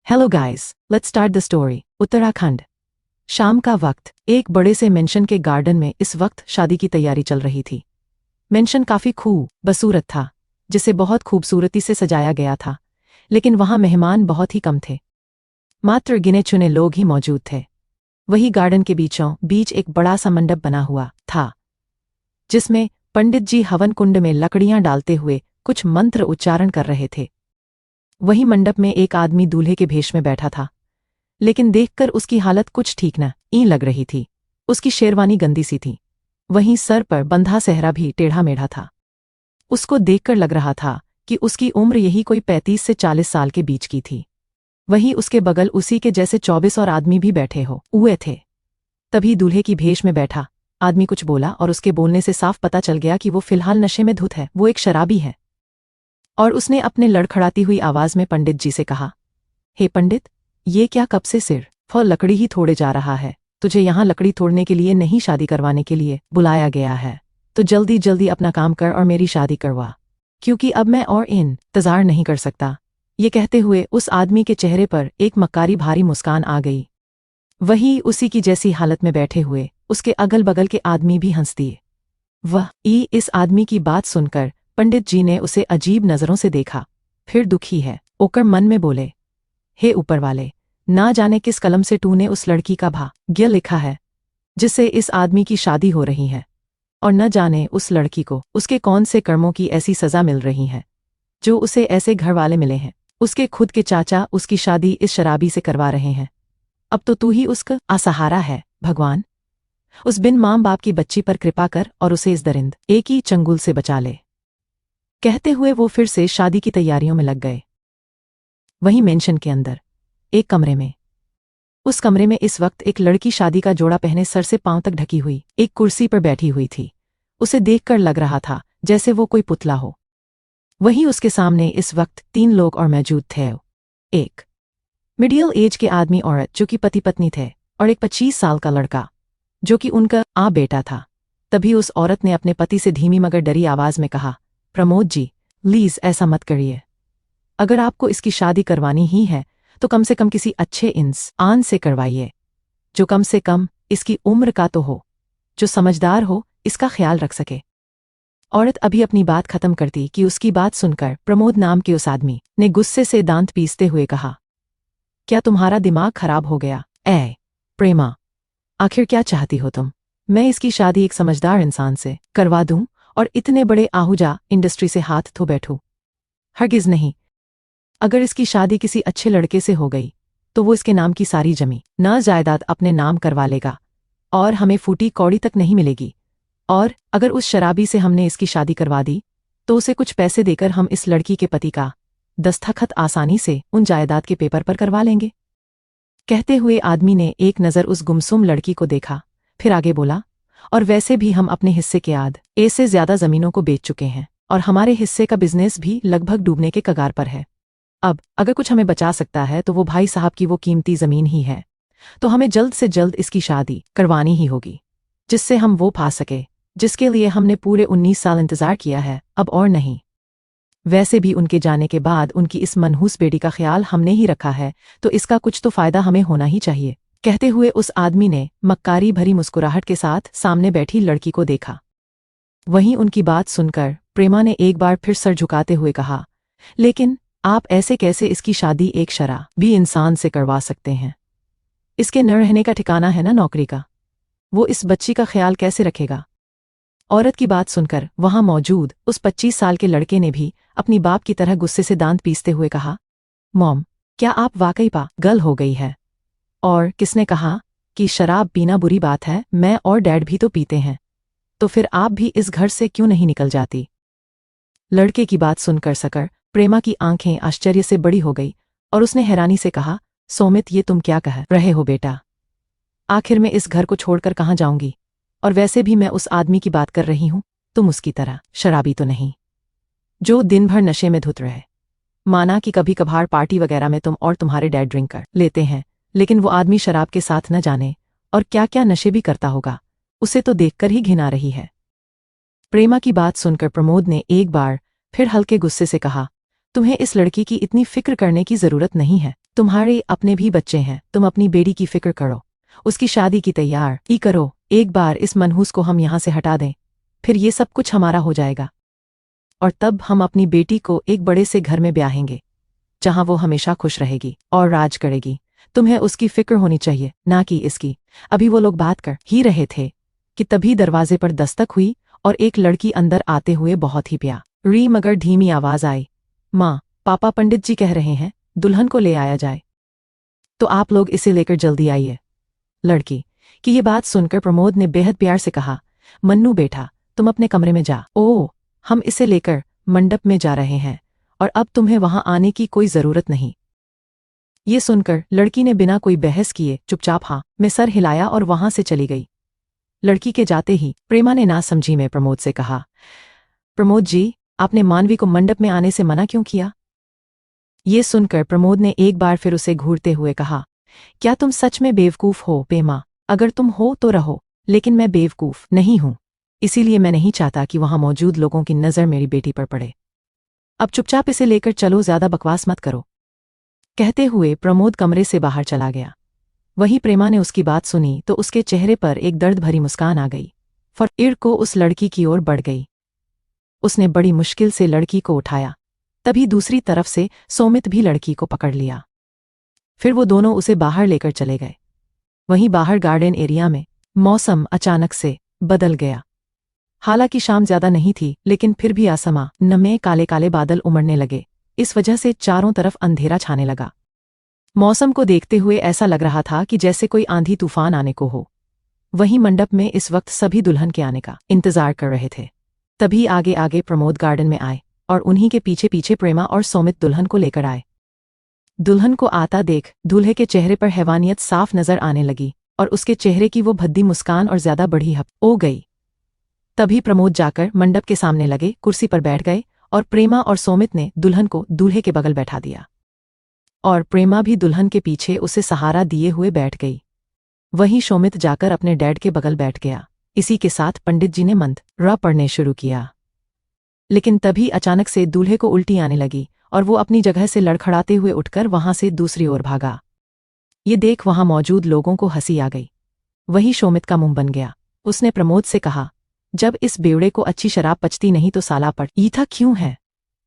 Hello guys, let's start the story. Uttarakhand. शाम का वक्त। एक बड़े से मेंशन के गार्डन में इस वक्त शादी की तैयारी चल रही थी। मेंशन काफी खूबसूरत था, जिसे बहुत खूबसूरती से सजाया गया था, लेकिन वहां मेहमान बहुत ही कम थे। मात्र गिने चुने लोग ही मौजूद थे। वही गार्डन के बीचों बीच एक बड़ा सा मंडप बना हुआ था, जिसमें पंडित जी हवन कुंड में लकड़ियां डालते हुए कुछ मंत्र उच्चारण कर रहे थे। वही मंडप में एक आदमी दूल्हे के भेष में बैठा था, लेकिन देखकर उसकी हालत कुछ ठीक न लग रही थी। उसकी शेरवानी गंदी सी थी, वहीं सर पर बंधा सेहरा भी टेढ़ा मेढ़ा था। उसको देखकर लग रहा था कि उसकी उम्र यही कोई 35 से 40 साल के बीच की थी। वहीं उसके बगल उसी के जैसे 24 और आदमी भी बैठे हुए थे। तभी दूल्हे की भेष में बैठा आदमी कुछ बोला और उसके बोलने से साफ पता चल गया कि वो फिलहाल नशे में धुत है, वो एक शराबी है। और उसने अपने लड़खड़ाती हुई आवाज में पंडित जी से कहा, हे पंडित, ये क्या कब से सिर्फ लकड़ी ही तोड़े जा रहा है? तुझे यहाँ लकड़ी तोड़ने के लिए नहीं, शादी करवाने के लिए बुलाया गया है। तो जल्दी जल्दी अपना काम कर और मेरी शादी करवा, क्योंकि अब मैं और इंतजार नहीं कर सकता। ये कहते हुए उस आदमी के चेहरे पर एक मक्कारी भारी मुस्कान आ गई। वही उसी की जैसी हालत में बैठे हुए उसके अगल बगल के आदमी भी हंस दिए। इस आदमी की बात सुनकर पंडित जी ने उसे अजीब नजरों से देखा, फिर दुखी है होकर मन में बोले, हे ऊपर वाले, ना जाने किस कलम से तूने उस लड़की का भाग्य लिखा है, जिससे इस आदमी की शादी हो रही है, और न जाने उस लड़की को उसके कौन से कर्मों की ऐसी सजा मिल रही है, जो उसे ऐसे घर वाले मिले हैं। उसके खुद के चाचा उसकी शादी इस शराबी से करवा रहे हैं। अब तो तू ही उसका असहारा है। भगवान, उस बिन मां बाप की बच्ची पर कृपा कर और उसे इस दरिंद एक ही चंगुल से बचा ले। कहते हुए वो फिर से शादी की तैयारियों में लग गए। वहीं मेंशन के अंदर एक कमरे में, उस कमरे में इस वक्त एक लड़की शादी का जोड़ा पहने सर से पांव तक ढकी हुई एक कुर्सी पर बैठी हुई थी। उसे देखकर लग रहा था जैसे वो कोई पुतला हो। वहीं उसके सामने इस वक्त 3 लोग और मौजूद थे। एक मिडिल एज के आदमी औरत जो कि पति पत्नी थे, और एक 25 साल का लड़का जो कि उनका बेटा था। तभी उस औरत ने अपने पति से धीमी मगर डरी आवाज में कहा, प्रमोद जी, प्लीज ऐसा मत करिए। अगर आपको इसकी शादी करवानी ही है तो कम से कम किसी अच्छे इंसान से करवाइए, जो कम से कम इसकी उम्र का तो हो, जो समझदार हो, इसका ख्याल रख सके। औरत अभी अपनी बात खत्म करती कि उसकी बात सुनकर प्रमोद नाम के उस आदमी ने गुस्से से दांत पीसते हुए कहा, क्या तुम्हारा दिमाग खराब हो गया? प्रेमा, आखिर क्या चाहती हो तुम? मैं इसकी शादी एक समझदार इंसान से करवा दूं और इतने बड़े आहूजा इंडस्ट्री से हाथ धो बैठूं? हरगिज नहीं। अगर इसकी शादी किसी अच्छे लड़के से हो गई तो वो इसके नाम की सारी जमीन न जायदाद अपने नाम करवा लेगा और हमें फूटी कौड़ी तक नहीं मिलेगी। और अगर उस शराबी से हमने इसकी शादी करवा दी तो उसे कुछ पैसे देकर हम इस लड़की के पति का दस्तखत आसानी से उन जायदाद के पेपर पर करवा लेंगे। कहते हुए आदमी ने एक नज़र उस गुमसुम लड़की को देखा, फिर आगे बोला, और वैसे भी हम अपने हिस्से के आधे से ज्यादा जमीनों को बेच चुके हैं और हमारे हिस्से का बिजनेस भी लगभग डूबने के कगार पर है। अब अगर कुछ हमें बचा सकता है तो वो भाई साहब की वो कीमती जमीन ही है। तो हमें जल्द से जल्द इसकी शादी करवानी ही होगी, जिससे हम वो पा सके जिसके लिए हमने पूरे 19 साल इंतजार किया है, अब और नहीं। वैसे भी उनके जाने के बाद उनकी इस मनहूस बेटी का ख्याल हमने ही रखा है, तो इसका कुछ तो फायदा हमें होना ही चाहिए। कहते हुए उस आदमी ने मक्कारी भरी मुस्कुराहट के साथ सामने बैठी लड़की को देखा। वहीं उनकी बात सुनकर प्रेमा ने एक बार फिर सर झुकाते हुए कहा, लेकिन आप ऐसे कैसे इसकी शादी एक शराबी इंसान से करवा सकते हैं? इसके न रहने का ठिकाना है ना नौकरी का, वो इस बच्ची का ख्याल कैसे रखेगा? औरत की बात सुनकर वहां मौजूद उस 25 साल के लड़के ने भी अपनी बाप की तरह गुस्से से दांत पीसते हुए कहा, मॉम, क्या आप वाकई पागल हो गई है? और किसने कहा कि शराब पीना बुरी बात है? मैं और डैड भी तो पीते हैं, तो फिर आप भी इस घर से क्यों नहीं निकल जाती? लड़के की बात सुनकर सकर प्रेमा की आंखें आश्चर्य से बड़ी हो गई और उसने हैरानी से कहा, सोमित, ये तुम क्या कह रहे हो बेटा? आखिर मैं इस घर को छोड़कर कहाँ जाऊंगी? और वैसे भी मैं उस आदमी की बात कर रही हूं, तुम उसकी तरह शराबी तो नहीं जो दिन भर नशे में धुत रहे। माना कि कभी कभार पार्टी वगैरह में तुम और तुम्हारे डैड ड्रिंक कर लेते हैं, लेकिन वो आदमी शराब के साथ न जाने और क्या क्या नशे भी करता होगा, उसे तो देखकर ही घिन आ रही है। प्रेमा की बात सुनकर प्रमोद ने एक बार फिर हल्के गुस्से से कहा, तुम्हें इस लड़की की इतनी फिक्र करने की जरूरत नहीं है। तुम्हारे अपने भी बच्चे हैं, तुम अपनी बेटी की फिक्र करो, उसकी शादी की तैयारी करो। एक बार इस मनहूस को हम यहाँ से हटा दें, फिर ये सब कुछ हमारा हो जाएगा, और तब हम अपनी बेटी को एक बड़े से घर में ब्याहेंगे, जहां वो हमेशा खुश रहेगी और राज करेगी। तुम्हें उसकी फिक्र होनी चाहिए, ना कि इसकी। अभी वो लोग बात कर ही रहे थे कि तभी दरवाजे पर दस्तक हुई और एक लड़की अंदर आते हुए बहुत ही प्यारी मगर धीमी आवाज आई, माँ, पापा पंडित जी कह रहे हैं दुल्हन को ले आया जाए, तो आप लोग इसे लेकर जल्दी आइए। लड़की की ये बात सुनकर प्रमोद ने बेहद प्यार से कहा, मन्नू बेटा, तुम अपने कमरे में जा। ओह, हम इसे लेकर मंडप में जा रहे हैं और अब तुम्हें वहां आने की कोई जरूरत नहीं। ये सुनकर लड़की ने बिना कोई बहस किए चुपचाप हाँ में सर हिलाया और वहां से चली गई। लड़की के जाते ही प्रेमा ने नासमझी में प्रमोद से कहा, प्रमोद जी, आपने मानवी को मंडप में आने से मना क्यों किया? ये सुनकर प्रमोद ने एक बार फिर उसे घूरते हुए कहा, क्या तुम सच में बेवकूफ हो प्रेमा? अगर तुम हो तो रहो, लेकिन मैं बेवकूफ नहीं हूं, इसीलिए मैं नहीं चाहता कि वहां मौजूद लोगों की नजर मेरी बेटी पर पड़े। अब चुपचाप इसे लेकर चलो, ज्यादा बकवास मत करो। कहते हुए प्रमोद कमरे से बाहर चला गया। वहीं प्रेमा ने उसकी बात सुनी तो उसके चेहरे पर एक दर्द भरी मुस्कान आ गई। फकीर को उस लड़की की ओर बढ़ गई। उसने बड़ी मुश्किल से लड़की को उठाया। तभी दूसरी तरफ से सोमित भी लड़की को पकड़ लिया। फिर वो दोनों उसे बाहर लेकर चले गए। वहीं बाहर गार्डन एरिया में मौसम अचानक से बदल गया। हालांकि शाम ज्यादा नहीं थी, लेकिन फिर भी आसमान में काले काले बादल उमड़ने लगे। इस वजह से चारों तरफ अंधेरा छाने लगा। मौसम को देखते हुए ऐसा लग रहा था कि जैसे कोई आंधी तूफान आने को हो। वहीं मंडप में इस वक्त सभी दुल्हन के आने का इंतजार कर रहे थे। तभी आगे आगे प्रमोद गार्डन में आए और उन्हीं के पीछे पीछे प्रेमा और सोमित दुल्हन को लेकर आए। दुल्हन को आता देख दूल्हे के चेहरे पर हैवानियत साफ नजर आने लगी और उसके चेहरे की वो भद्दी मुस्कान और ज्यादा बढ़ी हो गई। तभी प्रमोद जाकर मंडप के सामने लगे कुर्सी पर बैठ गए और प्रेमा और सोमित ने दुल्हन को दूल्हे के बगल बैठा दिया और प्रेमा भी दुल्हन के पीछे उसे सहारा दिए हुए बैठ गई। वहीं सोमित जाकर अपने डैड के बगल बैठ गया। इसी के साथ पंडित जी ने मंत्र पढ़ने शुरू किया। लेकिन तभी अचानक से दूल्हे को उल्टी आने लगी और वो अपनी जगह से लड़खड़ाते हुए उठकर वहां से दूसरी ओर भागा। ये देख वहां मौजूद लोगों को हंसी आ गई। वहीं सोमित का मुंह बन गया। उसने प्रमोद से कहा, जब इस बेवड़े को अच्छी शराब पचती नहीं तो साला पट ईथा क्यों है?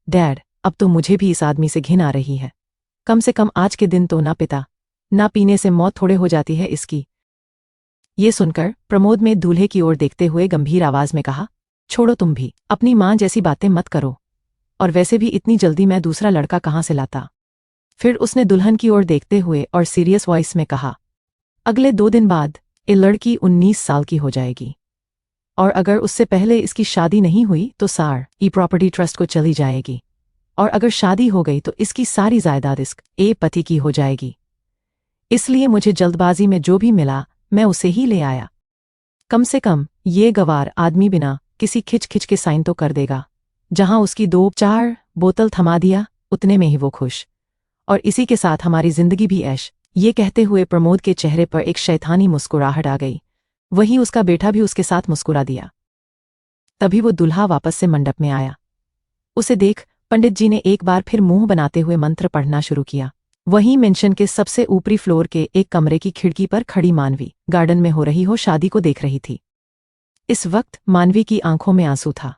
डैड, अब तो मुझे भी इस आदमी से घिन आ रही है। कम से कम आज के दिन तो ना पिता, ना पीने से मौत थोड़े हो जाती है इसकी। ये सुनकर प्रमोद में दूल्हे की ओर देखते हुए गंभीर आवाज में कहा, छोड़ो तुम भी, अपनी माँ जैसी बातें मत करो, और वैसे भी इतनी जल्दी मैं दूसरा लड़का कहाँ से लाता। फिर उसने दुल्हन की ओर देखते हुए और सीरियस वॉइस में कहा, अगले 2 दिन बाद ये लड़की 19 साल की हो जाएगी, और अगर उससे पहले इसकी शादी नहीं हुई तो सारी प्रॉपर्टी ट्रस्ट को चली जाएगी, और अगर शादी हो गई तो इसकी सारी जायदाद इसके पति की हो जाएगी। इसलिए मुझे जल्दबाजी में जो भी मिला मैं उसे ही ले आया। कम से कम ये गवार आदमी बिना किसी खिच के साइन तो कर देगा। जहां उसकी 2-4 बोतल थमा दिया उतने में ही वो खुश, और इसी के साथ हमारी जिंदगी भी ऐश। ये कहते हुए प्रमोद के चेहरे पर एक शैतानी मुस्कुराहट आ गई। वहीं उसका बेटा भी उसके साथ मुस्कुरा दिया। तभी वो दूल्हा वापस से मंडप में आया। उसे देख पंडित जी ने एक बार फिर मुंह बनाते हुए मंत्र पढ़ना शुरू किया। वहीं मेंशन के सबसे ऊपरी फ्लोर के एक कमरे की खिड़की पर खड़ी मानवी गार्डन में हो रही शादी को देख रही थी। इस वक्त मानवी की आंखों में आंसू था।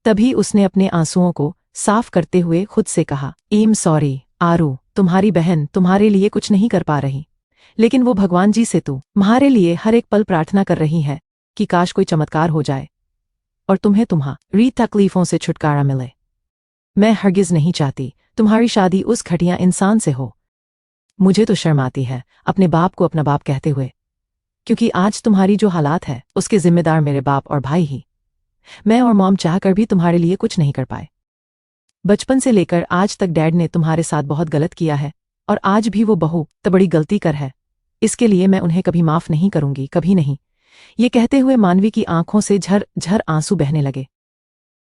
तभी उसने अपने आंसुओं को साफ करते हुए खुद से कहा, सॉरी आरू, तुम्हारी बहन तुम्हारे लिए कुछ नहीं कर पा रही, लेकिन वो भगवान जी से तुम्हारे लिए हर एक पल प्रार्थना कर रही है कि काश कोई चमत्कार हो जाए और तुम्हें तुम्हारी तकलीफों से छुटकारा मिले। मैं हरगिज नहीं चाहती तुम्हारी शादी उस घटिया इंसान से हो। मुझे तो शर्म आती है अपने बाप को अपना बाप कहते हुए, क्योंकि आज तुम्हारी जो हालात है उसके जिम्मेदार मेरे बाप और भाई ही। मैं और मॉम चाहकर भी तुम्हारे लिए कुछ नहीं कर पाए। बचपन से लेकर आज तक डैड ने तुम्हारे साथ बहुत गलत किया है, और आज भी वो बहुत बड़ी गलती कर है। इसके लिए मैं उन्हें कभी माफ नहीं करूंगी, कभी नहीं। ये कहते हुए मानवी की आंखों से झर झर आंसू बहने लगे।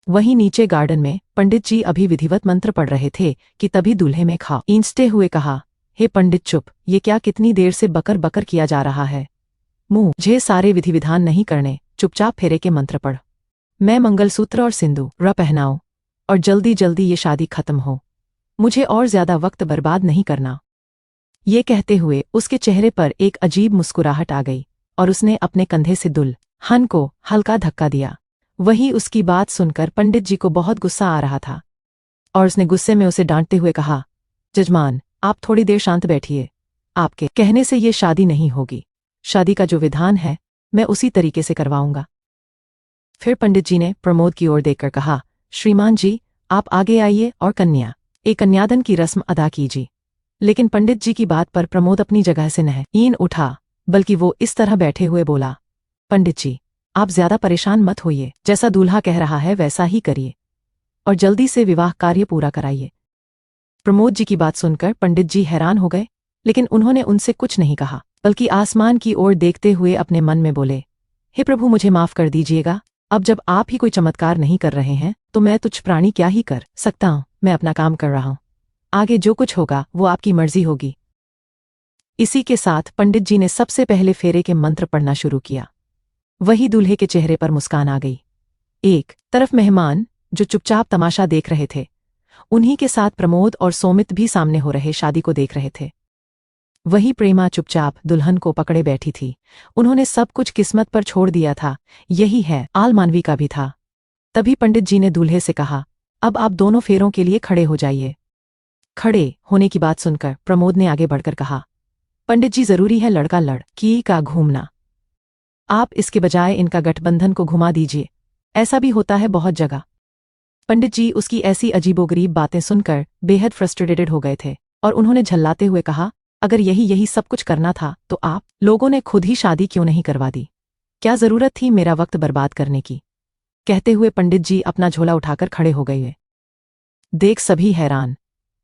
वहीं नीचे गार्डन में पंडित जी अभी विधिवत मंत्र पढ़ रहे थे कि तभी दूल्हे में खींचते हुए कहा, हे पंडित चुप, ये क्या कितनी देर से बकर बकर किया जा रहा है? मुझे सारे विधि विधान नहीं करने, चुपचाप फेरे के मंत्र पढ़। मैं मंगलसूत्र और सिंदूर पहनाऊं और जल्दी जल्दी ये शादी खत्म हो। मुझे और ज्यादा वक्त बर्बाद नहीं करना। ये कहते हुए उसके चेहरे पर एक अजीब मुस्कुराहट आ गई और उसने अपने कंधे से दुल्हन को हल्का धक्का दिया। वही उसकी बात सुनकर पंडित जी को बहुत गुस्सा आ रहा था और उसने गुस्से में उसे डांटते हुए कहा, जजमान, आप थोड़ी देर शांत बैठिए। आपके कहने से ये शादी नहीं होगी। शादी का जो विधान है मैं उसी तरीके से करवाऊंगा। फिर पंडित जी ने प्रमोद की ओर देखकर कहा, श्रीमान जी, आप आगे आइए और कन्यादान की रस्म अदा कीजिए। लेकिन पंडित जी की बात पर प्रमोद अपनी जगह से नहीं उठा, बल्कि वो इस तरह बैठे हुए बोला, पंडित जी, आप ज्यादा परेशान मत होइए। जैसा दूल्हा कह रहा है वैसा ही करिए और जल्दी से विवाह कार्य पूरा कराइए। प्रमोद जी की बात सुनकर पंडित जी हैरान हो गए, लेकिन उन्होंने उनसे कुछ नहीं कहा, बल्कि आसमान की ओर देखते हुए अपने मन में बोले, हे प्रभु, मुझे माफ कर दीजिएगा। अब जब आप ही कोई चमत्कार नहीं कर रहे हैं तो मैं तुच्छ प्राणी क्या ही कर सकता हूं। मैं अपना काम कर रहा हूं, आगे जो कुछ होगा वो आपकी मर्जी होगी। इसी के साथ पंडित जी ने सबसे पहले फेरे के मंत्र पढ़ना शुरू किया। वही दूल्हे के चेहरे पर मुस्कान आ गई। एक तरफ मेहमान जो चुपचाप तमाशा देख रहे थे, उन्हीं के साथ प्रमोद और सोमित भी सामने हो रहे शादी को देख रहे थे। वही प्रेमा चुपचाप दुल्हन को पकड़े बैठी थी। उन्होंने सब कुछ किस्मत पर छोड़ दिया था। यही है आल मानवी का भी था। तभी पंडित जी ने दूल्हे से कहा, अब आप दोनों फेरों के लिए खड़े हो जाइए। खड़े होने की बात सुनकर प्रमोद ने आगे बढ़कर कहा, पंडित जी, जरूरी है लड़का लड़की का घूमना। आप इसके बजाय इनका गठबंधन को घुमा दीजिए। ऐसा भी होता है बहुत जगह। पंडित जी उसकी ऐसी अजीबोगरीब बातें सुनकर बेहद फ्रस्ट्रेटेड हो गए थे और उन्होंने झल्लाते हुए कहा, अगर यही सब कुछ करना था तो आप लोगों ने खुद ही शादी क्यों नहीं करवा दी? क्या जरूरत थी मेरा वक्त बर्बाद करने की? कहते हुए पंडित जी अपना झोला उठाकर खड़े हो गए। देख सभी हैरान।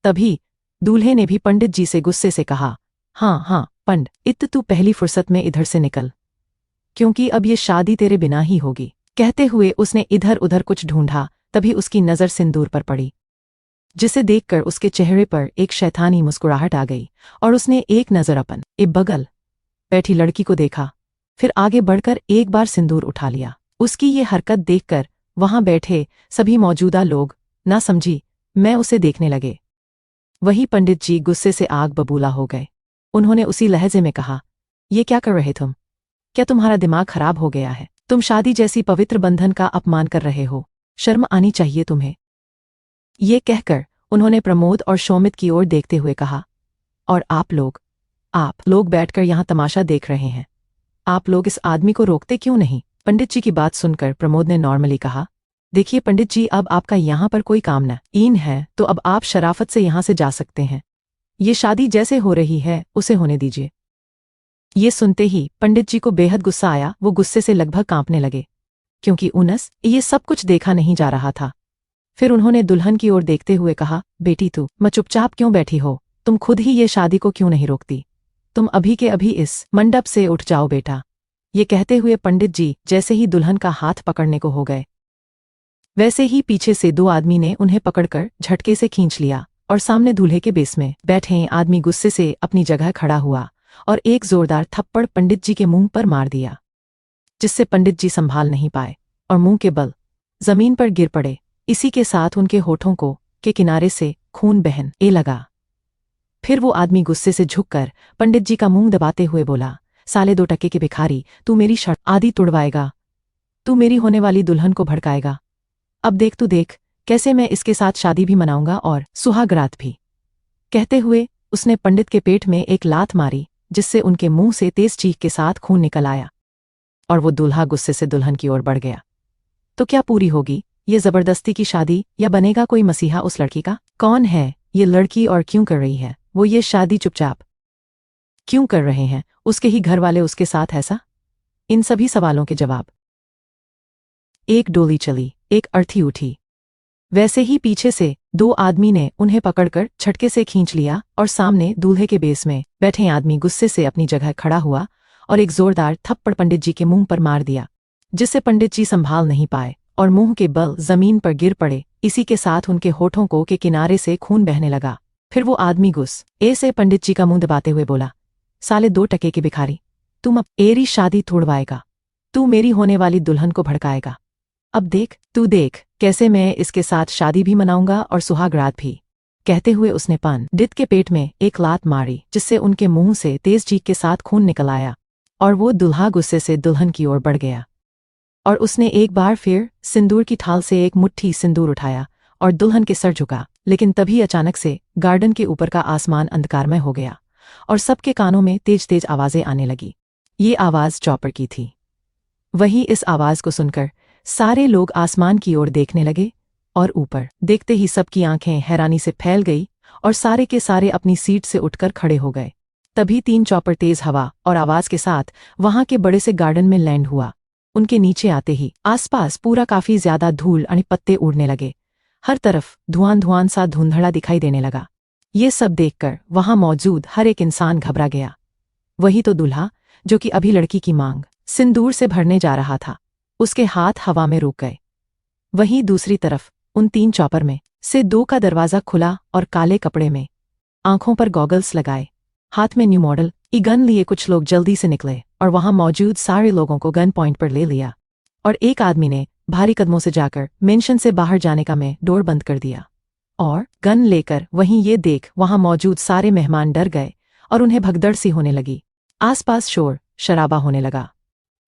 तभी दूल्हे ने भी पंडित जी से गुस्से से कहा, हाँ पंडित, तू पहली फुर्सत में इधर से निकल, क्योंकि अब ये शादी तेरे बिना ही होगी। कहते हुए उसने इधर उधर कुछ ढूंढा। तभी उसकी नज़र सिंदूर पर पड़ी, जिसे देखकर उसके चेहरे पर एक शैतानी मुस्कुराहट आ गई और उसने एक नज़र अपने बगल बैठी लड़की को देखा, फिर आगे बढ़कर एक बार सिंदूर उठा लिया। उसकी ये हरकत देखकर वहां बैठे सभी मौजूदा लोग ना समझी मैं उसे देखने लगे। वही पंडित जी गुस्से से आग बबूला हो गए। उन्होंने उसी लहजे में कहा, ये क्या कर रहे तुम? क्या तुम्हारा दिमाग खराब हो गया है? तुम शादी जैसी पवित्र बंधन का अपमान कर रहे हो। शर्म आनी चाहिए तुम्हें। ये कहकर उन्होंने प्रमोद और शोमित की ओर देखते हुए कहा, और आप लोग बैठकर यहाँ तमाशा देख रहे हैं। आप लोग इस आदमी को रोकते क्यों नहीं? पंडित जी की बात सुनकर प्रमोद ने नॉर्मली कहा, देखिए पंडित जी, अब आपका यहाँ पर कोई काम नहीं है तो अब आप शराफत से यहाँ से जा सकते हैं। ये शादी जैसे हो रही है उसे होने दीजिए। ये सुनते ही पंडित जी को बेहद गुस्सा आया। वो गुस्से से लगभग कांपने लगे, क्योंकि ये सब कुछ देखा नहीं जा रहा था। फिर उन्होंने दुल्हन की ओर देखते हुए कहा, बेटी, तू चुपचाप क्यों बैठी हो? तुम खुद ही ये शादी को क्यों नहीं रोकती? तुम अभी के अभी इस मंडप से उठ जाओ बेटा। ये कहते हुए पंडित जी जैसे ही दुल्हन का हाथ पकड़ने को हो गए, वैसे ही पीछे से दो आदमी ने उन्हें पकड़कर झटके से खींच लिया और सामने दूल्हे के बेस में बैठे आदमी गुस्से से अपनी जगह खड़ा हुआ और एक जोरदार थप्पड़ पंडित जी के मुंह पर मार दिया, जिससे पंडित जी संभाल नहीं पाए और मुंह के बल जमीन पर गिर पड़े। इसी के साथ उनके होठों के किनारे से खून बहने लगा। फिर वो आदमी गुस्से से झुककर पंडित जी का मुंह दबाते हुए बोला, साले 2 टके के भिखारी, तू मेरी शर्त आदि तुड़वाएगा? तू मेरी होने वाली दुल्हन को भड़काएगा? अब देख तू देख कैसे मैं इसके साथ शादी भी मनाऊंगा और सुहागरात भी। कहते हुए उसने पंडित के पेट में एक लात मारी, जिससे उनके मुंह से तेज चीख के साथ खून निकल आया और वो दूल्हा गुस्से से दुल्हन की ओर बढ़ गया। तो क्या पूरी होगी ये जबरदस्ती की शादी, या बनेगा कोई मसीहा उस लड़की का? कौन है ये लड़की और क्यों कर रही है वो ये शादी? चुपचाप क्यों कर रहे हैं उसके ही घर वाले उसके साथ ऐसा? इन सभी सवालों के जवाब। एक डोली चली, एक अर्थी उठी। वैसे ही पीछे से 2 आदमी ने उन्हें पकड़कर झटके से खींच लिया और सामने दूल्हे के बेस में बैठे आदमी गुस्से से अपनी जगह खड़ा हुआ और एक जोरदार थप्पड़ पंडित जी के मुंह पर मार दिया, जिससे पंडित जी संभाल नहीं पाए और मुंह के बल जमीन पर गिर पड़े। इसी के साथ उनके होठों के किनारे से खून बहने लगा। फिर वो आदमी गुस्से से पंडित जी का मुंह दबाते हुए बोला, साले 2 टके के भिखारी, तुम अब एरी शादी तोड़वाएगा? तू मेरी होने वाली दुल्हन को भड़काएगा? अब तू देख कैसे मैं इसके साथ शादी भी मनाऊंगा और सुहागरात भी। कहते हुए उसने पंडित के पेट में एक लात मारी, जिससे उनके मुंह से तेज चीख के साथ खून निकल आया और वो दूल्हा गुस्से से दुल्हन की ओर बढ़ गया। और उसने एक बार फिर सिंदूर की थाल से एक मुट्ठी सिंदूर उठाया और दुल्हन के सर झुका। लेकिन तभी अचानक से गार्डन के ऊपर का आसमान अंधकारमय हो गया और सबके कानों में तेज तेज आवाजें आने लगी। ये आवाज चॉपर की थी। वही इस आवाज को सुनकर सारे लोग आसमान की ओर देखने लगे और ऊपर देखते ही सबकी आंखें हैरानी से फैल गई और सारे के सारे अपनी सीट से उठकर खड़े हो गए। तभी 3 चॉपर तेज हवा और आवाज के साथ वहां के बड़े से गार्डन में लैंड हुआ। उनके नीचे आते ही आसपास पूरा काफी ज्यादा धूल और पत्ते उड़ने लगे। हर तरफ धुआं धुआं सा धुंधला दिखाई देने लगा। ये सब देखकर वहां मौजूद हर एक इंसान घबरा गया। वही तो दूल्हा, जो कि अभी लड़की की मांग सिंदूर से भरने जा रहा था, उसके हाथ हवा में रुक गए। वहीं दूसरी तरफ उन 3 चॉपर में से 2 का दरवाजा खुला और काले कपड़े में, आंखों पर गॉगल्स लगाए, हाथ में न्यू मॉडल गन लिए कुछ लोग जल्दी से निकले और वहां मौजूद सारे लोगों को गन पॉइंट पर ले लिया। और एक आदमी ने भारी कदमों से जाकर मेंशन से बाहर जाने का में डोर बंद कर दिया और गन लेकर वहीं ये देख वहां मौजूद सारे मेहमान डर गए और उन्हें भगदड़ सी होने लगी। आसपास शोर शराबा होने लगा।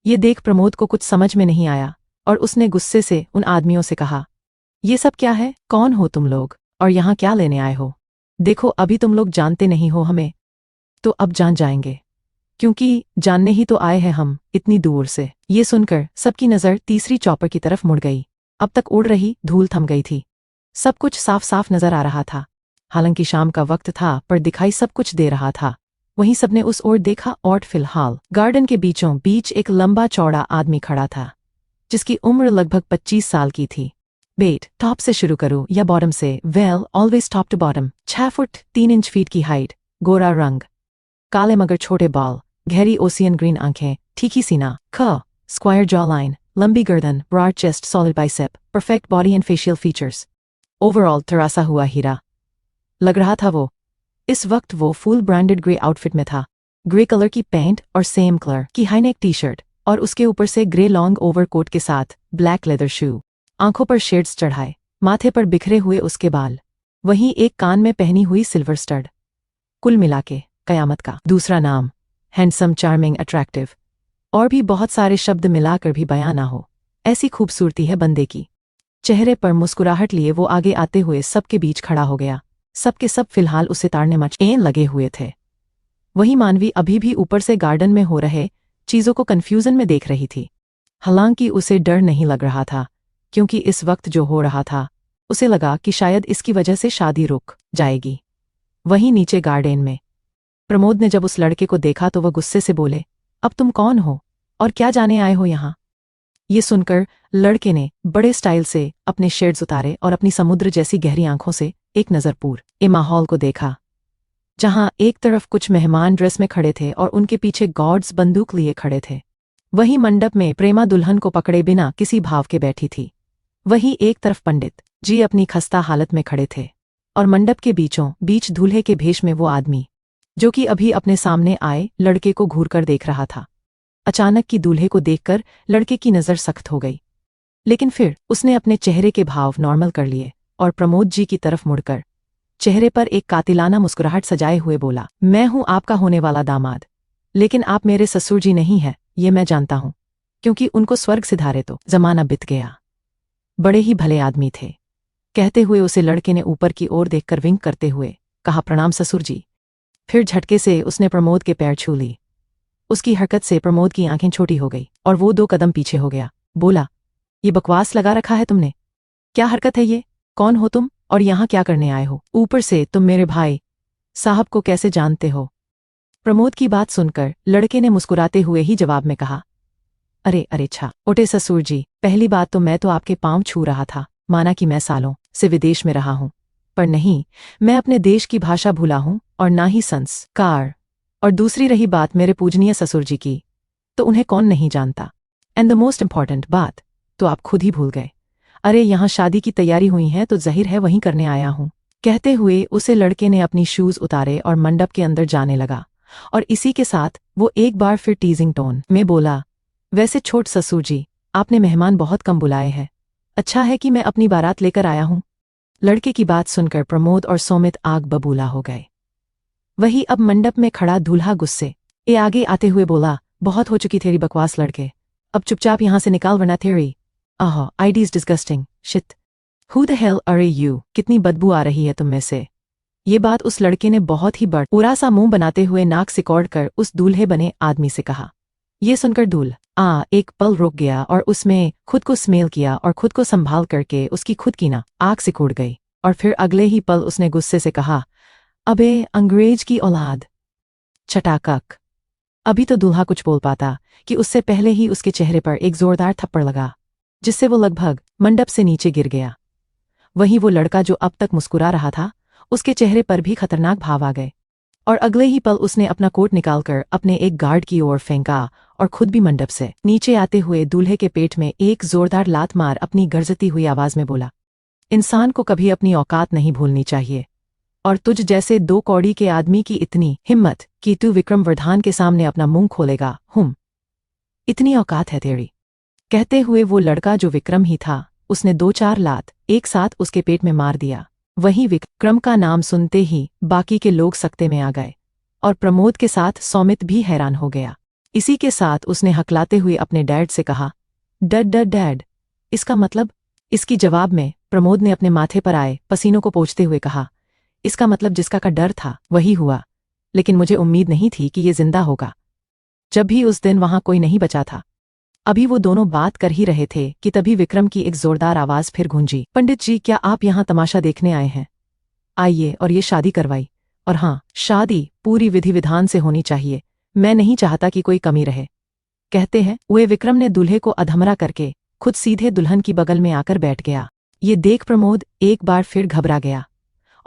ये देख प्रमोद को कुछ समझ में नहीं आया और उसने गुस्से से उन आदमियों से कहा, ये सब क्या है? कौन हो तुम लोग और यहाँ क्या लेने आए हो? देखो, अभी तुम लोग जानते नहीं हो हमें, तो अब जान जाएंगे, क्योंकि जानने ही तो आए हैं हम इतनी दूर से। ये सुनकर सबकी नज़र तीसरी चॉपर की तरफ मुड़ गई। अब तक उड़ रही धूल थम गई थी। सब कुछ साफ साफ नजर आ रहा था। हालांकि शाम का वक्त था, पर दिखाई सब कुछ दे रहा था। वहीं सबने उस ओर देखा और फिलहाल गार्डन के बीचों बीच एक लंबा चौड़ा आदमी खड़ा था, जिसकी उम्र लगभग 25 साल की थी। बेट, टॉप से शुरू करूं या बॉटम से? Well, always top to bottom. 6 foot 3 inch feet की हाइट, गोरा रंग, काले मगर छोटे बाल, गहरी ओशियन ग्रीन आंखें, ठीकी सीना, स्क्वायर जॉ लाइन, लंबी गर्दन, broad chest, solid bicep, perfect body and facial features. Overall तरासा हुआ हीरा लग रहा था वो। इस वक्त वो फुल ब्रांडेड ग्रे आउटफिट में था। ग्रे कलर की पैंट और सेम कलर की हाईनेक टी शर्ट और उसके ऊपर से ग्रे लॉन्ग ओवरकोट के साथ ब्लैक लेदर शू। आंखों पर शेड्स चढ़ाए, माथे पर बिखरे हुए उसके बाल, वहीं एक कान में पहनी हुई सिल्वर स्टड। कुल मिलाके कयामत का दूसरा नाम। हैंडसम, चार्मिंग, अट्रैक्टिव और भी बहुत सारे शब्द मिलाकर भी बयां ना हो, ऐसी खूबसूरती है बंदे की। चेहरे पर मुस्कुराहट लिए वो आगे आते हुए सबके बीच खड़ा हो गया। सबके सब फिलहाल उसे ताड़ने मचने लगे हुए थे। वही मानवी अभी भी ऊपर से गार्डन में हो रहे चीजों को कंफ्यूजन में देख रही थी। हालांकि उसे डर नहीं लग रहा था, क्योंकि इस वक्त जो हो रहा था उसे लगा कि शायद इसकी वजह से शादी रुक जाएगी। वहीं नीचे गार्डन में प्रमोद ने जब उस लड़के को देखा तो वह गुस्से से बोले, अब तुम कौन हो और क्या जाने आए हो यहाँ? ये सुनकर लड़के ने बड़े स्टाइल से अपने शेड्स उतारे और अपनी समुद्र जैसी गहरी आंखों से एक नज़र पूरे माहौल को देखा, जहां एक तरफ कुछ मेहमान ड्रेस में खड़े थे और उनके पीछे गॉर्ड्स बंदूक लिए खड़े थे। वहीं मंडप में प्रेमा दुल्हन को पकड़े बिना किसी भाव के बैठी थी। वहीं एक तरफ पंडित जी अपनी खस्ता हालत में खड़े थे और मंडप के बीचों बीच दूल्हे के भेष में वो आदमी, जो कि अभी अपने सामने आए लड़के को घूरकर देख रहा था। अचानक की दूल्हे को देखकर लड़के की नज़र सख्त हो गई, लेकिन फिर उसने अपने चेहरे के भाव नॉर्मल कर लिए और प्रमोद जी की तरफ मुड़कर चेहरे पर एक कातिलाना मुस्कुराहट सजाए हुए बोला, मैं हूं आपका होने वाला दामाद, लेकिन आप मेरे ससुर जी नहीं हैं, ये मैं जानता हूं, क्योंकि उनको स्वर्ग सिधारे तो जमाना बीत गया। बड़े ही भले आदमी थे। कहते हुए उसे लड़के ने ऊपर की ओर देखकर विंक करते हुए कहा, प्रणाम ससुर जी। फिर झटके से उसने प्रमोद के पैर छू ली। उसकी हरकत से प्रमोद की आंखें छोटी हो गई और वो 2 कदम पीछे हो गया। बोला, ये बकवास लगा रखा है तुमने? क्या हरकत है ये? कौन हो तुम और यहाँ क्या करने आए हो? ऊपर से तुम मेरे भाई साहब को कैसे जानते हो? प्रमोद की बात सुनकर लड़के ने मुस्कुराते हुए ही जवाब में कहा, अरे अरे छा उठे ससुर जी, पहली बात तो मैं तो आपके पांव छू रहा था, माना कि मैं सालों से विदेश में रहा हूं, पर नहीं, मैं अपने देश की भाषा भूला हूं और ना ही संस्कार। और दूसरी रही बात मेरे पूजनीय ससुर जी की, तो उन्हें कौन नहीं जानता। एंड द मोस्ट इंपॉर्टेंट बात तो आप खुद ही भूल गए। अरे यहाँ शादी की तैयारी हुई है तो जाहिर है वहीं करने आया हूं। कहते हुए उसे लड़के ने अपनी शूज उतारे और मंडप के अंदर जाने लगा और इसी के साथ वो एक बार फिर टीजिंग टोन में बोला, वैसे छोट ससुर जी, आपने मेहमान बहुत कम बुलाए हैं। अच्छा है कि मैं अपनी बारात लेकर आया हूं। लड़के की बात सुनकर प्रमोद और सौमित आग बबूला हो गए। वही अब मंडप में खड़ा दूल्हा गुस्से ए आगे आते हुए बोला, बहुत हो चुकी तेरी बकवास लड़के, अब चुपचाप यहां से निकाल वरना तेरी ah ID is disgusting shit who the hell अरे यू, कितनी बदबू आ रही है तुम में से। ये बात उस लड़के ने बहुत ही बुरा सा मुंह बनाते हुए नाक सिकोड़ कर उस दूल्हे बने आदमी से कहा। ये सुनकर दूल्हा एक पल रुक गया और उसमें खुद को स्मेल किया और खुद को संभाल करके उसकी खुद की ना आग सिकुड़ गई और फिर अगले ही पल उसने गुस्से से कहा, अबे अंग्रेज की औलाद चटाकक। अभी तो दूल्हा कुछ बोल पाता कि उससे पहले ही उसके चेहरे पर एक जोरदार थप्पड़ लगा जिससे वो लगभग मंडप से नीचे गिर गया। वहीं वो लड़का जो अब तक मुस्कुरा रहा था उसके चेहरे पर भी खतरनाक भाव आ गए और अगले ही पल उसने अपना कोट निकालकर अपने एक गार्ड की ओर फेंका और खुद भी मंडप से नीचे आते हुए दूल्हे के पेट में एक जोरदार लात मार अपनी गरजती हुई आवाज में बोला, इंसान को कभी अपनी औकात नहीं भूलनी चाहिए और तुझ जैसे 2 कौड़ी के आदमी की इतनी हिम्मत कि तू विक्रम वर्धान के सामने अपना मुंह खोलेगा, इतनी औकात है तेरी। कहते हुए वो लड़का जो विक्रम ही था उसने 2-4 लात एक साथ उसके पेट में मार दिया। वहीं विक्रम का नाम सुनते ही बाकी के लोग सकते में आ गए और प्रमोद के साथ सौमित भी हैरान हो गया। इसी के साथ उसने हकलाते हुए अपने डैड से कहा, डैड, इसका मतलब? इसकी जवाब में प्रमोद ने अपने माथे पर आए पसीनों को पोंछते हुए कहा, इसका मतलब जिसका का डर था वही हुआ, लेकिन मुझे उम्मीद नहीं थी कि ये जिंदा होगा। जब भी उस दिन वहां कोई नहीं बचा था। अभी वो दोनों बात कर ही रहे थे कि तभी विक्रम की एक जोरदार आवाज फिर गूंजी, पंडित जी क्या आप यहाँ तमाशा देखने आए हैं? आइए और ये शादी करवाई, और हाँ, शादी पूरी विधि विधान से होनी चाहिए, मैं नहीं चाहता कि कोई कमी रहे। कहते हैं वे विक्रम ने दूल्हे को अधमरा करके खुद सीधे दुल्हन की बगल में आकर बैठ गया। ये देख प्रमोद एक बार फिर घबरा गया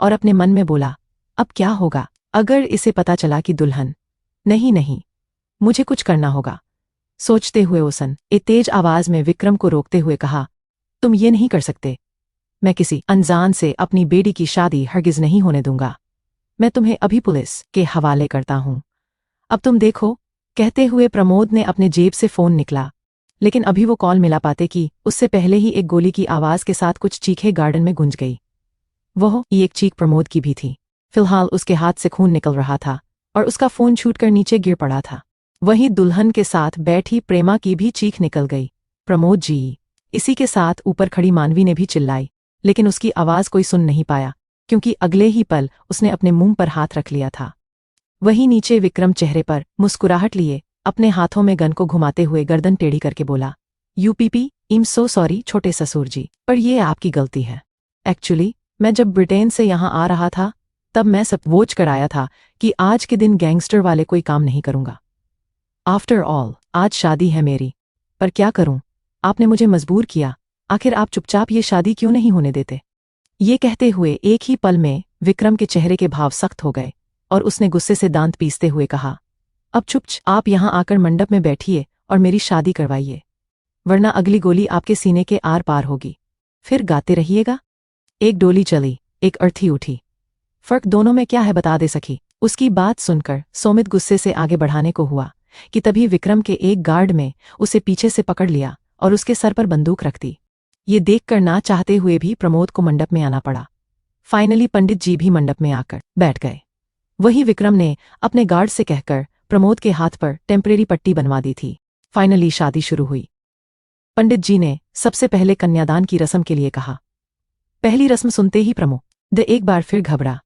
और अपने मन में बोला, अब क्या होगा अगर इसे पता चला कि दुल्हन नहीं, मुझे कुछ करना होगा। सोचते हुए उसने एक तेज आवाज में विक्रम को रोकते हुए कहा, तुम ये नहीं कर सकते, मैं किसी अनजान से अपनी बेटी की शादी हरगिज नहीं होने दूंगा, मैं तुम्हें अभी पुलिस के हवाले करता हूं, अब तुम देखो। कहते हुए प्रमोद ने अपने जेब से फोन निकला, लेकिन अभी वो कॉल मिला पाते कि उससे पहले ही एक गोली की आवाज के साथ कुछ चीखें गार्डन में गूंज गई। वह एक चीख प्रमोद की भी थी। फिलहाल उसके हाथ से खून निकल रहा था और उसका फोन छूटकर नीचे गिर पड़ा था। वहीं दुल्हन के साथ बैठी प्रेमा की भी चीख निकल गई, प्रमोद जी। इसी के साथ ऊपर खड़ी मानवी ने भी चिल्लाई, लेकिन उसकी आवाज कोई सुन नहीं पाया क्योंकि अगले ही पल उसने अपने मुंह पर हाथ रख लिया था। वहीं नीचे विक्रम चेहरे पर मुस्कुराहट लिए अपने हाथों में गन को घुमाते हुए गर्दन टेढ़ी करके बोला, यूपीपी इम सो सॉरी छोटे ससुर जी, पर ये आपकी गलती है। एक्चुअली मैं जब ब्रिटेन से यहाँ आ रहा था तब मैं सब वोच कर आया था कि आज के दिन गैंगस्टर वाले कोई काम नहीं करूंगा। आफ्टर ऑल आज शादी है मेरी, पर क्या करूं, आपने मुझे मजबूर किया, आखिर आप चुपचाप ये शादी क्यों नहीं होने देते? ये कहते हुए एक ही पल में विक्रम के चेहरे के भाव सख्त हो गए और उसने गुस्से से दांत पीसते हुए कहा, अब चुपचाप यहाँ आकर मंडप में बैठिए और मेरी शादी करवाइए, वरना अगली गोली आपके सीने के आर पार होगी, फिर गाते रहिएगा। एक डोली चली, एक अर्थी उठी, फर्क दोनों में क्या है बता दे सखी। उसकी बात सुनकर सौमित गुस्से से आगे बढ़ाने को हुआ कि तभी विक्रम के एक गार्ड में उसे पीछे से पकड़ लिया और उसके सर पर बंदूक रख दी। ये देखकर ना चाहते हुए भी प्रमोद को मंडप में आना पड़ा। फाइनली पंडित जी भी मंडप में आकर बैठ गए। वही विक्रम ने अपने गार्ड से कहकर प्रमोद के हाथ पर टेम्परेरी पट्टी बनवा दी थी। फाइनली शादी शुरू हुई। पंडित जी ने सबसे पहले कन्यादान की रस्म के लिए कहा। पहली रस्म सुनते ही प्रमोद एक बार फिर घबरा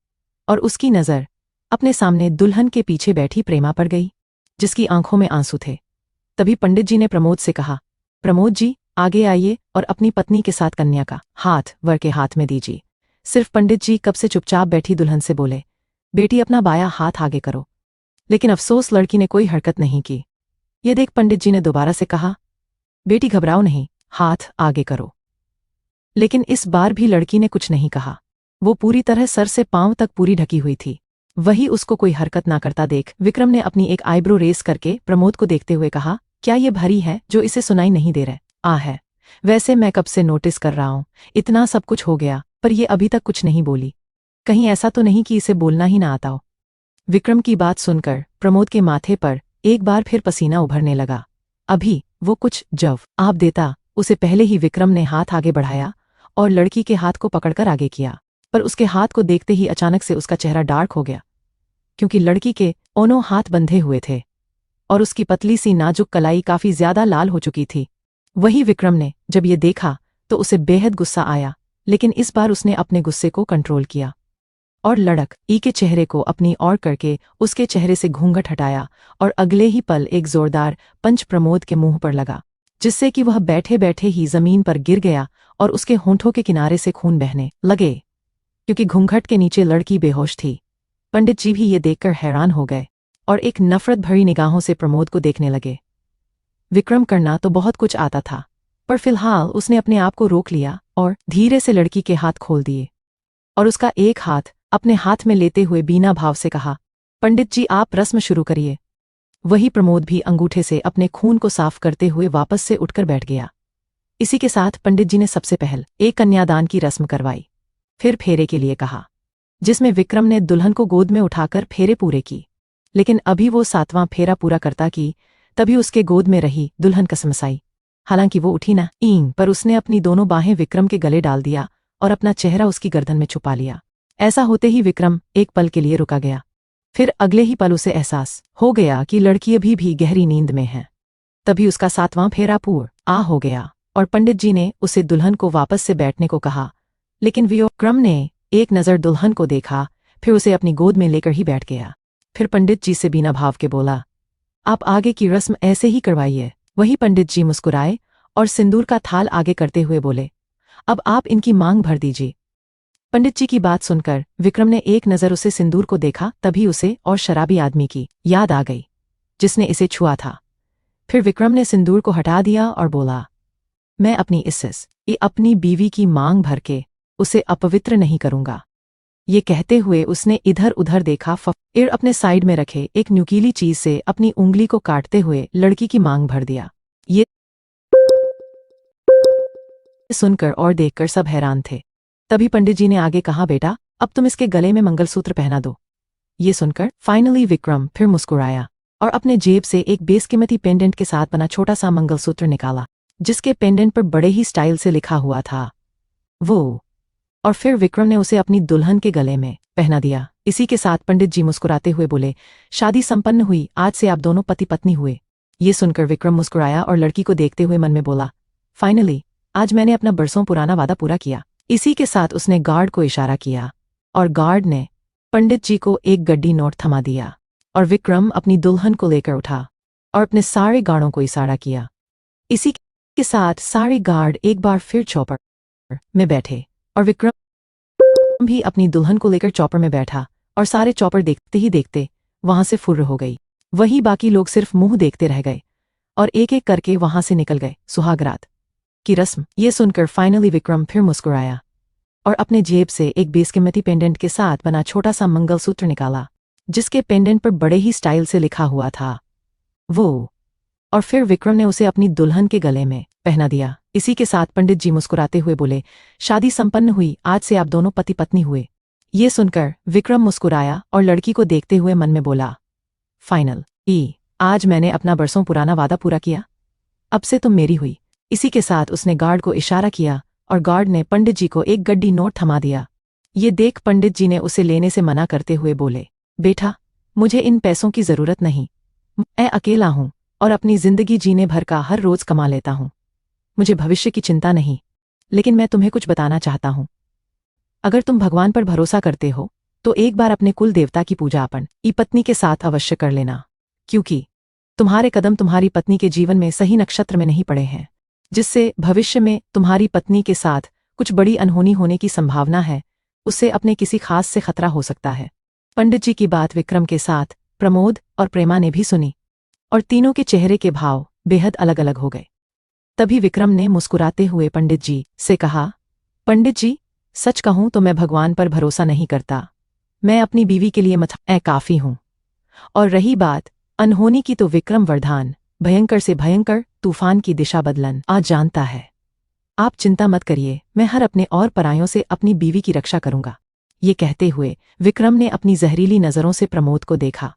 और उसकी नजर अपने सामने दुल्हन के पीछे बैठी प्रेमा पर गई, जिसकी आंखों में आंसू थे। तभी पंडित जी ने प्रमोद से कहा, प्रमोद जी आगे आइए और अपनी पत्नी के साथ कन्या का हाथ वर के हाथ में दीजिए। सिर्फ पंडित जी कब से चुपचाप बैठी दुल्हन से बोले, बेटी अपना बायां हाथ आगे करो, लेकिन अफसोस लड़की ने कोई हरकत नहीं की। ये देख पंडित जी ने दोबारा से कहा, बेटी घबराओ नहीं, हाथ आगे करो। लेकिन इस बार भी लड़की ने कुछ नहीं कहा। वो पूरी तरह सर से पांव तक पूरी ढकी हुई थी। वही उसको कोई हरकत ना करता देख विक्रम ने अपनी एक आईब्रो रेस करके प्रमोद को देखते हुए कहा, क्या ये भरी है जो इसे सुनाई नहीं दे रहा है? वैसे मैं कब से नोटिस कर रहा हूं, इतना सब कुछ हो गया पर ये अभी तक कुछ नहीं बोली। कहीं ऐसा तो नहीं कि इसे बोलना ही ना आता हो? विक्रम की बात सुनकर प्रमोद के माथे पर एक बार फिर पसीना उभरने लगा। अभी वो कुछ जवाब देता उसे पहले ही विक्रम ने हाथ आगे बढ़ाया और लड़की के हाथ को पकड़कर आगे किया। पर उसके हाथ को देखते ही अचानक से उसका चेहरा डार्क हो गया, क्योंकि लड़की के दोनों हाथ बंधे हुए थे और उसकी पतली सी नाजुक कलाई काफी ज्यादा लाल हो चुकी थी। वही विक्रम ने जब ये देखा तो उसे बेहद गुस्सा आया, लेकिन इस बार उसने अपने गुस्से को कंट्रोल किया और लड़की के चेहरे को अपनी ओर करके उसके चेहरे से घूंघट हटाया और अगले ही पल एक जोरदार पंच प्रमोद के मुंह पर लगा, जिससे कि वह बैठे बैठे ही जमीन पर गिर गया और उसके होंठों के किनारे से खून बहने लगे, क्योंकि घूंघट के नीचे लड़की बेहोश थी। पंडित जी भी ये देखकर हैरान हो गए और एक नफरत भरी निगाहों से प्रमोद को देखने लगे। विक्रम करना तो बहुत कुछ आता था, पर फिलहाल उसने अपने आप को रोक लिया और धीरे से लड़की के हाथ खोल दिए और उसका एक हाथ अपने हाथ में लेते हुए बीना भाव से कहा, पंडित जी आप रस्म शुरू करिए। वही प्रमोद भी अंगूठे से अपने खून को साफ करते हुए वापस से उठकर बैठ गया। इसी के साथ पंडित जी ने सबसे पहले एक कन्यादान की रस्म करवाई, फिर फेरे के लिए कहा, जिसमें विक्रम ने दुल्हन को गोद में उठाकर फेरे पूरे की। लेकिन अभी वो 7वां फेरा पूरा करता कि तभी उसके गोद में रही दुल्हन कसमसाई। हालांकि वो उठी न पर उसने अपनी दोनों बाहें विक्रम के गले डाल दिया और अपना चेहरा उसकी गर्दन में छुपा लिया। ऐसा होते ही विक्रम एक पल के लिए रुका गया, फिर अगले ही पल उसे एहसास हो गया कि लड़की अभी भी गहरी नींद में है। तभी उसका 7वां फेरा पूरा हो गया और पंडित जी ने उसे दुल्हन को वापस से बैठने को कहा, लेकिन विक्रम ने एक नज़र दुल्हन को देखा, फिर उसे अपनी गोद में लेकर ही बैठ गया। फिर पंडित जी से बिना भाव के बोला, आप आगे की रस्म ऐसे ही करवाइए। वही पंडित जी मुस्कुराए और सिंदूर का थाल आगे करते हुए बोले, अब आप इनकी मांग भर दीजिए। पंडित जी की बात सुनकर विक्रम ने एक नज़र उसे सिंदूर को देखा, तभी उसे और शराबी आदमी की याद आ गई जिसने इसे छुआ था। फिर विक्रम ने सिंदूर को हटा दिया और बोला, मैं अपनी बीवी की मांग भर के उसे अपवित्र नहीं करूंगा। ये कहते हुए उसने इधर उधर देखा, फिर अपने साइड में रखे एक नुकीली चीज से अपनी उंगली को काटते हुए लड़की की मांग भर दिया। ये सुनकर और देखकर सब हैरान थे। तभी पंडित जी ने आगे कहा, बेटा अब तुम इसके गले में मंगलसूत्र पहना दो। ये सुनकर फाइनली विक्रम फिर मुस्कुराया और अपने जेब से एक बेशकीमती पेंडेंट के साथ बना छोटा सा मंगलसूत्र निकाला, जिसके पेंडेंट पर बड़े ही स्टाइल से लिखा हुआ था वो, और फिर विक्रम ने उसे अपनी दुल्हन के गले में पहना दिया। इसी के साथ पंडित जी मुस्कुराते हुए बोले, शादी संपन्न हुई, आज से आप दोनों पति पत्नी हुए। ये सुनकर विक्रम मुस्कुराया और लड़की को देखते हुए मन में बोला, फाइनली आज मैंने अपना बरसों पुराना वादा पूरा किया। इसी के साथ उसने गार्ड को इशारा किया और गार्ड ने पंडित जी को एक गड्डी नोट थमा दिया और विक्रम अपनी दुल्हन को लेकर उठा और अपने सारे गार्डों को इशारा किया। इसी के साथ सारे गार्ड एक बार फिर चौपर में बैठे और विक्रम भी अपनी दुल्हन को लेकर चौपर में बैठा और सारे चौपर देखते ही देखते वहां से फुर्र हो गई। वही बाकी लोग सिर्फ मुंह देखते रह गए और एक एक करके वहां से निकल गए। सुहागरात की रस्म ये सुनकर फाइनली विक्रम फिर मुस्कुराया और अपने जेब से एक बेशकीमती पेंडेंट के साथ बना छोटा सा मंगलसूत्र निकाला, जिसके पेंडेंट पर बड़े ही स्टाइल से लिखा हुआ था वो, और फिर विक्रम ने उसे अपनी दुल्हन के गले में पहना दिया। इसी के साथ पंडित जी मुस्कुराते हुए बोले, शादी संपन्न हुई, आज से आप दोनों पति पत्नी हुए। ये सुनकर विक्रम मुस्कुराया और लड़की को देखते हुए मन में बोला, फाइनल आज मैंने अपना बरसों पुराना वादा पूरा किया, अब से तुम मेरी हुई। इसी के साथ उसने गार्ड को इशारा किया और गार्ड ने पंडित जी को एक गड्डी नोट थमा दिया। ये देख पंडित जी ने उसे लेने से मना करते हुए बोले, बेटा मुझे इन पैसों की जरूरत नहीं, मैं अकेला हूं और अपनी जिंदगी जीने भर का हर रोज कमा लेता हूं, मुझे भविष्य की चिंता नहीं। लेकिन मैं तुम्हें कुछ बताना चाहता हूं, अगर तुम भगवान पर भरोसा करते हो तो एक बार अपने कुल देवता की पूजा अपनी पत्नी के साथ अवश्य कर लेना, क्योंकि तुम्हारे कदम तुम्हारी पत्नी के जीवन में सही नक्षत्र में नहीं पड़े हैं, जिससे भविष्य में तुम्हारी पत्नी के साथ कुछ बड़ी अनहोनी होने की संभावना है, उससे अपने किसी खास से खतरा हो सकता है। पंडित जी की बात विक्रम के साथ प्रमोद और प्रेमा ने भी सुनी और तीनों के चेहरे के भाव बेहद अलग अलग हो गए। तभी विक्रम ने मुस्कुराते हुए पंडित जी से कहा, पंडित जी सच कहूं तो मैं भगवान पर भरोसा नहीं करता, मैं अपनी बीवी के लिए काफी हूं, और रही बात अनहोनी की तो विक्रम वरदान भयंकर से भयंकर तूफान की दिशा बदलन आज जानता है। आप चिंता मत करिए, मैं हर अपने और परायों से अपनी बीवी की रक्षा करूंगा। ये कहते हुए विक्रम ने अपनी जहरीली नजरों से प्रमोद को देखा,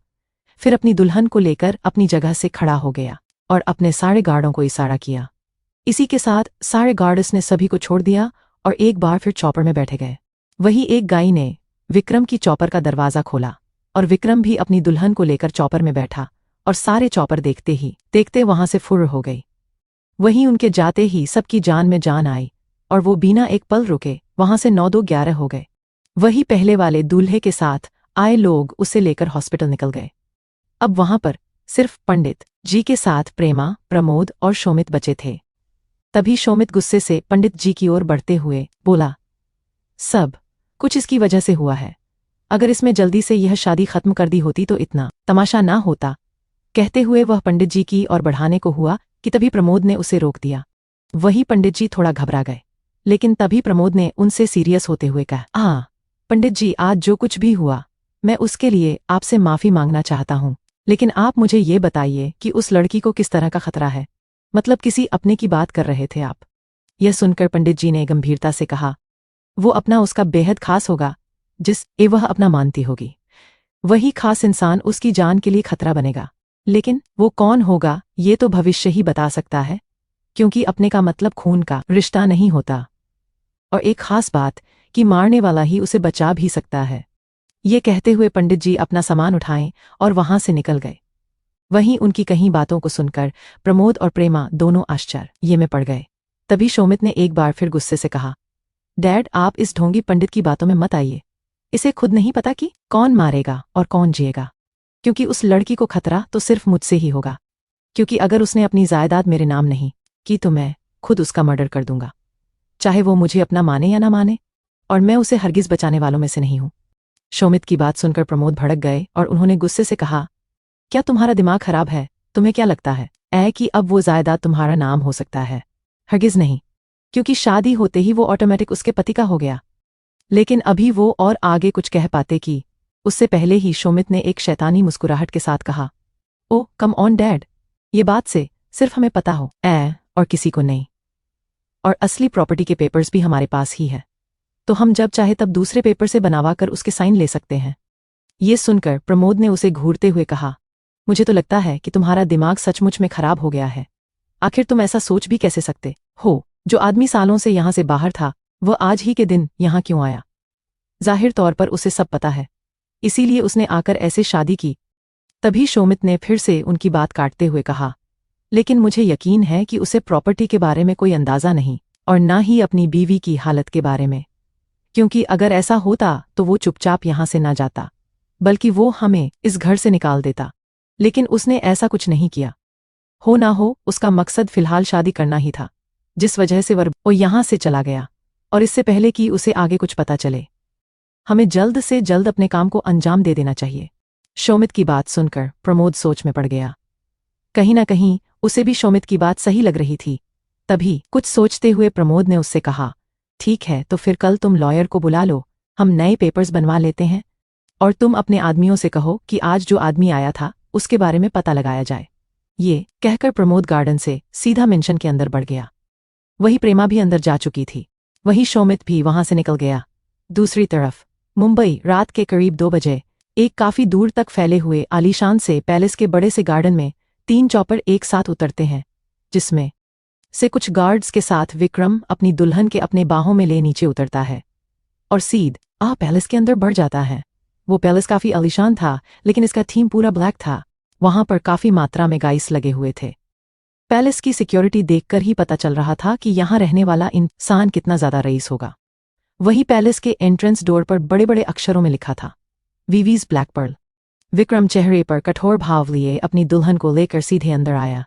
फिर अपनी दुल्हन को लेकर अपनी जगह से खड़ा हो गया और अपने सारे गार्डों को इशारा किया। इसी के साथ सारे गार्ड्स ने सभी को छोड़ दिया और एक बार फिर चॉपर में बैठे गए। वही एक गाय ने विक्रम की चॉपर का दरवाज़ा खोला और विक्रम भी अपनी दुल्हन को लेकर चॉपर में बैठा और सारे चॉपर देखते ही देखते वहां से फुर्र हो गई। वहीं उनके जाते ही सबकी जान में जान आई और वो बिना एक पल रुके वहां से 9-2-11 हो गए। वही पहले वाले दूल्हे के साथ आए लोग उसे लेकर हॉस्पिटल निकल गए। अब वहां पर सिर्फ पंडित जी के साथ प्रेमा, प्रमोद और शोमित बचे थे। तभी शोमित गुस्से से पंडित जी की ओर बढ़ते हुए बोला, सब कुछ इसकी वजह से हुआ है। अगर इसमें जल्दी से यह शादी खत्म कर दी होती तो इतना तमाशा ना होता। कहते हुए वह पंडित जी की ओर बढ़ाने को हुआ कि तभी प्रमोद ने उसे रोक दिया। वही पंडित जी थोड़ा घबरा गए, लेकिन तभी प्रमोद ने उनसे सीरियस होते हुए कहा, हाँ पंडित जी, आज जो कुछ भी हुआ मैं उसके लिए आपसे माफ़ी मांगना चाहता हूँ, लेकिन आप मुझे ये बताइए कि उस लड़की को किस तरह का खतरा है। मतलब किसी अपने की बात कर रहे थे आप? यह सुनकर पंडित जी ने गंभीरता से कहा, वो अपना उसका बेहद खास होगा जिस वह अपना मानती होगी। वही खास इंसान उसकी जान के लिए खतरा बनेगा, लेकिन वो कौन होगा ये तो भविष्य ही बता सकता है, क्योंकि अपने का मतलब खून का रिश्ता नहीं होता। और एक खास बात कि मारने वाला ही उसे बचा भी सकता है। ये कहते हुए पंडित जी अपना सामान उठाएं और वहां से निकल गए। वहीं उनकी कहीं बातों को सुनकर प्रमोद और प्रेमा दोनों आश्चर्य में पड़ गए। तभी शोमित ने एक बार फिर गुस्से से कहा, डैड, आप इस ढोंगी पंडित की बातों में मत आइए। इसे खुद नहीं पता कि कौन मारेगा और कौन जिएगा, क्योंकि उस लड़की को खतरा तो सिर्फ मुझसे ही होगा, क्योंकि अगर उसने अपनी जायदाद मेरे नाम नहीं की तो मैं खुद उसका मर्डर कर दूंगा, चाहे वो मुझे अपना माने या ना माने, और मैं उसे हरगिज बचाने वालों में से नहीं हूं। शोमित की बात सुनकर प्रमोद भड़क गए और उन्होंने गुस्से से कहा, क्या तुम्हारा दिमाग खराब है? तुम्हें क्या लगता है कि अब वो जायदाद तुम्हारा नाम हो सकता है? हरगिज नहीं, क्योंकि शादी होते ही वो ऑटोमेटिक उसके पति का हो गया। लेकिन अभी वो और आगे कुछ कह पाते कि उससे पहले ही शोमित ने एक शैतानी मुस्कुराहट के साथ कहा, ओ कम ऑन डैड, ये बात से सिर्फ हमें पता हो और किसी को नहीं, और असली प्रॉपर्टी के पेपर्स भी हमारे पास ही है, तो हम जब चाहे तब दूसरे पेपर से बनवा कर उसके साइन ले सकते हैं। ये सुनकर प्रमोद ने उसे घूरते हुए कहा, मुझे तो लगता है कि तुम्हारा दिमाग सचमुच में खराब हो गया है। आखिर तुम ऐसा सोच भी कैसे सकते हो? जो आदमी सालों से यहां से बाहर था वह आज ही के दिन यहां क्यों आया? जाहिर तौर पर उसे सब पता है, इसीलिए उसने आकर ऐसे शादी की। तभी शोमित ने फिर से उनकी बात काटते हुए कहा, लेकिन मुझे यकीन है कि उसे प्रॉपर्टी के बारे में कोई अंदाजा नहीं और ना ही अपनी बीवी की हालत के बारे में, क्योंकि अगर ऐसा होता तो वो चुपचाप यहां से ना जाता, बल्कि वो हमें इस घर से निकाल देता। लेकिन उसने ऐसा कुछ नहीं किया। हो ना हो उसका मकसद फिलहाल शादी करना ही था, जिस वजह से वो यहां से चला गया, और इससे पहले कि उसे आगे कुछ पता चले हमें जल्द से जल्द अपने काम को अंजाम दे देना चाहिए। शोमित की बात सुनकर प्रमोद सोच में पड़ गया। कहीं ना कहीं उसे भी शोमित की बात सही लग रही थी। तभी कुछ सोचते हुए प्रमोद ने उससे कहा, ठीक है, तो फिर कल तुम लॉयर को बुला लो, हम नए पेपर्स बनवा लेते हैं, और तुम अपने आदमियों से कहो कि आज जो आदमी आया था उसके बारे में पता लगाया जाए। ये कहकर प्रमोद गार्डन से सीधा मेंशन के अंदर बढ़ गया। वही प्रेमा भी अंदर जा चुकी थी। वही शोमित भी वहां से निकल गया। दूसरी तरफ मुंबई रात के करीब 2 बजे एक काफी दूर तक फैले हुए आलीशान से पैलेस के बड़े से गार्डन में 3 चॉपर एक साथ उतरते हैं, जिसमें से कुछ गार्ड्स के साथ विक्रम अपनी दुल्हन के अपने बाहों में ले नीचे उतरता है और सीधा पैलेस के अंदर बढ़ जाता है। वो पैलेस काफी आलीशान था, लेकिन इसका थीम पूरा ब्लैक था। वहां पर काफी मात्रा में गाइस लगे हुए थे। पैलेस की सिक्योरिटी देखकर ही पता चल रहा था कि यहां रहने वाला इंसान कितना ज्यादा रईस होगा। वही पैलेस के एंट्रेंस डोर पर बड़े बड़े अक्षरों में लिखा था, वीवीज ब्लैक पर्ल। विक्रम चेहरे पर कठोर भाव लिए अपनी दुल्हन को लेकर सीधे अंदर आया।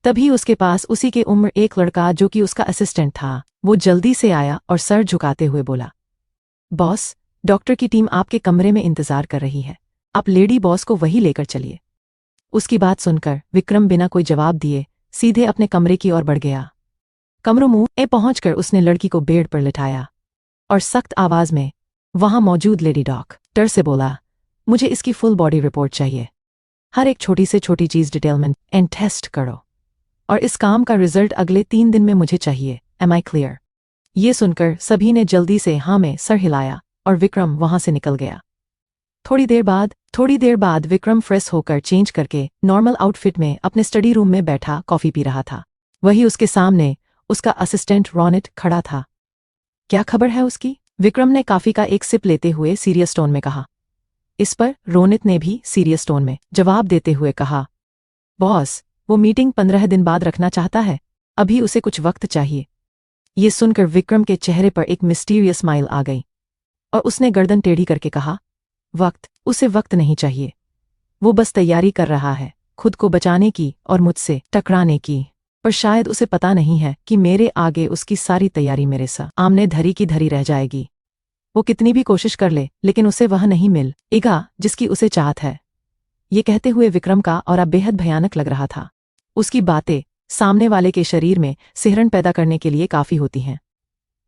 तभी उसके पास उसी के उम्र एक लड़का जो कि उसका असिस्टेंट था, वो जल्दी से आया और सर झुकाते हुए बोला, बॉस, डॉक्टर की टीम आपके कमरे में इंतजार कर रही है, आप लेडी बॉस को वही लेकर चलिए। उसकी बात सुनकर विक्रम बिना कोई जवाब दिए सीधे अपने कमरे की ओर बढ़ गया। कमरों मुंह पहुंचकर उसने लड़की को बेड पर लिटाया और सख्त आवाज में वहां मौजूद लेडी डॉक्टर से बोला, मुझे इसकी फुल बॉडी रिपोर्ट चाहिए। हर एक छोटी से छोटी चीज डिटेल में एंड टेस्ट करो, और इस काम का रिजल्ट अगले 3 दिन में मुझे चाहिए। Am I clear? ये सुनकर सभी ने जल्दी से हाँ में सर हिलाया और विक्रम वहां से निकल गया। थोड़ी देर बाद विक्रम फ्रेश होकर चेंज करके नॉर्मल आउटफिट में अपने स्टडी रूम में बैठा कॉफी पी रहा था। वही उसके सामने उसका असिस्टेंट रॉनेट खड़ा था। क्या खबर है उसकी? विक्रम ने कॉफी का एक सिप लेते हुए सीरियस टोन में कहा। इस पर रोनित ने भी सीरियस टोन में जवाब देते हुए कहा, बॉस, वो मीटिंग 15 दिन बाद रखना चाहता है, अभी उसे कुछ वक्त चाहिए। ये सुनकर विक्रम के चेहरे पर एक मिस्टीरियस स्माइल आ गई और उसने गर्दन टेढ़ी करके कहा, वक्त? उसे वक्त नहीं चाहिए। वो बस तैयारी कर रहा है, खुद को बचाने की और मुझसे टकराने की। पर शायद उसे पता नहीं है कि मेरे आगे उसकी सारी तैयारी मेरे सामने धरी की धरी रह जाएगी। वो कितनी भी कोशिश कर ले, लेकिन उसे वह नहीं मिलेगा जिसकी उसे चाहत है। ये कहते हुए विक्रम का और बेहद भयानक लग रहा था। उसकी बातें सामने वाले के शरीर में सिहरन पैदा करने के लिए काफी होती हैं।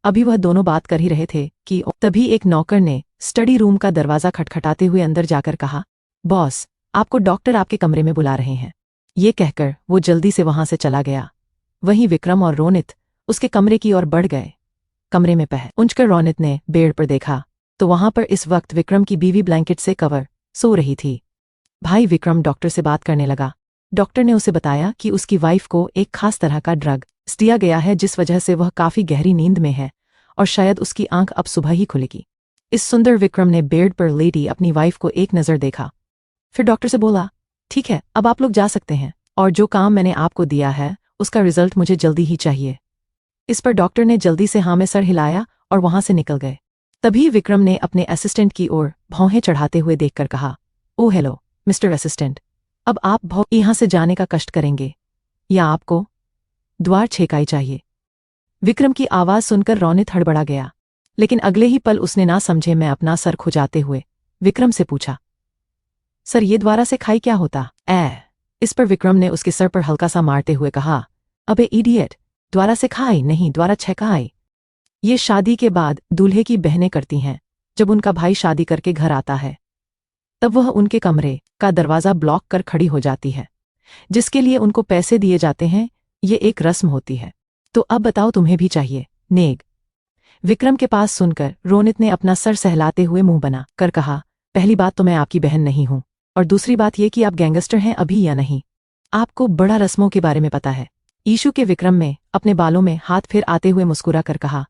अभी वह दोनों बात कर ही रहे थे कि तभी एक नौकर ने स्टडी रूम का दरवाजा खटखटाते हुए अंदर जाकर कहा, बॉस, आपको डॉक्टर आपके कमरे में बुला रहे हैं। ये कहकर वो जल्दी से वहां से चला गया। वहीं विक्रम और रोनित उसके कमरे की ओर बढ़ गए। कमरे में पहुंचकर रोनित ने बेड पर देखा तो वहां पर इस वक्त विक्रम की बीवी ब्लैंकेट से कवर सो रही थी। भाई विक्रम डॉक्टर से बात करने लगा। डॉक्टर ने उसे बताया कि उसकी वाइफ को एक खास तरह का ड्रग दिया गया है, जिस वजह से वह काफी गहरी नींद में है और शायद उसकी आंख अब सुबह ही खुलेगी। इस सुंदर विक्रम ने बेड पर लेटी अपनी वाइफ को एक नज़र देखा, फिर डॉक्टर से बोला, ठीक है, अब आप लोग जा सकते हैं और जो काम मैंने आपको दिया है उसका रिजल्ट मुझे जल्दी ही चाहिए। इस पर डॉक्टर ने जल्दी से हाँ में सर हिलाया और वहां से निकल गए। तभी विक्रम ने अपने असिस्टेंट की ओर भौहें चढ़ाते हुए देखकर कहा, ओ हेलो मिस्टर असिस्टेंट, अब आप यहां से जाने का कष्ट करेंगे या आपको द्वार छेकाई चाहिए? विक्रम की आवाज सुनकर रोनित हड़बड़ा गया, लेकिन अगले ही पल उसने ना समझे में अपना सर खुजाते हुए विक्रम से पूछा, सर ये द्वारा से खाई क्या होता? इस पर विक्रम ने उसके सर पर हल्का सा मारते हुए कहा, अबे इडियट, द्वारा से खाई नहीं, द्वारा छेकाई। ये शादी के बाद दूल्हे की बहनें करती हैं। जब उनका भाई शादी करके घर आता है तब वह उनके कमरे का दरवाजा ब्लॉक कर खड़ी हो जाती है, जिसके लिए उनको पैसे दिए जाते हैं। ये एक रस्म होती है। तो अब बताओ, तुम्हें भी चाहिए? नेग। विक्रम के पास सुनकर रोनित ने अपना सर सहलाते हुए मुंह बना कर कहा, पहली बात तो मैं आपकी बहन नहीं हूं, और दूसरी बात यह कि आप गैंगस्टर हैं अभी या नहीं। आपको बड़ा रस्मों के बारे में पता है। ईशू के विक्रम में अपने बालों में हाथ फेर आते हुए मुस्कुरा कर कहा,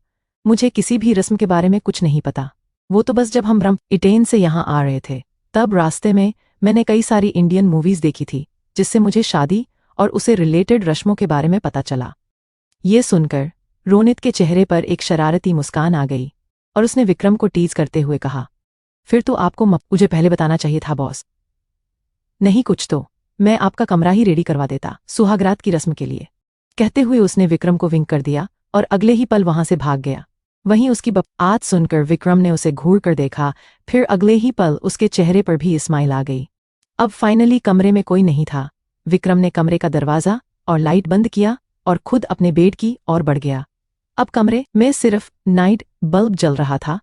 मुझे किसी भी रस्म के बारे में कुछ नहीं पता। वो तो बस जब हम ब्रिटेन से यहाँ आ रहे थे तब रास्ते में मैंने कई सारी इंडियन मूवीज देखी थी, जिससे मुझे शादी और उसे रिलेटेड रस्मों के बारे में पता चला। ये सुनकर रोनित के चेहरे पर एक शरारती मुस्कान आ गई और उसने विक्रम को टीज करते हुए कहा, फिर तो आपको मुझे पहले बताना चाहिए था बॉस। नहीं कुछ तो मैं आपका कमरा ही रेडी करवा देता सुहागरात की रस्म के लिए। कहते हुए उसने विक्रम को विंक कर दिया और अगले ही पल वहां से भाग गया। वहीं उसकी बात सुनकर विक्रम ने उसे घूर कर देखा, फिर अगले ही पल उसके चेहरे पर भी स्माइल आ गई। अब फाइनली कमरे में कोई नहीं था। विक्रम ने कमरे का दरवाजा और लाइट बंद किया और खुद अपने बेड की ओर बढ़ गया। अब कमरे में सिर्फ नाइट बल्ब जल रहा था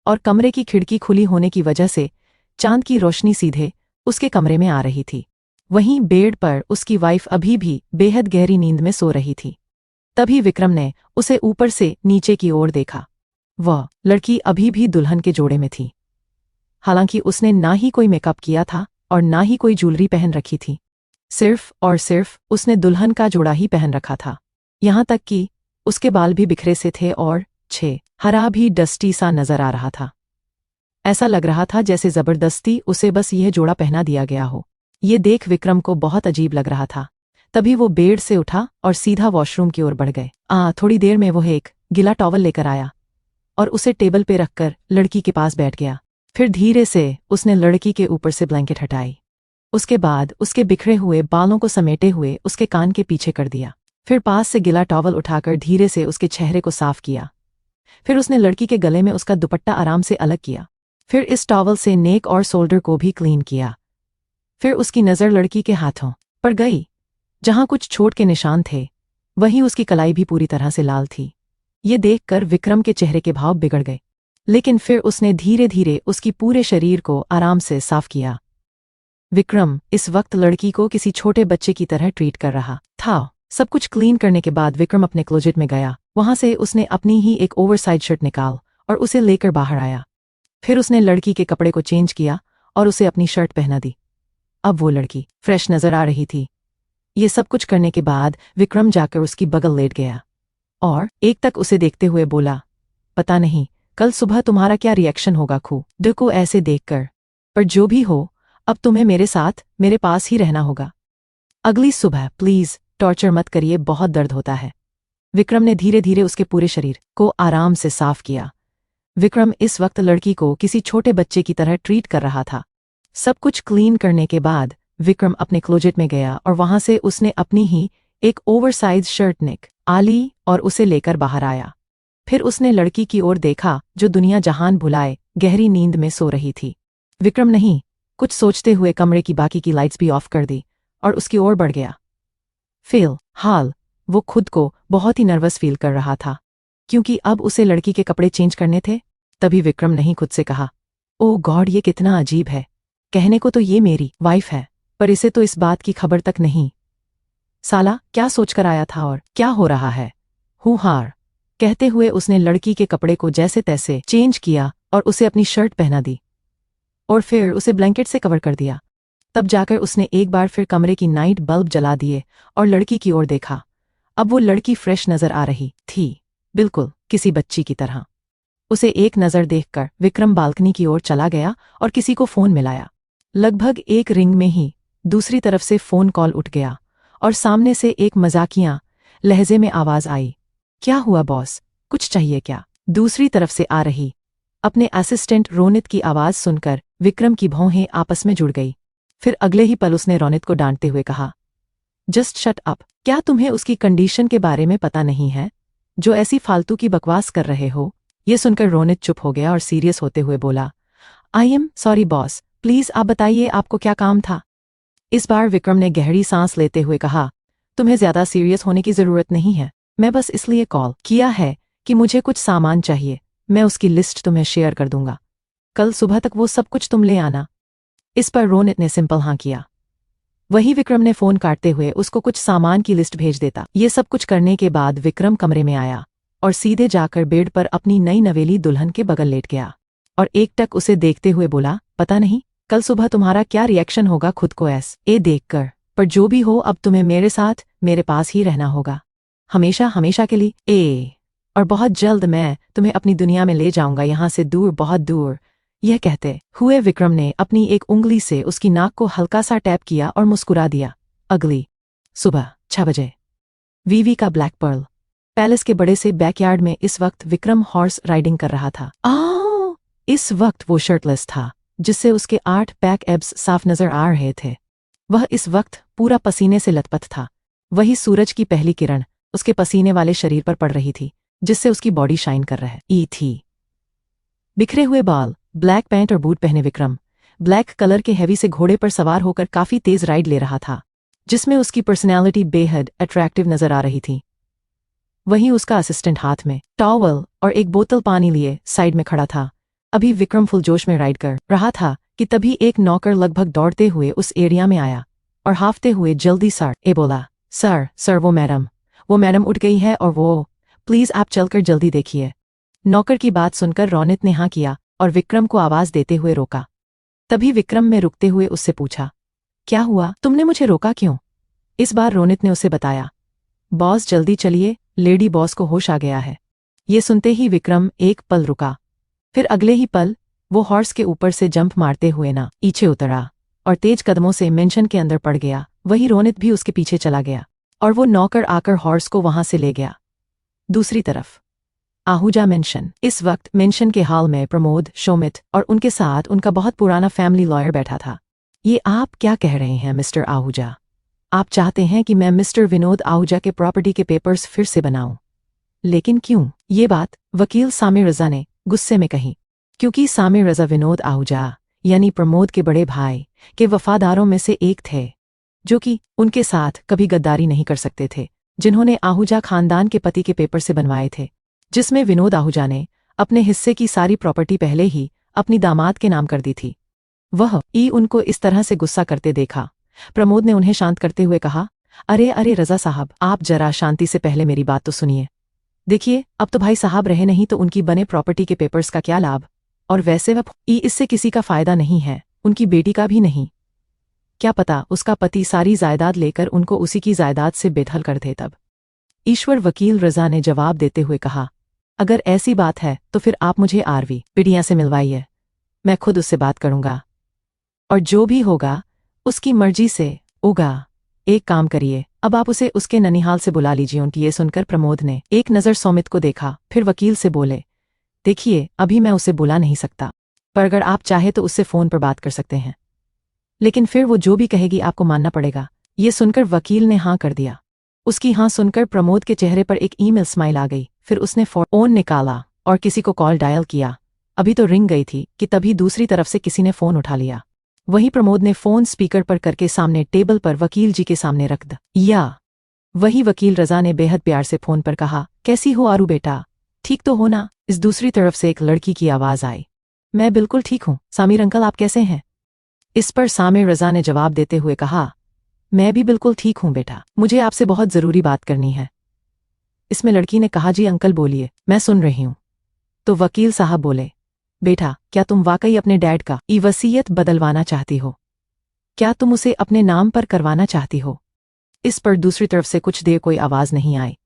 और कमरे की खिड़की खुली होने की वजह से चांद की रोशनी सीधे उसके कमरे में आ रही थी। वहीं बेड पर उसकी वाइफ अभी भी बेहद गहरी नींद में सो रही थी। तभी विक्रम ने उसे ऊपर से नीचे की ओर देखा। वह लड़की अभी भी दुल्हन के जोड़े में थी। हालांकि उसने ना ही कोई मेकअप किया था और ना ही कोई ज्वेलरी पहन रखी थी। सिर्फ और सिर्फ उसने दुल्हन का जोड़ा ही पहन रखा था। यहां तक कि उसके बाल भी बिखरे से थे और हरा भी डस्टी सा नजर आ रहा था। ऐसा लग रहा था जैसे जबरदस्ती उसे बस यह जोड़ा पहना दिया गया हो। ये देख विक्रम को बहुत अजीब लग रहा था। तभी वो बेड से उठा और सीधा वॉशरूम की ओर बढ़ गए। थोड़ी देर में वह एक गीला टॉवल लेकर आया और उसे टेबल पे रखकर लड़की के पास बैठ गया। फिर धीरे से उसने लड़की के ऊपर से ब्लैंकेट हटाई। उसके बाद उसके बिखरे हुए बालों को समेटे हुए उसके कान के पीछे कर दिया। फिर पास से गीला टॉवल उठाकर धीरे से उसके चेहरे को साफ किया। फिर उसने लड़की के गले में उसका दुपट्टा आराम से अलग किया। फिर इस टॉवल से नेक और शोल्डर को भी क्लीन किया। फिर उसकी नज़र लड़की के हाथों पर गई। जहां कुछ चोट के निशान थे वहीं उसकी कलाई भी पूरी तरह से लाल थी। ये देखकर विक्रम के चेहरे के भाव बिगड़ गए, लेकिन फिर उसने धीरे धीरे उसकी पूरे शरीर को आराम से साफ किया। विक्रम इस वक्त लड़की को किसी छोटे बच्चे की तरह ट्रीट कर रहा था। सब कुछ क्लीन करने के बाद विक्रम अपने क्लोजेट में गया। वहां से उसने अपनी ही एक ओवरसाइज शर्ट निकाल और उसे लेकर बाहर आया। फिर उसने लड़की के कपड़े को चेंज किया और उसे अपनी शर्ट पहना दी। अब वो लड़की फ्रेश नजर आ रही थी। ये सब कुछ करने के बाद विक्रम जाकर उसकी बगल लेट गया और एक तक उसे देखते हुए बोला, पता नहीं कल सुबह तुम्हारा क्या रिएक्शन होगा खुद को ऐसे देखकर। पर जो भी हो, अब तुम्हें मेरे साथ मेरे पास ही रहना होगा। अगली सुबह प्लीज टॉर्चर मत करिए, बहुत दर्द होता है। विक्रम ने धीरे धीरे उसके पूरे शरीर को आराम से साफ किया। विक्रम इस वक्त लड़की को किसी छोटे बच्चे की तरह ट्रीट कर रहा था। सब कुछ क्लीन करने के बाद विक्रम अपने क्लोजेट में गया और वहां से उसने अपनी ही एक ओवरसाइज शर्ट निकाली और उसे लेकर बाहर आया। फिर उसने लड़की की ओर देखा जो दुनिया जहान भुलाए गहरी नींद में सो रही थी। विक्रम नहीं कुछ सोचते हुए कमरे की बाकी की लाइट्स भी ऑफ कर दी और उसकी ओर बढ़ गया। फिलहाल वो खुद को बहुत ही नर्वस फील कर रहा था क्योंकि अब उसे लड़की के कपड़े चेंज करने थे। तभी विक्रम नहीं खुद से कहा, ओह गॉड, ये कितना अजीब है। कहने को तो ये मेरी वाइफ है, पर इसे तो इस बात की खबर तक नहीं। साला क्या सोचकर आया था और क्या हो रहा है। हार कहते हुए उसने लड़की के कपड़े को जैसे तैसे चेंज किया और उसे अपनी शर्ट पहना दी और फिर उसे ब्लैंकेट से कवर कर दिया। तब जाकर उसने एक बार फिर कमरे की नाइट बल्ब जला दिए और लड़की की ओर देखा। अब वो लड़की फ्रेश नजर आ रही थी, बिल्कुल किसी बच्ची की तरह। उसे एक नज़र देखकर विक्रम बालकनी की ओर चला गया और किसी को फोन मिलाया। लगभग एक रिंग में ही दूसरी तरफ से फोन कॉल उठ गया और सामने से एक मजाकिया लहजे में आवाज आई, क्या हुआ बॉस, कुछ चाहिए क्या? दूसरी तरफ से आ रही अपने असिस्टेंट रोनित की आवाज सुनकर विक्रम की भौहें आपस में जुड़ गई। फिर अगले ही पल उसने रोनित को डांटते हुए कहा, जस्ट शट अप, क्या तुम्हें उसकी कंडीशन के बारे में पता नहीं है जो ऐसी फालतू की बकवास कर रहे हो? ये सुनकर रोनित चुप हो गया और सीरियस होते हुए बोला, I am sorry boss, please आप बताइए आपको क्या काम था? इस बार विक्रम ने गहरी सांस लेते हुए कहा, तुम्हें ज्यादा सीरियस होने की जरूरत नहीं है, मैं बस इसलिए कॉल किया है कि मुझे कुछ सामान चाहिए, मैं उसकी लिस्ट तुम्हें शेयर कर दूंगा, कल सुबह तक वो सब कुछ तुम ले आना। इस पर रोनित ने सिंपल हाँ किया। वही विक्रम ने फोन काटते हुए उसको कुछ सामान की लिस्ट भेज देता। ये सब कुछ करने के बाद विक्रम कमरे में आया और सीधे जाकर बेड पर अपनी नई नवेली दुल्हन के बगल लेट गया और एकटक उसे देखते हुए बोला, पता नहीं कल सुबह तुम्हारा क्या रिएक्शन होगा खुद को ऐसे देखकर, पर जो भी हो अब तुम्हें मेरे साथ मेरे पास ही रहना होगा, हमेशा हमेशा के लिए। और बहुत जल्द मैं तुम्हें अपनी दुनिया में ले जाऊंगा, यहां से दूर, बहुत दूर। यह कहते हुए विक्रम ने अपनी एक उंगली से उसकी नाक को हल्का सा टैप किया और मुस्कुरा दिया। अगली सुबह 6 बजे वीवी का ब्लैक पर्ल पैलेस के बड़े से बैकयार्ड में इस वक्त विक्रम हॉर्स राइडिंग कर रहा था। इस वक्त वो शर्टलेस था जिससे उसके 8 पैक एब्स साफ नजर आ रहे थे। वह इस वक्त पूरा पसीने से लथपथ था। वही सूरज की पहली किरण उसके पसीने वाले शरीर पर पड़ रही थी जिससे उसकी बॉडी शाइन कर रही थी। बिखरे हुए बाल, ब्लैक पैंट और बूट पहने विक्रम ब्लैक कलर के हैवी से घोड़े पर सवार होकर काफी तेज राइड ले रहा था जिसमें उसकी पर्सनैलिटी बेहद अट्रैक्टिव नजर आ रही थी। वहीं उसका असिस्टेंट हाथ में टॉवल और एक बोतल पानी लिए साइड में खड़ा था। अभी विक्रम फुल जोश में राइड कर रहा था कि तभी एक नौकर लगभग दौड़ते हुए उस एरिया में आया और हाफते हुए जल्दी बोला, सर वो मैडम उठ गई है और वो प्लीज आप चलकर जल्दी देखिए। नौकर की बात सुनकर रोनित ने हाँ किया और विक्रम को आवाज देते हुए रोका। तभी विक्रम में रुकते हुए उससे पूछा, क्या हुआ, तुमने मुझे रोका क्यों? इस बार रोनित ने उसे बताया, बॉस जल्दी चलिए, लेडी बॉस को होश आ गया है। ये सुनते ही विक्रम एक पल रुका, फिर अगले ही पल वो हॉर्स के ऊपर से जंप मारते हुए नीचे उतरा और तेज कदमों से मेंशन के अंदर पड़ गया। वही रोनित भी उसके पीछे चला गया और वो नौकर आकर हॉर्स को वहां से ले गया। दूसरी तरफ आहूजा मेंशन। इस वक्त मेंशन के हॉल में प्रमोद, शोमित और उनके साथ उनका बहुत पुराना फैमिली लॉयर बैठा था। ये आप क्या कह रहे हैं मिस्टर आहूजा? आप चाहते हैं कि मैं मिस्टर विनोद आहूजा के प्रॉपर्टी के पेपर्स फिर से बनाऊं? लेकिन क्यों? ये बात वकील सामिर रजा ने गुस्से में कही, क्योंकि सामिर रजा विनोद आहूजा यानी प्रमोद के बड़े भाई के वफादारों में से एक थे जो कि उनके साथ कभी गद्दारी नहीं कर सकते थे, जिन्होंने आहूजा खानदान के पति के पेपर से बनवाए थे, जिसमें विनोद आहूजा ने अपने हिस्से की सारी प्रॉपर्टी पहले ही अपनी दामाद के नाम कर दी थी। उनको इस तरह से गुस्सा करते देखा प्रमोद ने उन्हें शांत करते हुए कहा, अरे रजा साहब, आप जरा शांति से पहले मेरी बात तो सुनिए। देखिए, अब तो भाई साहब रहे नहीं तो उनकी बने प्रॉपर्टी के पेपर्स का क्या लाभ? और वैसे इससे किसी का फायदा नहीं है, उनकी बेटी का भी नहीं। क्या पता उसका पति सारी जायदाद लेकर उनको उसी की जायदाद से बेदखल कर दे तब। ईश्वर वकील रजा ने जवाब देते हुए कहा, अगर ऐसी बात है तो फिर आप मुझे आरवी पिडिया से मिलवाइए, मैं खुद उससे बात करूंगा और जो भी होगा उसकी मर्जी से होगा। एक काम करिए, अब आप उसे उसके ननिहाल से बुला लीजिए। उनकी ये सुनकर प्रमोद ने एक नज़र सौमित को देखा, फिर वकील से बोले, देखिए अभी मैं उसे बुला नहीं सकता, पर अगर आप चाहे तो उससे फ़ोन पर बात कर सकते हैं, लेकिन फिर वो जो भी कहेगी आपको मानना पड़ेगा। ये सुनकर वकील ने हाँ कर दिया। उसकी हाँ सुनकर प्रमोद के चेहरे पर एक ईमेल स्माइल आ गई। फिर उसने फ़ोन निकाला और किसी को कॉल डायल किया। अभी तो रिंग गई थी कि तभी दूसरी तरफ से किसी ने फ़ोन उठा लिया। वहीं प्रमोद ने फ़ोन स्पीकर पर करके सामने टेबल पर वकील जी के सामने रख दिया। वही वकील रजा ने बेहद प्यार से फ़ोन पर कहा, कैसी हो आरू बेटा, ठीक तो हो ना? इस दूसरी तरफ से एक लड़की की आवाज़ आई, मैं बिल्कुल ठीक हूँ सामिर अंकल, आप कैसे हैं? इस पर सामिर रजा ने जवाब देते हुए कहा, मैं भी बिल्कुल ठीक हूँ बेटा, मुझे आपसे बहुत ज़रूरी बात करनी है। इसमें लड़की ने कहा, जी अंकल बोलिए, मैं सुन रही हूँ। तो वकील साहब बोले, बेटा क्या तुम वाकई अपने डैड का वसीयत बदलवाना चाहती हो? क्या तुम उसे अपने नाम पर करवाना चाहती हो? इस पर दूसरी तरफ से कुछ देर कोई आवाज़ नहीं आई।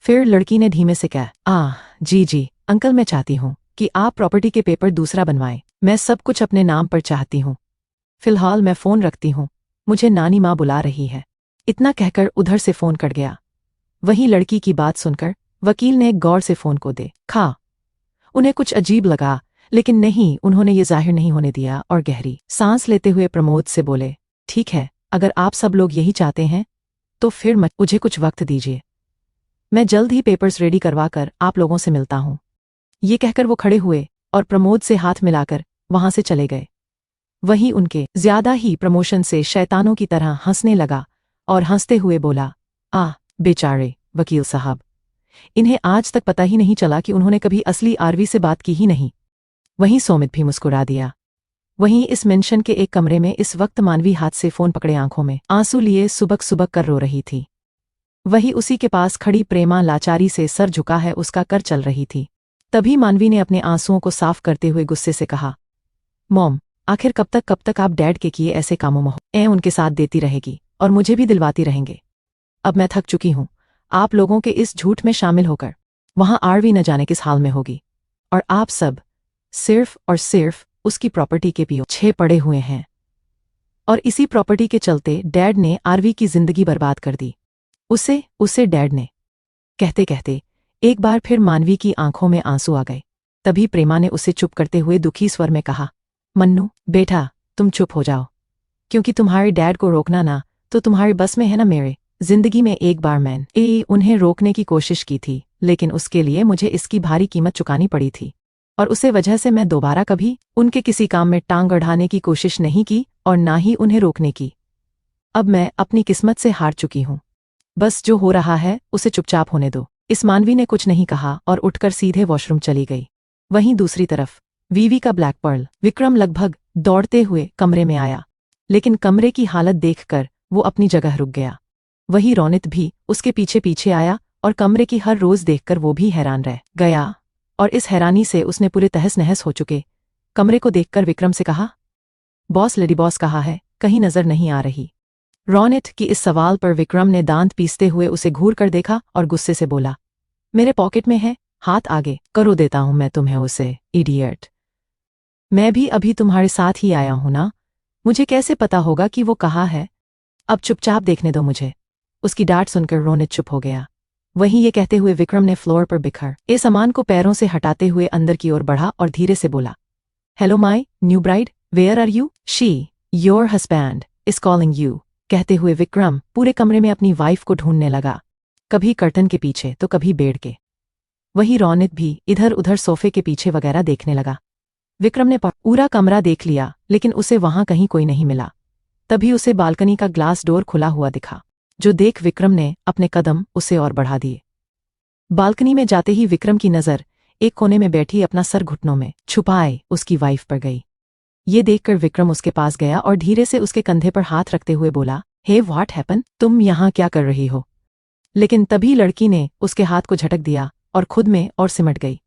फिर लड़की ने धीमे से कहा, जी अंकल, मैं चाहती हूँ कि आप प्रॉपर्टी के पेपर दूसरा बनवाएं। मैं सब कुछ अपने नाम पर चाहती हूँ। फिलहाल मैं फ़ोन रखती हूँ, मुझे नानी माँ बुला रही है। इतना कहकर उधर से फ़ोन कट गया। वहीं लड़की की बात सुनकर वकील ने गौर से फ़ोन को देखा। उन्हें कुछ अजीब लगा, लेकिन नहीं, उन्होंने ये जाहिर नहीं होने दिया और गहरी सांस लेते हुए प्रमोद से बोले, ठीक है, अगर आप सब लोग यही चाहते हैं तो फिर मुझे कुछ वक्त दीजिए, मैं जल्द ही पेपर्स रेडी करवा कर आप लोगों से मिलता हूँ। ये कहकर वो खड़े हुए और प्रमोद से हाथ मिलाकर वहां से चले गए। वहीं उनके ज्यादा ही प्रमोशन से शैतानों की तरह हंसने लगा और हंसते हुए बोला, बेचारे वकील साहब, इन्हें आज तक पता ही नहीं चला कि उन्होंने कभी असली आरवी से बात की ही नहीं। वहीं सौमित भी मुस्कुरा दिया। वहीं इस मेंशन के एक कमरे में इस वक्त मानवी हाथ से फ़ोन पकड़े आंखों में आंसू लिए सुबक सुबक कर रो रही थी। वही उसी के पास खड़ी प्रेमा लाचारी से सर झुका है उसका कर चल रही थी। तभी मानवी ने अपने आंसुओं को साफ करते हुए गुस्से से कहा, मॉम, आखिर कब तक आप डैड के किए ऐसे कामों में उनके साथ देती रहेगी और मुझे भी दिलवाती रहेंगे? अब मैं थक चुकी हूँ आप लोगों के इस झूठ में शामिल होकर। वहां आरवी न जाने किस हाल में होगी और आप सब सिर्फ और सिर्फ उसकी प्रॉपर्टी के पीछे पड़े हुए हैं। और इसी प्रॉपर्टी के चलते डैड ने आरवी की जिंदगी बर्बाद कर दी। उसे डैड ने कहते कहते एक बार फिर मानवी की आंखों में आंसू आ गए। तभी प्रेमा ने उसे चुप करते हुए दुखी स्वर में कहा, मन्नू बेटा, तुम चुप हो जाओ, क्योंकि तुम्हारे डैड को रोकना ना तो तुम्हारे बस में है ना। मेरे जिंदगी में एक बार मैंने उन्हें रोकने की कोशिश की थी, लेकिन उसके लिए मुझे इसकी भारी कीमत चुकानी पड़ी थी और उसे वजह से मैं दोबारा कभी उनके किसी काम में टांग अड़ाने की कोशिश नहीं की और ना ही उन्हें रोकने की। अब मैं अपनी किस्मत से हार चुकी हूँ। बस जो हो रहा है उसे चुपचाप होने दो। इस मानवी ने कुछ नहीं कहा और उठकर सीधे वॉशरूम चली गई। वहीं दूसरी तरफ वीवी का ब्लैक पर्ल विक्रम लगभग दौड़ते हुए कमरे में आया, लेकिन कमरे की हालत देखकर वो अपनी जगह रुक गया। वही रौनित भी उसके पीछे पीछे आया और कमरे की हर रोज देखकर वो भी हैरान रह गया और इस हैरानी से उसने पूरे तहस नहस हो चुके कमरे को देखकर विक्रम से कहा, बॉस, लेडी बॉस कहाँ है? कहीं नजर नहीं आ रही। रौनित की इस सवाल पर विक्रम ने दांत पीसते हुए उसे घूर कर देखा और गुस्से से बोला, मेरे पॉकेट में है, हाथ आगे करो, देता हूं मैं तुम्हें उसे, इडियट। मैं भी अभी तुम्हारे साथ ही आया हूं ना, मुझे कैसे पता होगा कि वो कहाँ है? अब चुपचाप देखने दो मुझे। उसकी डांट सुनकर रौनित चुप हो गया। वहीं ये कहते हुए विक्रम ने फ्लोर पर बिखर ए सामान को पैरों से हटाते हुए अंदर की ओर बढ़ा और धीरे से बोला, hello my new bride, where are you? She your husband is calling you. कहते हुए विक्रम पूरे कमरे में अपनी वाइफ को ढूंढने लगा, कभी कर्टन के पीछे तो कभी बेड के। वही रौनित भी इधर उधर सोफे के पीछे वगैरह देखने लगा। विक्रम ने पूरा कमरा देख लिया, लेकिन उसे वहां कहीं कोई नहीं मिला। तभी उसे बालकनी का ग्लास डोर खुला हुआ दिखा, जो देख विक्रम ने अपने कदम उसे और बढ़ा दिए। बालकनी में जाते ही विक्रम की नज़र एक कोने में बैठी अपना सर घुटनों में छुपाए उसकी वाइफ पर गई। ये देखकर विक्रम उसके पास गया और धीरे से उसके कंधे पर हाथ रखते हुए बोला, हे व्हाट हैपन, तुम यहाँ क्या कर रही हो? लेकिन तभी लड़की ने उसके हाथ को झटक दिया और खुद में और सिमट गई।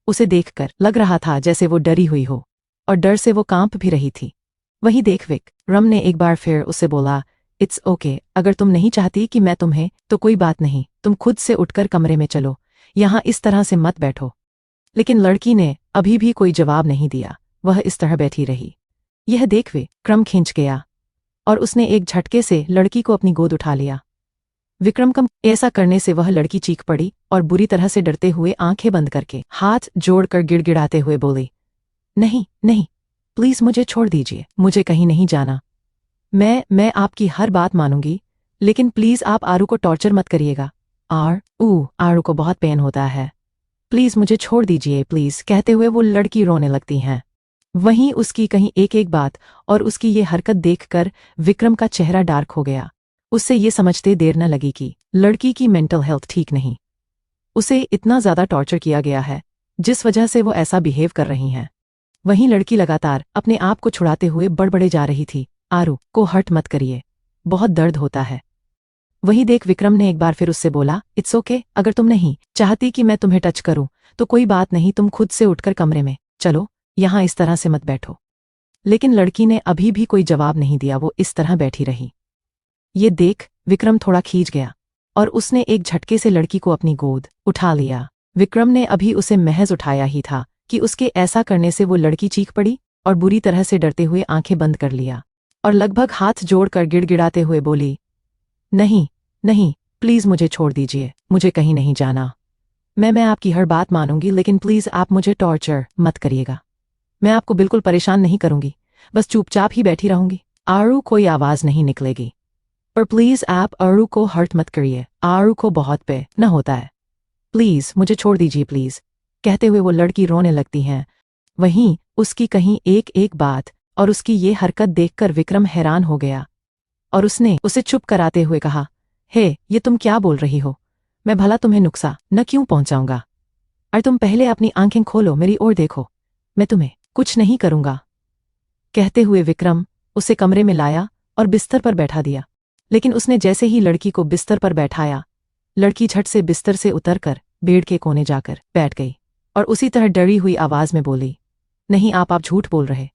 उसे देखकर लग रहा था जैसे वो डरी हुई हो और डर से वो कांप भी रही थी। वही देख विक्रम ने एक बार फिर उससे बोला, इट्स ओके, अगर तुम नहीं चाहती कि मैं तुम्हें, तो कोई बात नहीं, तुम खुद से उठकर कमरे में चलो, यहाँ इस तरह से मत बैठो। लेकिन लड़की ने अभी भी कोई जवाब नहीं दिया, वह इस तरह बैठी रही। यह देख विक्रम खींच गया और उसने एक झटके से लड़की को अपनी गोद उठा लिया। विक्रम कम ऐसा करने से वह लड़की चीख पड़ी और बुरी तरह से डरते हुए आंखें बंद करके हाथ जोड़कर गिड़गिड़ाते हुए बोली, नहीं नहीं, प्लीज मुझे छोड़ दीजिए, मुझे कहीं नहीं जाना। मैं आपकी हर बात मानूंगी, लेकिन प्लीज आप आरू को टॉर्चर मत करिएगा। आरू को बहुत पेन होता है, प्लीज मुझे छोड़ दीजिए प्लीज, कहते हुए वो लड़की रोने लगती हैं। वहीं उसकी कहीं एक एक बात और उसकी ये हरकत देखकर विक्रम का चेहरा डार्क हो गया। उससे ये समझते देर न लगी कि लड़की की मेंटल हेल्थ ठीक नहीं। उसे इतना ज्यादा टॉर्चर किया गया है जिस वजह से वो ऐसा बिहेव कर रही हैं। वहीं लड़की लगातार अपने आप को छुड़ाते हुए बड़बड़े जा रही थी, आरू को हर्ट मत करिए, बहुत दर्द होता है। वही देख विक्रम ने एक बार फिर उससे बोला, इट्स ओके, अगर तुम नहीं चाहती कि मैं तुम्हें टच करूं तो कोई बात नहीं, तुम खुद से उठकर कमरे में चलो, यहाँ इस तरह से मत बैठो। लेकिन लड़की ने अभी भी कोई जवाब नहीं दिया, वो इस तरह बैठी रही। ये देख विक्रम थोड़ा खींच गया और उसने एक झटके से लड़की को अपनी गोद उठा लिया। विक्रम ने अभी उसे महज उठाया ही था कि उसके ऐसा करने से वो लड़की चीख पड़ी और बुरी तरह से डरते हुए आंखें बंद कर लिया और लगभग हाथ जोड़कर गिड़गिड़ाते हुए बोली, नहीं नहीं, प्लीज मुझे छोड़ दीजिए, मुझे कहीं नहीं जाना। मैं आपकी हर बात मानूंगी, लेकिन प्लीज आप मुझे टॉर्चर मत करिएगा। मैं आपको बिल्कुल परेशान नहीं करूंगी, बस चुपचाप ही बैठी रहूंगी। आरू कोई आवाज नहीं निकलेगी, पर प्लीज आप आरू को हर्ट मत करिए, आरू को बहुत पे न होता है, प्लीज मुझे छोड़ दीजिए प्लीज, कहते हुए वो लड़की रोने लगती हैं। वहीं उसकी कहीं एक एक बात और उसकी ये हरकत देखकर विक्रम हैरान हो गया और उसने उसे चुप कराते हुए कहा, हे ये तुम क्या बोल रही हो, मैं भला तुम्हें नुकसान न क्यों पहुंचाऊंगा, और तुम पहले अपनी आंखें खोलो, मेरी ओर देखो, मैं तुम्हें कुछ नहीं करूंगा। कहते हुए विक्रम उसे कमरे में लाया और बिस्तर पर बैठा दिया। लेकिन उसने जैसे ही लड़की को बिस्तर पर बैठाया, लड़की झट से बिस्तर से उतरकर बेड के कोने जाकर बैठ गई और उसी तरह डरी हुई आवाज में बोली, नहीं आप झूठ बोल रहे,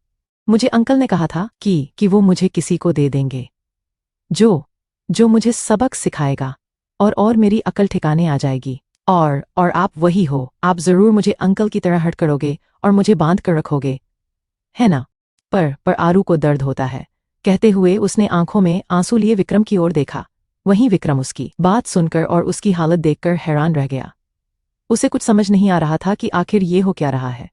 मुझे अंकल ने कहा था कि वो मुझे किसी को दे देंगे जो मुझे सबक सिखाएगा और मेरी अकल ठिकाने आ जाएगी, और आप वही हो, आप जरूर मुझे अंकल की तरह हर्ट करोगे और मुझे बांध कर रखोगे, है ना। पर आरू को दर्द होता है, कहते हुए उसने आंखों में आंसू लिए विक्रम की ओर देखा। वहीं विक्रम उसकी बात सुनकर और उसकी हालत देखकर हैरान रह गया। उसे कुछ समझ नहीं आ रहा था कि आखिर ये हो क्या रहा है,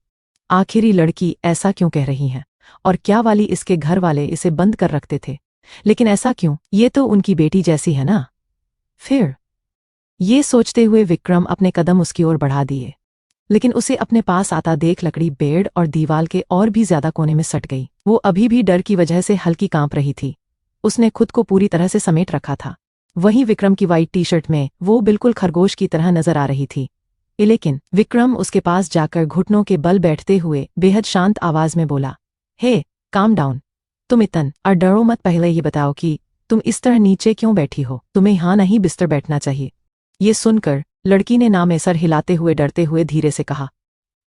आखिर ये लड़की ऐसा क्यों कह रही है और क्या वाली इसके घर वाले इसे बंद कर रखते थे, लेकिन ऐसा क्यों, ये तो उनकी बेटी जैसी है ना। फिर ये सोचते हुए विक्रम अपने कदम उसकी ओर बढ़ा दिए, लेकिन उसे अपने पास आता देख लकड़ी बेड और दीवार के और भी ज्यादा कोने में सट गई। वो अभी भी डर की वजह से हल्की कांप रही थी, उसने खुद को पूरी तरह से समेट रखा था। वहीं विक्रम की वाइट टी शर्ट में वो बिल्कुल खरगोश की तरह नजर आ रही थी। लेकिन विक्रम उसके पास जाकर घुटनों के बल बैठते हुए बेहद शांत आवाज में बोला, हे काम डाउन, तुम इतना डरो मत, पहले ये बताओ कि तुम इस तरह नीचे क्यों बैठी हो, तुम्हें यहाँ नहीं बिस्तर बैठना चाहिए। ये सुनकर लड़की ने ना में सर हिलाते हुए डरते हुए धीरे से कहा,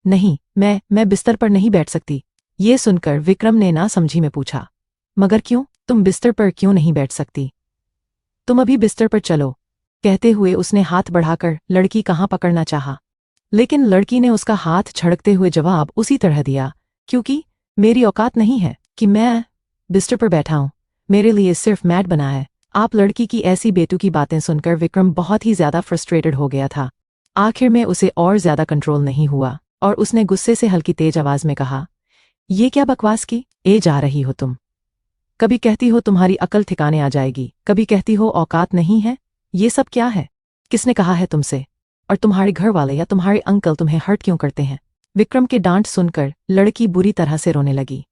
नहीं मैं बिस्तर पर नहीं बैठ सकती। ये सुनकर विक्रम ने ना समझी में पूछा, मगर क्यों, तुम बिस्तर पर क्यों नहीं बैठ सकती, तुम अभी बिस्तर पर चलो। कहते हुए उसने हाथ बढ़ाकर लड़की कहाँ पकड़ना चाहा, लेकिन लड़की ने उसका हाथ झड़कते हुए जवाब उसी तरह दिया, क्योंकि मेरी औकात नहीं है कि मैं बिस्तर पर बैठा हूं, मेरे लिए सिर्फ मैट बना है। आप लड़की की ऐसी बेतुकी बातें सुनकर विक्रम बहुत ही ज्यादा फ्रस्ट्रेटेड हो गया था। आखिर में उसे और ज्यादा कंट्रोल नहीं हुआ और उसने गुस्से से हल्की तेज आवाज में कहा, ये क्या बकवास की जा रही हो तुम, कभी कहती हो तुम्हारी अकल ठिकाने आ जाएगी, कभी कहती हो औकात नहीं है, ये सब क्या है, किसने कहा है तुमसे, और तुम्हारे घर वाले या तुम्हारे अंकल तुम्हें हर्ट क्यों करते हैं। विक्रम के डांट सुनकर लड़की बुरी तरह से रोने लगी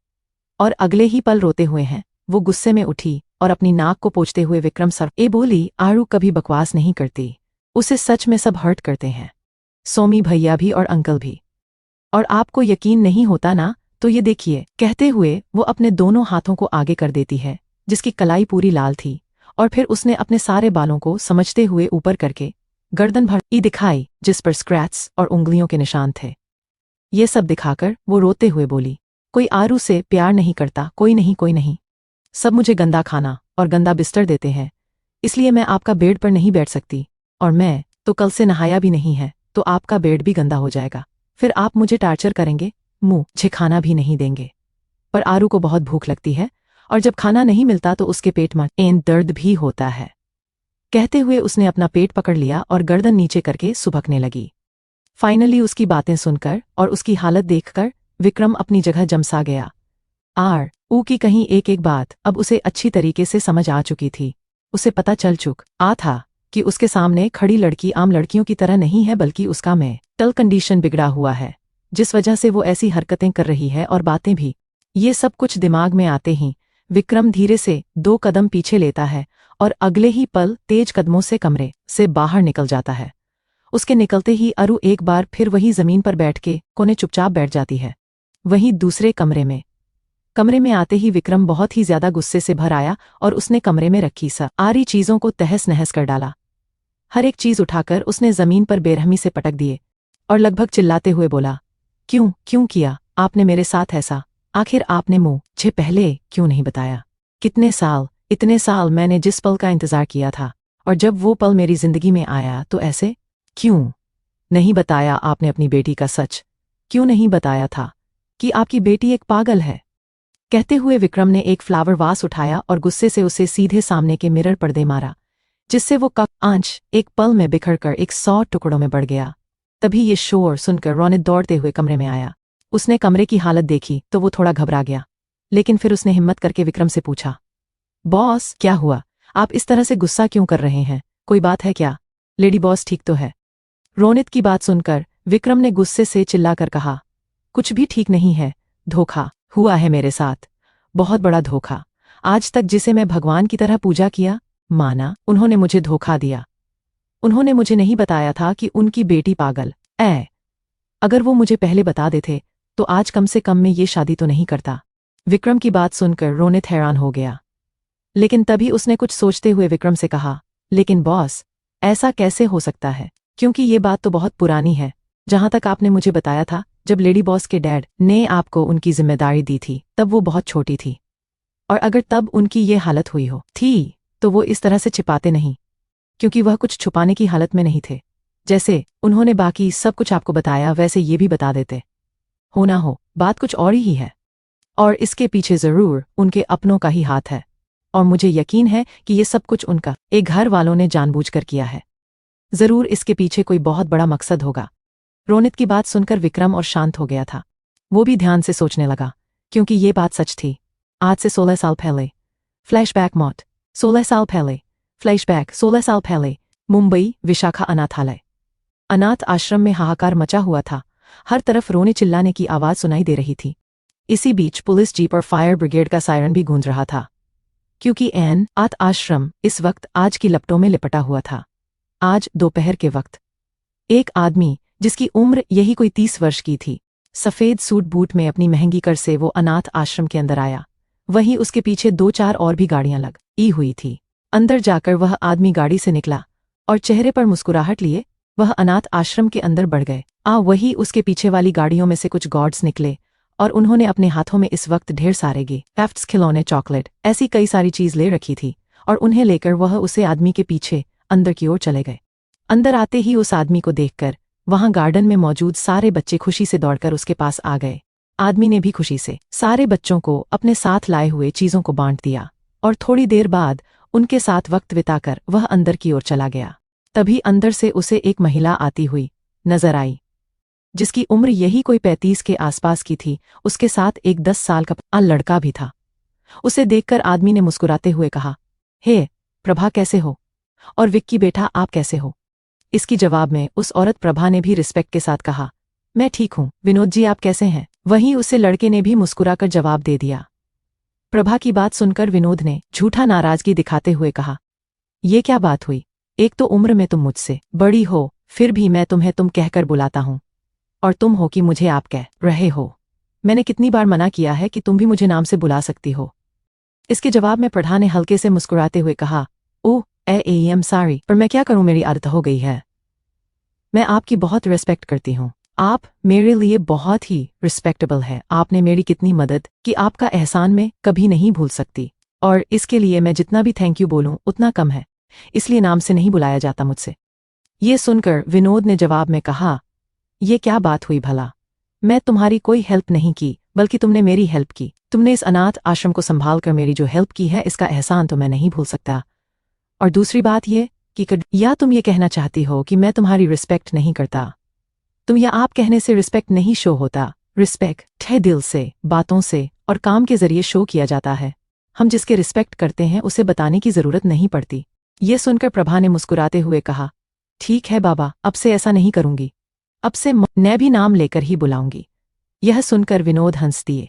और अगले ही पल रोते हुए हैं वो गुस्से में उठी और अपनी नाक को पोंछते हुए विक्रम सर बोली, आरू कभी बकवास नहीं करती, उसे सच में सब हर्ट करते हैं, सोमी भैया भी और अंकल भी, और आपको यकीन नहीं होता ना, तो ये देखिए। कहते हुए वो अपने दोनों हाथों को आगे कर देती है जिसकी कलाई पूरी लाल थी, और फिर उसने अपने सारे बालों को समझते हुए ऊपर करके गर्दन भर दिखाई जिस पर स्क्रैच और उंगलियों के निशान थे। ये सब दिखाकर वो रोते हुए बोली, कोई आरू से प्यार नहीं करता, कोई नहीं, सब मुझे गंदा खाना और गंदा बिस्तर देते हैं, इसलिए मैं आपका बेड पर नहीं बैठ सकती, और मैं तो कल से नहाया भी नहीं है, तो आपका बेड भी गंदा हो जाएगा। फिर आप मुझे टार्चर करेंगे, मुझे खाना भी नहीं देंगे। पर आरू को बहुत भूख लगती है और जब खाना नहीं मिलता तो उसके पेट में दर्द भी होता है। कहते हुए उसने अपना पेट पकड़ लिया और गर्दन नीचे करके सुबकने लगी। फाइनली उसकी बातें सुनकर और उसकी हालत देखकर विक्रम अपनी जगह जमसा गया। आर ऊ की कहीं एक एक बात अब उसे अच्छी तरीके से समझ आ चुकी थी। उसे पता चल चुका था कि उसके सामने खड़ी लड़की आम लड़कियों की तरह नहीं है, बल्कि उसका मेंटल कंडीशन बिगड़ा हुआ है, जिस वजह से वो ऐसी हरकतें कर रही है और बातें भी। ये सब कुछ दिमाग में आते ही विक्रम धीरे से 2 कदम पीछे लेता है और अगले ही पल तेज कदमों से कमरे से बाहर निकल जाता है। उसके निकलते ही अरु एक बार फिर वही जमीन पर बैठ के कोने चुपचाप बैठ जाती है। वहीं दूसरे कमरे में आते ही विक्रम बहुत ही ज्यादा गुस्से से भर आया और उसने कमरे में रखी सारी चीजों को तहस नहस कर डाला। हर एक चीज उठाकर उसने जमीन पर बेरहमी से पटक दिए और लगभग चिल्लाते हुए बोला, क्यों किया आपने मेरे साथ ऐसा? आखिर आपने मुझे पहले क्यों नहीं बताया? इतने साल मैंने जिस पल का इंतजार किया था, और जब वो पल मेरी जिंदगी में आया तो ऐसे क्यों नहीं बताया आपने? अपनी बेटी का सच क्यों नहीं बताया था कि आपकी बेटी एक पागल है? कहते हुए विक्रम ने एक फ्लावर वास उठाया और गुस्से से उसे सीधे सामने के मिरर पर दे मारा, जिससे वो आंच एक पल में बिखरकर 100 टुकड़ों में बढ़ गया। तभी ये शोर सुनकर रोनित दौड़ते हुए कमरे में आया। उसने कमरे की हालत देखी तो वो थोड़ा घबरा गया, लेकिन फिर उसने हिम्मत करके विक्रम से पूछा, बॉस क्या हुआ? आप इस तरह से गुस्सा क्यों कर रहे हैं? कोई बात है क्या? लेडी बॉस ठीक तो है? रोनित की बात सुनकर विक्रम ने गुस्से से चिल्लाकर कहा, कुछ भी ठीक नहीं है, धोखा हुआ है मेरे साथ, बहुत बड़ा धोखा। आज तक जिसे मैं भगवान की तरह पूजा किया माना, उन्होंने मुझे धोखा दिया। उन्होंने मुझे नहीं बताया था कि उनकी बेटी पागल है। अगर वो मुझे पहले बता देते तो आज कम से कम मैं ये शादी तो नहीं करता। विक्रम की बात सुनकर रोनित हैरान हो गया, लेकिन तभी उसने कुछ सोचते हुए विक्रम से कहा, लेकिन बॉस ऐसा कैसे हो सकता है? क्योंकि ये बात तो बहुत पुरानी है। जहां तक आपने मुझे बताया था, जब लेडी बॉस के डैड ने आपको उनकी जिम्मेदारी दी थी तब वो बहुत छोटी थी, और अगर तब उनकी ये हालत हुई हो थी तो वो इस तरह से छिपाते नहीं, क्योंकि वह कुछ छुपाने की हालत में नहीं थे। जैसे उन्होंने बाकी सब कुछ आपको बताया वैसे ये भी बता देते। हो ना हो, बात कुछ और ही है, और इसके पीछे जरूर उनके अपनों का ही हाथ है, और मुझे यकीन है कि ये सब कुछ उनका एक घर वालों ने जानबूझकर किया है। जरूर इसके पीछे कोई बहुत बड़ा मकसद होगा। रोनित की बात सुनकर विक्रम और शांत हो गया था। वो भी ध्यान से सोचने लगा, क्योंकि ये बात सच थी। आज से 16 साल पहले फ्लैशबैक मौत 16 साल पहले फ्लैशबैक 16 साल पहले मुंबई विशाखा अनाथ आश्रम में हाहाकार मचा हुआ था। हर तरफ रोने चिल्लाने की आवाज सुनाई दे रही थी। इसी बीच पुलिस जीप और फायर ब्रिगेड का सायरन भी गूंज रहा था, क्योंकि अनाथ आश्रम इस वक्त आज की लपटों में लिपटा हुआ था। आज दोपहर के वक्त एक आदमी, जिसकी उम्र यही कोई 30 वर्ष की थी, सफेद सूट बूट में अपनी महंगी कार से वो अनाथ आश्रम के अंदर आया। वहीं उसके पीछे 2-4 और भी गाड़ियां लगी हुई थी। अंदर जाकर वह आदमी गाड़ी से निकला और चेहरे पर मुस्कुराहट लिए वह अनाथ आश्रम के अंदर बढ़ गए। वही उसके पीछे वाली गाड़ियों में से कुछ गार्ड्स निकले और उन्होंने अपने हाथों में इस वक्त ढेर सारे गिफ्ट्स, खिलौने, चॉकलेट, ऐसी कई सारी चीज ले रखी थी, और उन्हें लेकर वह उसे आदमी के पीछे अंदर की ओर चले गए। अंदर आते ही उस आदमी को देखकर वहां गार्डन में मौजूद सारे बच्चे खुशी से दौड़कर उसके पास आ गए। आदमी ने भी खुशी से सारे बच्चों को अपने साथ लाए हुए चीजों को बांट दिया और थोड़ी देर बाद उनके साथ वक्त बिताकर वह अंदर की ओर चला गया। तभी अंदर से उसे एक महिला आती हुई नजर आई, जिसकी उम्र यही कोई 35 के आसपास की थी। उसके साथ एक 10 साल का लड़का भी था। उसे देखकर आदमी ने मुस्कुराते हुए कहा, हे प्रभा, कैसे हो? और विक्की बेटा, आप कैसे हो? इसकी जवाब में उस औरत प्रभा ने भी रिस्पेक्ट के साथ कहा, मैं ठीक हूं विनोद जी, आप कैसे हैं? वहीं उसे लड़के ने भी मुस्कुराकर जवाब दे दिया। प्रभा की बात सुनकर विनोद ने झूठा नाराजगी दिखाते हुए कहा, ये क्या बात हुई? एक तो उम्र में तुम मुझसे बड़ी हो, फिर भी मैं तुम्हें तुम कहकर बुलाता हूं, और तुम हो कि मुझे आप कह रहे हो। मैंने कितनी बार मना किया है कि तुम भी मुझे नाम से बुला सकती हो। इसके जवाब में प्रभा ने हल्के से मुस्कुराते हुए कहा, ओह एम सॉरी, पर मैं क्या करूं, मेरी आदत हो गई है। मैं आपकी बहुत रिस्पेक्ट करती हूं, आप मेरे लिए बहुत ही रिस्पेक्टेबल है। आपने मेरी कितनी मदद की, आपका एहसान मैं कभी नहीं भूल सकती, और इसके लिए मैं जितना भी थैंक यू बोलूं उतना कम है, इसलिए नाम से नहीं बुलाया जाता मुझसे। ये सुनकर विनोद ने जवाब में कहा, ये क्या बात हुई भला? मैं तुम्हारी कोई हेल्प नहीं की, बल्कि तुमने मेरी हेल्प की। तुमने इस अनाथ आश्रम को संभाल कर मेरी जो हेल्प की है, इसका एहसान तो मैं नहीं भूल सकता। और दूसरी बात ये कि या तुम ये कहना चाहती हो कि मैं तुम्हारी रिस्पेक्ट नहीं करता? तुम या आप कहने से रिस्पेक्ट नहीं शो होता। रिस्पेक्ट है दिल से, बातों से और काम के जरिए शो किया जाता है। हम जिसके रिस्पेक्ट करते हैं उसे बताने की जरूरत नहीं पड़ती। ये सुनकर प्रभा ने मुस्कुराते हुए कहा, ठीक है बाबा, अब से ऐसा नहीं करूंगी। अब से मैं भी नाम लेकर ही बुलाऊंगी। यह सुनकर विनोद हंस दिए।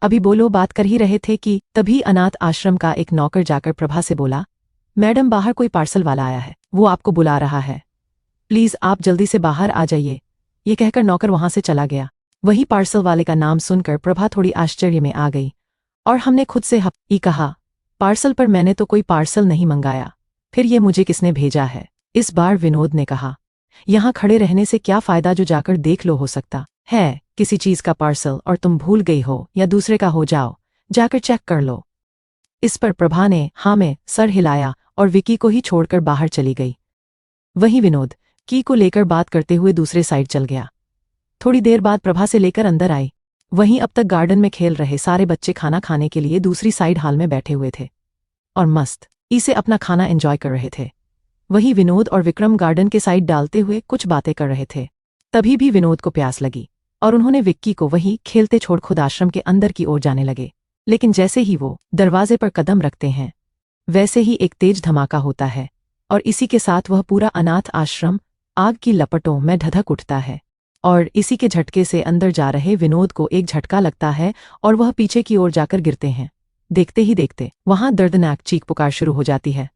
अभी बोलो बात कर ही रहे थे कि तभी अनाथ आश्रम का एक नौकर जाकर प्रभा से बोला, मैडम बाहर कोई पार्सल वाला आया है, वो आपको बुला रहा है, प्लीज आप जल्दी से बाहर आ जाइए। ये कहकर नौकर वहां से चला गया। वही पार्सल वाले का नाम सुनकर प्रभा थोड़ी आश्चर्य में आ गई और हमने खुद से ही कहा, पार्सल पर मैंने तो कोई पार्सल नहीं मंगाया, फिर ये मुझे किसने भेजा है? इस बार विनोद ने कहा, यहाँ खड़े रहने से क्या फायदा, जो जाकर देख लो, हो सकता है किसी चीज का पार्सल और तुम भूल गई हो या दूसरे का हो, जाओ जाकर चेक कर लो। इस पर प्रभा ने हाँ में सर हिलाया और विकी को ही छोड़कर बाहर चली गई। वहीं विनोद की को लेकर बात करते हुए दूसरे साइड चल गया। थोड़ी देर बाद प्रभा से लेकर अंदर आई। वहीं अब तक गार्डन में खेल रहे सारे बच्चे खाना खाने के लिए दूसरी साइड हाल में बैठे हुए थे और मस्त इसे अपना खाना एंजॉय कर रहे थे। वहीं विनोद और विक्रम गार्डन के साइड डालते हुए कुछ बातें कर रहे थे। तभी भी विनोद को प्यास लगी और उन्होंने विक्की को वहीं खेलते छोड़ खुद आश्रम के अंदर की ओर जाने लगे। लेकिन जैसे ही वो दरवाजे पर कदम रखते हैं, वैसे ही एक तेज धमाका होता है और इसी के साथ वह पूरा अनाथ आश्रम आग की लपटों में ढधक उठता है। और इसी के झटके से अंदर जा रहे विनोद को एक झटका लगता है और वह पीछे की ओर जाकर गिरते हैं। देखते ही देखते वहां दर्दनाक चीख पुकार शुरू हो जाती है।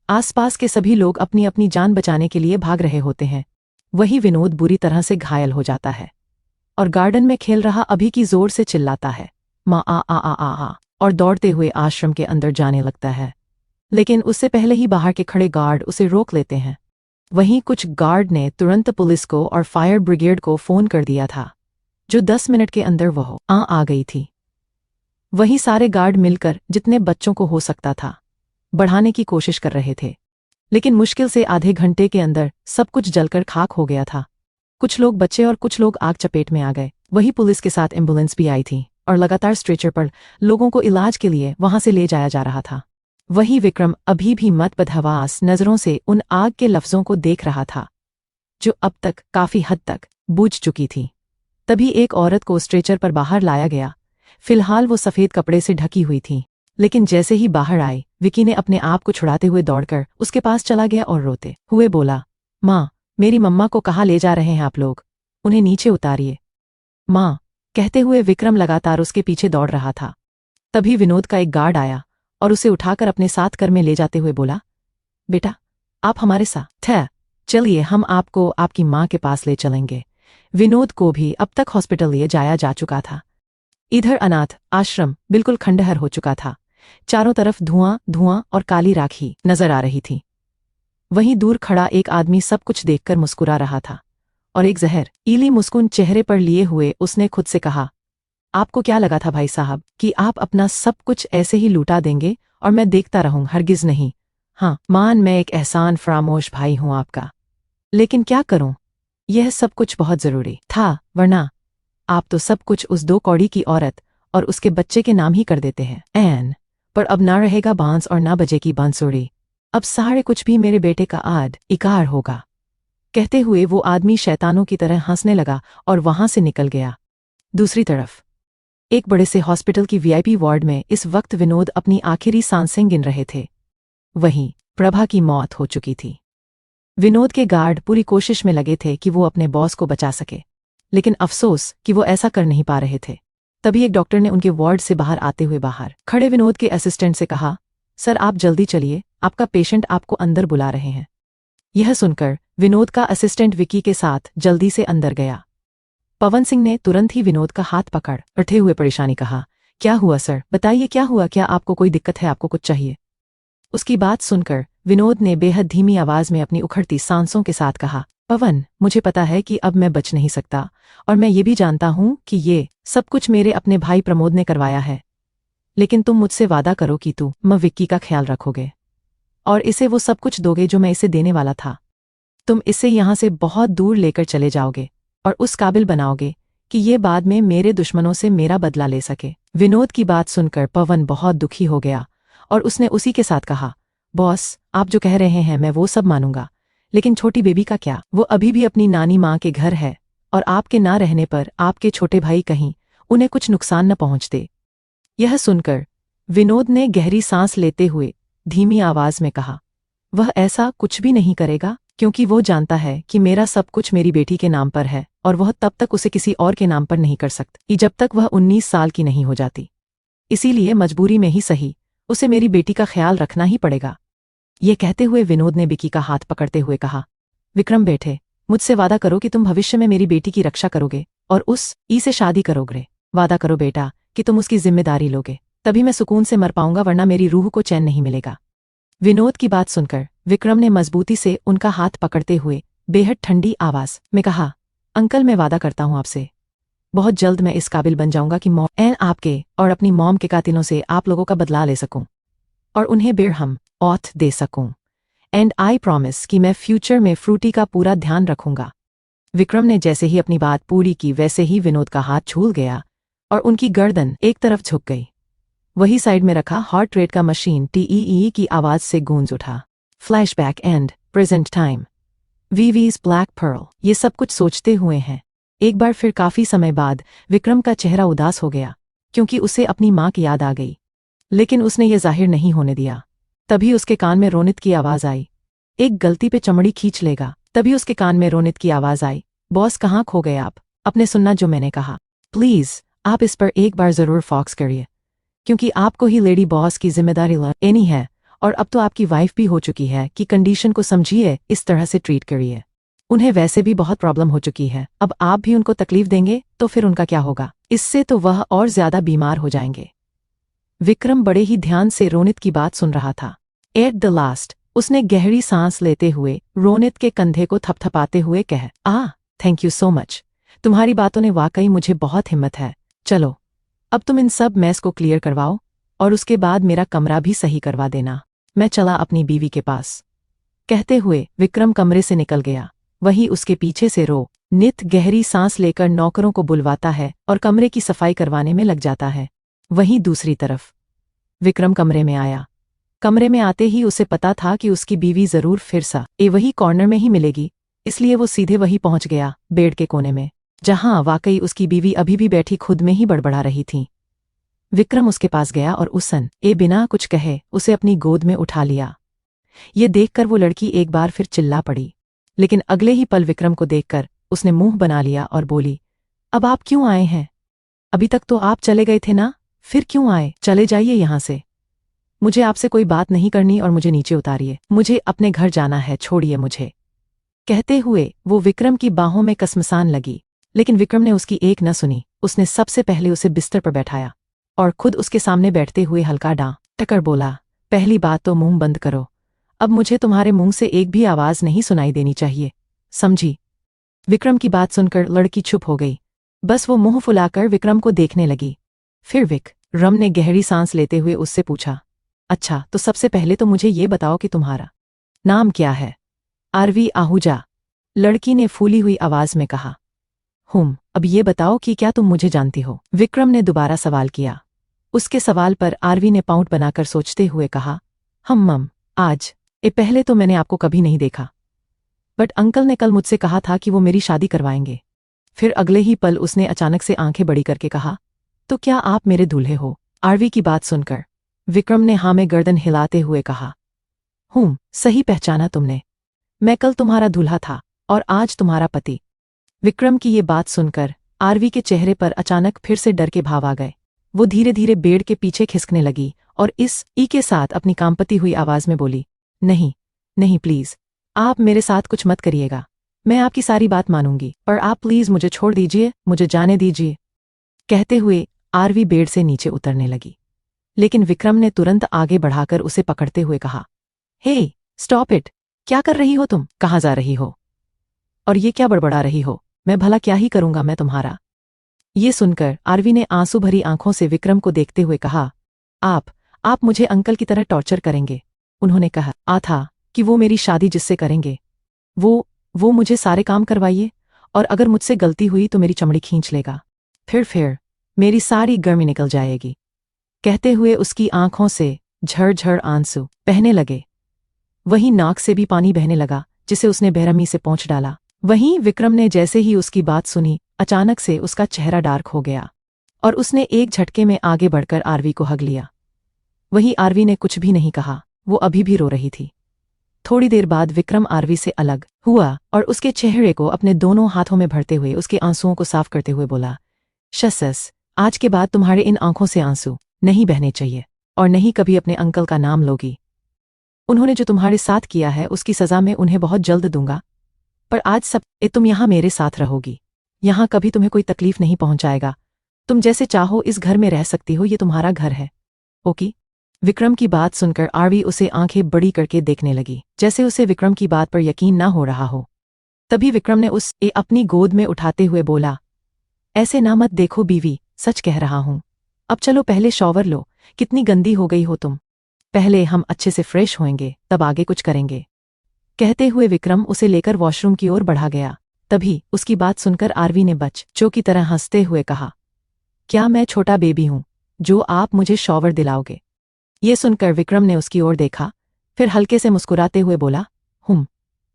आसपास के सभी लोग अपनी अपनी जान बचाने के लिए भाग रहे होते हैं। वही विनोद बुरी तरह से घायल हो जाता है और गार्डन में खेल रहा अभी की जोर से चिल्लाता है, माँ आ, और दौड़ते हुए आश्रम के अंदर जाने लगता है। लेकिन उससे पहले ही बाहर के खड़े गार्ड उसे रोक लेते हैं। वहीं कुछ गार्ड ने तुरंत पुलिस को और फायर ब्रिगेड को फोन कर दिया था, जो 10 मिनट के अंदर वह आ गई थी। वहीं सारे गार्ड मिलकर जितने बच्चों को हो सकता था बढ़ाने की कोशिश कर रहे थे, लेकिन मुश्किल से आधे घंटे के अंदर सब कुछ जलकर खाक हो गया था। कुछ लोग बचे और कुछ लोग आग चपेट में आ गए। वहीं पुलिस के साथ एम्बुलेंस भी आई थी और लगातार स्ट्रेचर पर लोगों को इलाज के लिए वहां से ले जाया जा रहा था। वही विक्रम अभी भी मतबदहवास नजरों से उन आग के लफ्जों को देख रहा था, जो अब तक काफी हद तक बुझ चुकी थी। तभी एक औरत को स्ट्रेचर पर बाहर लाया गया। फिलहाल वो सफेद कपड़े से ढकी हुई थी, लेकिन जैसे ही बाहर आई, विकी ने अपने आप को छुड़ाते हुए दौड़कर उसके पास चला गया और रोते हुए बोला, माँ, मेरी मम्मा को कहाँ ले जा रहे हैं आप लोग? उन्हें नीचे उतारिए। माँ, कहते हुए विक्रम लगातार उसके पीछे दौड़ रहा था। तभी विनोद का एक गार्ड आया और उसे उठाकर अपने साथ कर में ले जाते हुए बोला, बेटा, आप हमारे साथ हैं, चलिए हम आपको आपकी माँ के पास ले चलेंगे। विनोद को भी अब तक हॉस्पिटल ले जाया जा चुका था। इधर अनाथ आश्रम बिल्कुल खंडहर हो चुका था। चारों तरफ धुआं धुआं और काली राख ही नजर आ रही थी। वहीं दूर खड़ा एक आदमी सब कुछ देखकर मुस्कुरा रहा था और एक जहर ईली मुस्कुन चेहरे पर लिए हुए उसने खुद से कहा, आपको क्या लगा था भाई साहब कि आप अपना सब कुछ ऐसे ही लूटा देंगे और मैं देखता रहूं? हरगिज नहीं। हाँ मान, मैं एक एहसान फरामोश भाई हूं आपका, लेकिन क्या करूं, यह सब कुछ बहुत जरूरी था, वरना आप तो सब कुछ उस 2 कौड़ी की औरत और उसके बच्चे के नाम ही कर देते हैं। एन पर अब ना रहेगा बांस और ना बजेगी बांसुरी, अब सारे कुछ भी मेरे बेटे का आद इकार होगा। कहते हुए वो आदमी शैतानों की तरह हंसने लगा और वहां से निकल गया। दूसरी तरफ एक बड़े से हॉस्पिटल की वीआईपी वार्ड में इस वक्त विनोद अपनी आखिरी सांसें गिन रहे थे। वहीं प्रभा की मौत हो चुकी थी। विनोद के गार्ड पूरी कोशिश में लगे थे कि वो अपने बॉस को बचा सके, लेकिन अफसोस कि वो ऐसा कर नहीं पा रहे थे। तभी एक डॉक्टर ने उनके वार्ड से बाहर आते हुए बाहर खड़े विनोद के असिस्टेंट से कहा, सर आप जल्दी चलिए, आपका पेशेंट आपको अंदर बुला रहे हैं। यह सुनकर विनोद का असिस्टेंट विकी के साथ जल्दी से अंदर गया। पवन सिंह ने तुरंत ही विनोद का हाथ पकड़ उठे हुए परेशानी कहा, क्या हुआ सर, बताइए क्या हुआ, क्या आपको कोई दिक्कत है, आपको कुछ चाहिए? उसकी बात सुनकर विनोद ने बेहद धीमी आवाज में अपनी उखड़ती सांसों के साथ कहा, पवन, मुझे पता है कि अब मैं बच नहीं सकता और मैं ये भी जानता हूं कि ये सब कुछ मेरे अपने भाई प्रमोद ने करवाया है, लेकिन तुम मुझसे वादा करो कि तुम विक्की का ख्याल रखोगे और इसे वो सब कुछ दोगे जो मैं इसे देने वाला था। तुम इसे यहाँ से बहुत दूर लेकर चले जाओगे और उस काबिल बनाओगे कि ये बाद में मेरे दुश्मनों से मेरा बदला ले सके। विनोद की बात सुनकर पवन बहुत दुखी हो गया और उसने उसी के साथ कहा, बॉस, आप जो कह रहे हैं मैं वो सब मानूंगा, लेकिन छोटी बेबी का क्या? वो अभी भी अपनी नानी माँ के घर है और आपके ना रहने पर आपके छोटे भाई कहीं उन्हें कुछ नुकसान न पहुंचते। यह सुनकर विनोद ने गहरी सांस लेते हुए धीमी आवाज में कहा, वह ऐसा कुछ भी नहीं करेगा, क्योंकि वो जानता है कि मेरा सब कुछ मेरी बेटी के नाम पर है और वह तब तक उसे किसी और के नाम पर नहीं कर सकती जब तक वह 19 साल की नहीं हो जाती। इसीलिए मजबूरी में ही सही उसे मेरी बेटी का ख्याल रखना ही पड़ेगा। ये कहते हुए विनोद ने विकी का हाथ पकड़ते हुए कहा, विक्रम बेटे, मुझसे वादा करो कि तुम भविष्य में मेरी बेटी की रक्षा करोगे और उस ई से शादी करोगे। वादा करो बेटा कि तुम उसकी जिम्मेदारी लोगे, तभी मैं सुकून से मर पाऊंगा, वरना मेरी रूह को चैन नहीं मिलेगा। विनोद की बात सुनकर विक्रम ने मजबूती से उनका हाथ पकड़ते हुए बेहद ठंडी आवाज में कहा, अंकल, मैं वादा करता हूं आपसे, बहुत जल्द मैं इस काबिल बन जाऊंगा कि आपके और अपनी मॉम के कातिलों से आप लोगों का बदला ले सकूं और उन्हें बेरहम औत दे सकूं। एंड आई प्रॉमिस कि मैं फ्यूचर में फ्रूटी का पूरा ध्यान रखूंगा। विक्रम ने जैसे ही अपनी बात पूरी की वैसे ही विनोद का हाथ झूल गया और उनकी गर्दन एक तरफ झुक गई। वही साइड में रखा हार्ट रेट का मशीन टीईई की आवाज से गूंज उठा। Flashback and present time. वीवीज ब्लैक पर्ल। ये सब कुछ सोचते हुए हैं एक बार फिर काफी समय बाद विक्रम का चेहरा उदास हो गया, क्योंकि उसे अपनी मां की याद आ गई, लेकिन उसने ये जाहिर नहीं होने दिया। तभी उसके कान में रोनित की आवाज आई, एक गलती पे चमड़ी खींच लेगा। तभी उसके कान में रोनित की आवाज आई, बॉस, कहाँ खो गए आप? आपने सुनना जो मैंने कहा? प्लीज आप इस पर एक बार जरूर फोकस करिए, क्योंकि आपको ही लेडी बॉस की जिम्मेदारी लेनी है और अब तो आपकी वाइफ भी हो चुकी है कि कंडीशन को समझिए, इस तरह से ट्रीट करिए। उन्हें वैसे भी बहुत प्रॉब्लम हो चुकी है, अब आप भी उनको तकलीफ देंगे तो फिर उनका क्या होगा? इससे तो वह और ज्यादा बीमार हो जाएंगे। विक्रम बड़े ही ध्यान से रोनित की बात सुन रहा था। एट द लास्ट उसने गहरी सांस लेते हुए रोनित के कंधे को थपथपाते हुए थैंक यू सो मच, तुम्हारी बातों ने वाकई मुझे बहुत हिम्मत है। चलो अब तुम इन सब मैस को क्लियर करवाओ और उसके बाद मेरा कमरा भी सही करवा देना, मैं चला अपनी बीवी के पास। कहते हुए विक्रम कमरे से निकल गया। वही उसके पीछे से नित गहरी सांस लेकर नौकरों को बुलवाता है और कमरे की सफाई करवाने में लग जाता है। वहीं दूसरी तरफ विक्रम कमरे में आया। कमरे में आते ही उसे पता था कि उसकी बीवी जरूर फिर वही कॉर्नर में ही मिलेगी, इसलिए वो सीधे वही पहुंच गया, बेड के कोने में, जहां वाकई उसकी बीवी अभी भी बैठी खुद में ही बड़बड़ा रही थी। विक्रम उसके पास गया और बिना कुछ कहे उसे अपनी गोद में उठा लिया। ये देखकर वो लड़की एक बार फिर चिल्ला पड़ी, लेकिन अगले ही पल विक्रम को देखकर उसने मुंह बना लिया और बोली, अब आप क्यों आए हैं? अभी तक तो आप चले गए थे ना, फिर क्यों आए? चले जाइए यहां से, मुझे आपसे कोई बात नहीं करनी और मुझे नीचे उतारिए, मुझे अपने घर जाना है, छोड़िए मुझे। कहते हुए वो विक्रम की बाहों में कसमसान लगी, लेकिन विक्रम ने उसकी एक न सुनी। उसने सबसे पहले उसे बिस्तर पर बैठाया और खुद उसके सामने बैठते हुए हल्का टकर बोला, पहली बात तो मुंह बंद करो, अब मुझे तुम्हारे मुंह से एक भी आवाज नहीं सुनाई देनी चाहिए, समझी? विक्रम की बात सुनकर लड़की चुप हो गई, बस वो मुंह फुलाकर विक्रम को देखने लगी। फिर विक्रम ने गहरी सांस लेते हुए उससे पूछा, अच्छा तो सबसे पहले तो मुझे ये बताओ कि तुम्हारा नाम क्या है? आरवी आहूजा, लड़की ने फूली हुई आवाज में कहा। अब ये बताओ कि क्या तुम मुझे जानती हो? विक्रम ने दोबारा सवाल किया। उसके सवाल पर आरवी ने पाउट बनाकर सोचते हुए कहा, आज पहले तो मैंने आपको कभी नहीं देखा, बट अंकल ने कल मुझसे कहा था कि वो मेरी शादी करवाएंगे। फिर अगले ही पल उसने अचानक से आंखें बड़ी करके कहा, तो क्या आप मेरे दूल्हे हो? आरवी की बात सुनकर विक्रम ने हाँ में गर्दन हिलाते हुए कहा, सही पहचाना तुमने, मैं कल तुम्हारा दूल्हा था और आज तुम्हारा पति। विक्रम की ये बात सुनकर आरवी के चेहरे पर अचानक फिर से डर के भाव आ गए। वो धीरे धीरे बेड के पीछे खिसकने लगी और के साथ अपनी कांपती हुई आवाज में बोली, नहीं प्लीज, आप मेरे साथ कुछ मत करिएगा, मैं आपकी सारी बात मानूंगी, पर आप प्लीज मुझे छोड़ दीजिए, मुझे जाने दीजिए। कहते हुए आरवी बेड से नीचे उतरने लगी, लेकिन विक्रम ने तुरंत आगे बढ़ाकर उसे पकड़ते हुए कहा, हे स्टॉप इट, क्या कर रही हो तुम? कहाँ जा रही हो और ये क्या बड़बड़ा रही हो? मैं भला क्या ही करूंगा मैं तुम्हारा? ये सुनकर आरवी ने आंसू भरी आंखों से विक्रम को देखते हुए कहा, आप मुझे अंकल की तरह टॉर्चर करेंगे? उन्होंने कहा था कि वो मेरी शादी जिससे करेंगे वो वो मुझे सारे काम करवाइए, और अगर मुझसे गलती हुई तो मेरी चमड़ी खींच लेगा। फिर मेरी सारी गर्मी निकल जाएगी। कहते हुए उसकी आंखों से झड़-झड़ आंसू बहने लगे। वहीं नाक से भी पानी बहने लगा, जिसे उसने बेरहमी से पोंछ डाला। वहीं विक्रम ने जैसे ही उसकी बात सुनी, अचानक से उसका चेहरा डार्क हो गया और उसने एक झटके में आगे बढ़कर आरवी को हग लिया। वहीं आरवी ने कुछ भी नहीं कहा, वो अभी भी रो रही थी। थोड़ी देर बाद विक्रम आरवी से अलग हुआ और उसके चेहरे को अपने दोनों हाथों में भरते हुए उसके आंसुओं को साफ करते हुए बोला, शसस, आज के बाद तुम्हारे इन आंखों से आंसू नहीं बहने चाहिए और नहीं कभी अपने अंकल का नाम लोगी। उन्होंने जो तुम्हारे साथ किया है उसकी सजा मैं उन्हें बहुत जल्द दूंगा, पर आज सब तुम यहाँ मेरे साथ रहोगी। यहाँ कभी तुम्हें कोई तकलीफ नहीं पहुंचाएगा। तुम जैसे चाहो इस घर में रह सकती हो, ये तुम्हारा घर है। ओके? विक्रम की बात सुनकर आरवी उसे आंखें बड़ी करके देखने लगी, जैसे उसे विक्रम की बात पर यकीन ना हो रहा हो। तभी विक्रम ने उसे अपनी गोद में उठाते हुए बोला, ऐसे ना मत देखो बीवी, सच कह रहा हूं। अब चलो पहले शॉवर लो, कितनी गंदी हो गई हो तुम। पहले हम अच्छे से फ्रेश होएंगे, तब आगे कुछ करेंगे। कहते हुए विक्रम उसे लेकर वॉशरूम की ओर बढ़ा गया। तभी उसकी बात सुनकर आरवी ने बच्चों की तरह हंसते हुए कहा, क्या मैं छोटा बेबी हूं जो आप मुझे शॉवर दिलाओगे? ये सुनकर विक्रम ने उसकी ओर देखा, फिर हल्के से मुस्कुराते हुए बोला,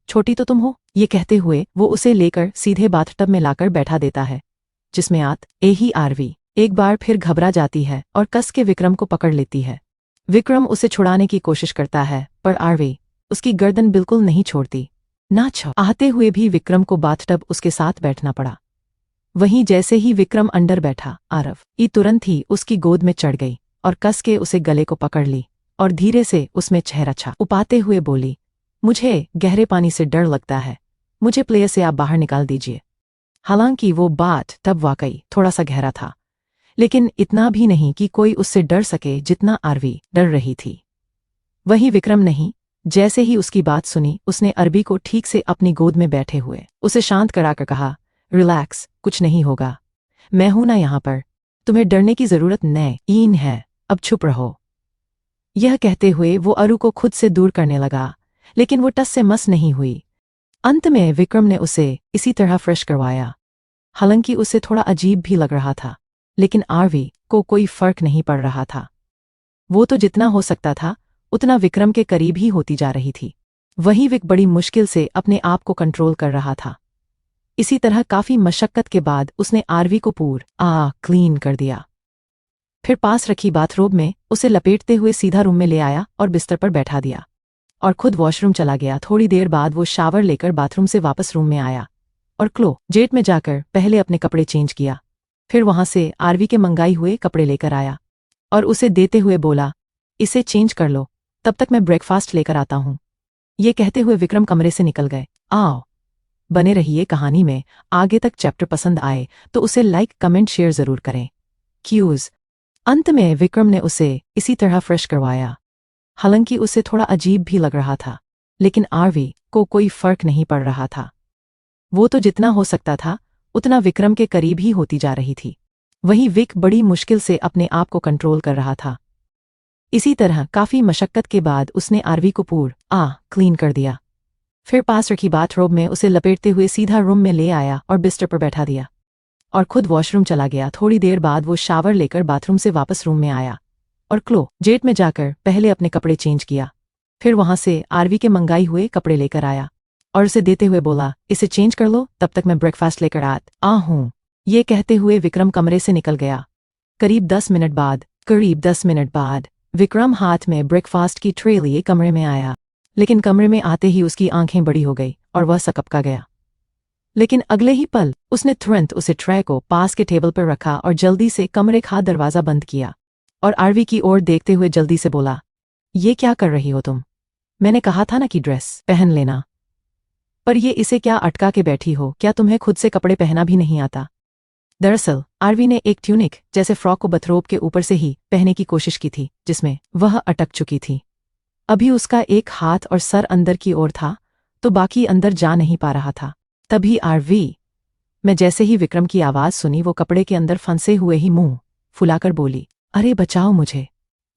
छोटी तो तुम हो। ये कहते हुए वो उसे लेकर सीधे बाथटब में लाकर बैठा देता है, जिसमें ही आरवी एक बार फिर घबरा जाती है और कस के विक्रम को पकड़ लेती है। विक्रम उसे छुड़ाने की कोशिश करता है, पर आरवी उसकी गर्दन बिल्कुल नहीं छोड़ती। आहते हुए भी विक्रम को बाथटब उसके साथ बैठना पड़ा। वहीं जैसे ही विक्रम अंदर बैठा, आरवी तुरंत ही उसकी गोद में चढ़ गई और कस के उसे गले को पकड़ ली और धीरे से उसमें चेहरा उपाते हुए बोली, मुझे गहरे पानी से डर लगता है, मुझे प्लेयर से आप बाहर निकाल दीजिए। हालांकि वो बात तब वाकई थोड़ा सा गहरा था, लेकिन इतना भी नहीं कि कोई उससे डर सके जितना आरवी डर रही थी। वही विक्रम नहीं, जैसे ही उसकी बात सुनी उसने आरवी को ठीक से अपनी गोद में बैठे हुए उसे शांत कराकर कहा, रिलैक्स, कुछ नहीं होगा, मैं हूं ना यहाँ पर, तुम्हें डरने की जरूरत नहीं है, अब चुप रहो। यह कहते हुए वो अरु को खुद से दूर करने लगा, लेकिन वो टस से मस नहीं हुई। अंत में विक्रम ने उसे इसी तरह फ्रेश करवाया। हालांकि उसे थोड़ा अजीब भी लग रहा था, लेकिन आरवी को कोई फर्क नहीं पड़ रहा था। वो तो जितना हो सकता था उतना विक्रम के करीब ही होती जा रही थी। वही विक बड़ी मुश्किल से अपने आप को कंट्रोल कर रहा था। इसी तरह काफी मशक्कत के बाद उसने आरवी को क्लीन कर दिया। फिर पास रखी बाथरोब में उसे लपेटते हुए सीधा रूम में ले आया और बिस्तर पर बैठा दिया और खुद वॉशरूम चला गया। थोड़ी देर बाद वो शावर लेकर बाथरूम से वापस रूम में आया और क्लोजेट में जाकर पहले अपने कपड़े चेंज किया। फिर वहां से आरवी के मंगाई हुए कपड़े लेकर आया और उसे देते हुए बोला, इसे चेंज कर लो, तब तक मैं ब्रेकफास्ट लेकर आता हूं। ये कहते हुए विक्रम कमरे से निकल गए। आओ बने रहिए कहानी में। आगे तक चैप्टर पसंद आए तो उसे लाइक, कमेंट, शेयर जरूर करें। क्यूज। अंत में विक्रम ने उसे इसी तरह फ्रेश करवाया। हालांकि उसे थोड़ा अजीब भी लग रहा था, लेकिन आरवी को कोई फर्क नहीं पड़ रहा था। वो तो जितना हो सकता था उतना विक्रम के करीब ही होती जा रही थी। वहीं विक बड़ी मुश्किल से अपने आप को कंट्रोल कर रहा था। इसी तरह काफी मशक्कत के बाद उसने आरवी को क्लीन कर दिया। फिर पास रखी बाथरोब में उसे लपेटते हुए सीधा रूम में ले आया और बिस्तर पर बैठा दिया और खुद वॉशरूम चला गया। थोड़ी देर बाद वो शावर लेकर बाथरूम से वापस रूम में आया और क्लोजेट में जाकर पहले अपने कपड़े चेंज किया। फिर वहां से आरवी के मंगाई हुए कपड़े लेकर आया और उसे देते हुए बोला, इसे चेंज कर लो, तब तक मैं ब्रेकफास्ट लेकर आता हूं। ये कहते हुए विक्रम कमरे से निकल गया। करीब 10 मिनट बाद विक्रम हाथ में ब्रेकफास्ट की ट्रे लिए कमरे में आया, लेकिन कमरे में आते ही उसकी आंखें बड़ी हो गई और वह सकपका गया। लेकिन अगले ही पल उसने तुरंत उसे ट्रे को पास के टेबल पर रखा और जल्दी से कमरे का दरवाजा बंद किया और आरवी की ओर देखते हुए जल्दी से बोला, ये क्या कर रही हो तुम? मैंने कहा था ना कि ड्रेस पहन लेना, पर ये इसे क्या अटका के बैठी हो? क्या तुम्हें खुद से कपड़े पहना भी नहीं आता? दरअसल आरवी ने एक ट्यूनिक जैसे फ्रॉक को बथरोब के ऊपर से ही पहनने की कोशिश की थी, जिसमें वह अटक चुकी थी। अभी उसका एक हाथ और सर अंदर की ओर था, तो बाकी अंदर जा नहीं पा रहा था। तभी आरवी मैं जैसे ही विक्रम की आवाज सुनी, वो कपड़े के अंदर फंसे हुए ही मुंह फुलाकर बोली, अरे बचाओ मुझे,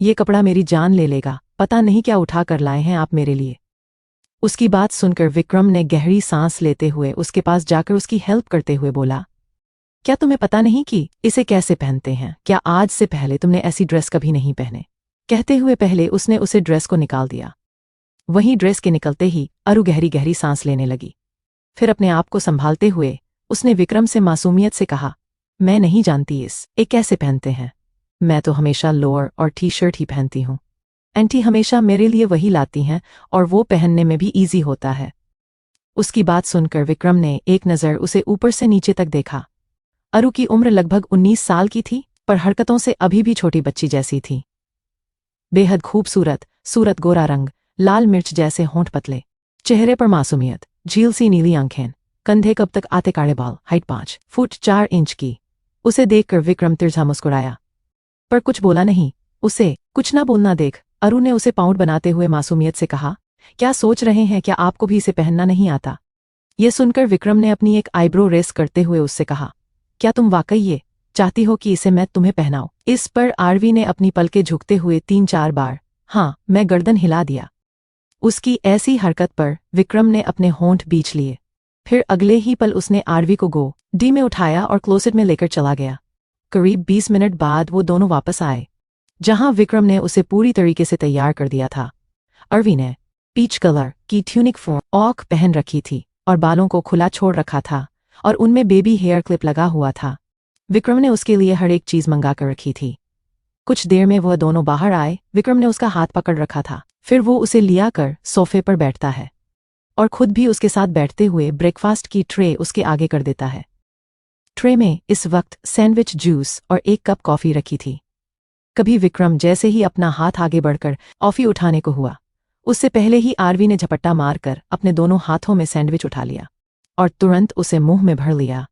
ये कपड़ा मेरी जान ले लेगा, पता नहीं क्या उठा कर लाए हैं आप मेरे लिए। उसकी बात सुनकर विक्रम ने गहरी सांस लेते हुए उसके पास जाकर उसकी हेल्प करते हुए बोला, क्या तुम्हें पता नहीं कि इसे कैसे पहनते हैं? क्या आज से पहले तुमने ऐसी ड्रेस कभी नहीं पहने? कहते हुए पहले उसने उसे ड्रेस को निकाल दिया। वहीं ड्रेस के निकलते ही अरु गहरी गहरी सांस लेने लगी। फिर अपने आप को संभालते हुए उसने विक्रम से मासूमियत से कहा, मैं नहीं जानती इसे कैसे पहनते हैं। मैं तो हमेशा लोअर और टी शर्ट ही पहनती हूँ। आंटी हमेशा मेरे लिए वही लाती हैं और वो पहनने में भी ईजी होता है। उसकी बात सुनकर विक्रम ने एक नज़र उसे ऊपर से नीचे तक देखा। अरु की उम्र लगभग 19 साल की थी, पर हरकतों से अभी भी छोटी बच्ची जैसी थी। बेहद खूबसूरत सूरत, गोरा रंग, लाल मिर्च जैसे होंठ पतले, चेहरे पर मासूमियत, झील सी नीली आंखें, कंधे कब तक आते काले बाल, हाइट 5 फुट 4 इंच की। उसे देखकर विक्रम तिरछा मुस्कुराया, पर कुछ बोला नहीं। उसे कुछ ना बोलना देख अरु ने उसे पाउंड बनाते हुए मासूमियत से कहा, क्या सोच रहे हैं? क्या आपको भी इसे पहनना नहीं आता? यह सुनकर विक्रम ने अपनी एक आईब्रो रेस करते हुए उससे कहा, क्या तुम वाकई ये चाहती हो कि इसे मैं तुम्हें पहनाऊं? इस पर आरवी ने अपनी पलकें झुकते हुए 3-4 बार हाँ मैं गर्दन हिला दिया। उसकी ऐसी हरकत पर विक्रम ने अपने होंठ बीच लिए। फिर अगले ही पल उसने आरवी को डी में उठाया और क्लोसेट में लेकर चला गया। करीब 20 मिनट बाद वो दोनों वापस आए, जहां विक्रम ने उसे पूरी तरीके से तैयार कर दिया था। आरवी ने पीच कलर की ट्यूनिक फ्रॉक पहन रखी थी और बालों को खुला छोड़ रखा था और उनमें बेबी हेयर क्लिप लगा हुआ था। विक्रम ने उसके लिए हर एक चीज मंगा कर रखी थी। कुछ देर में वह दोनों बाहर आए। विक्रम ने उसका हाथ पकड़ रखा था। फिर वो उसे लिया कर सोफे पर बैठता है और खुद भी उसके साथ बैठते हुए ब्रेकफास्ट की ट्रे उसके आगे कर देता है। ट्रे में इस वक्त सैंडविच, जूस और एक कप कॉफी रखी थी। कभी विक्रम जैसे ही अपना हाथ आगे बढ़कर कॉफी उठाने को हुआ, उससे पहले ही आरवी ने झपट्टा मारकर अपने दोनों हाथों में सैंडविच उठा लिया और तुरंत उसे मुंह में भर लिया।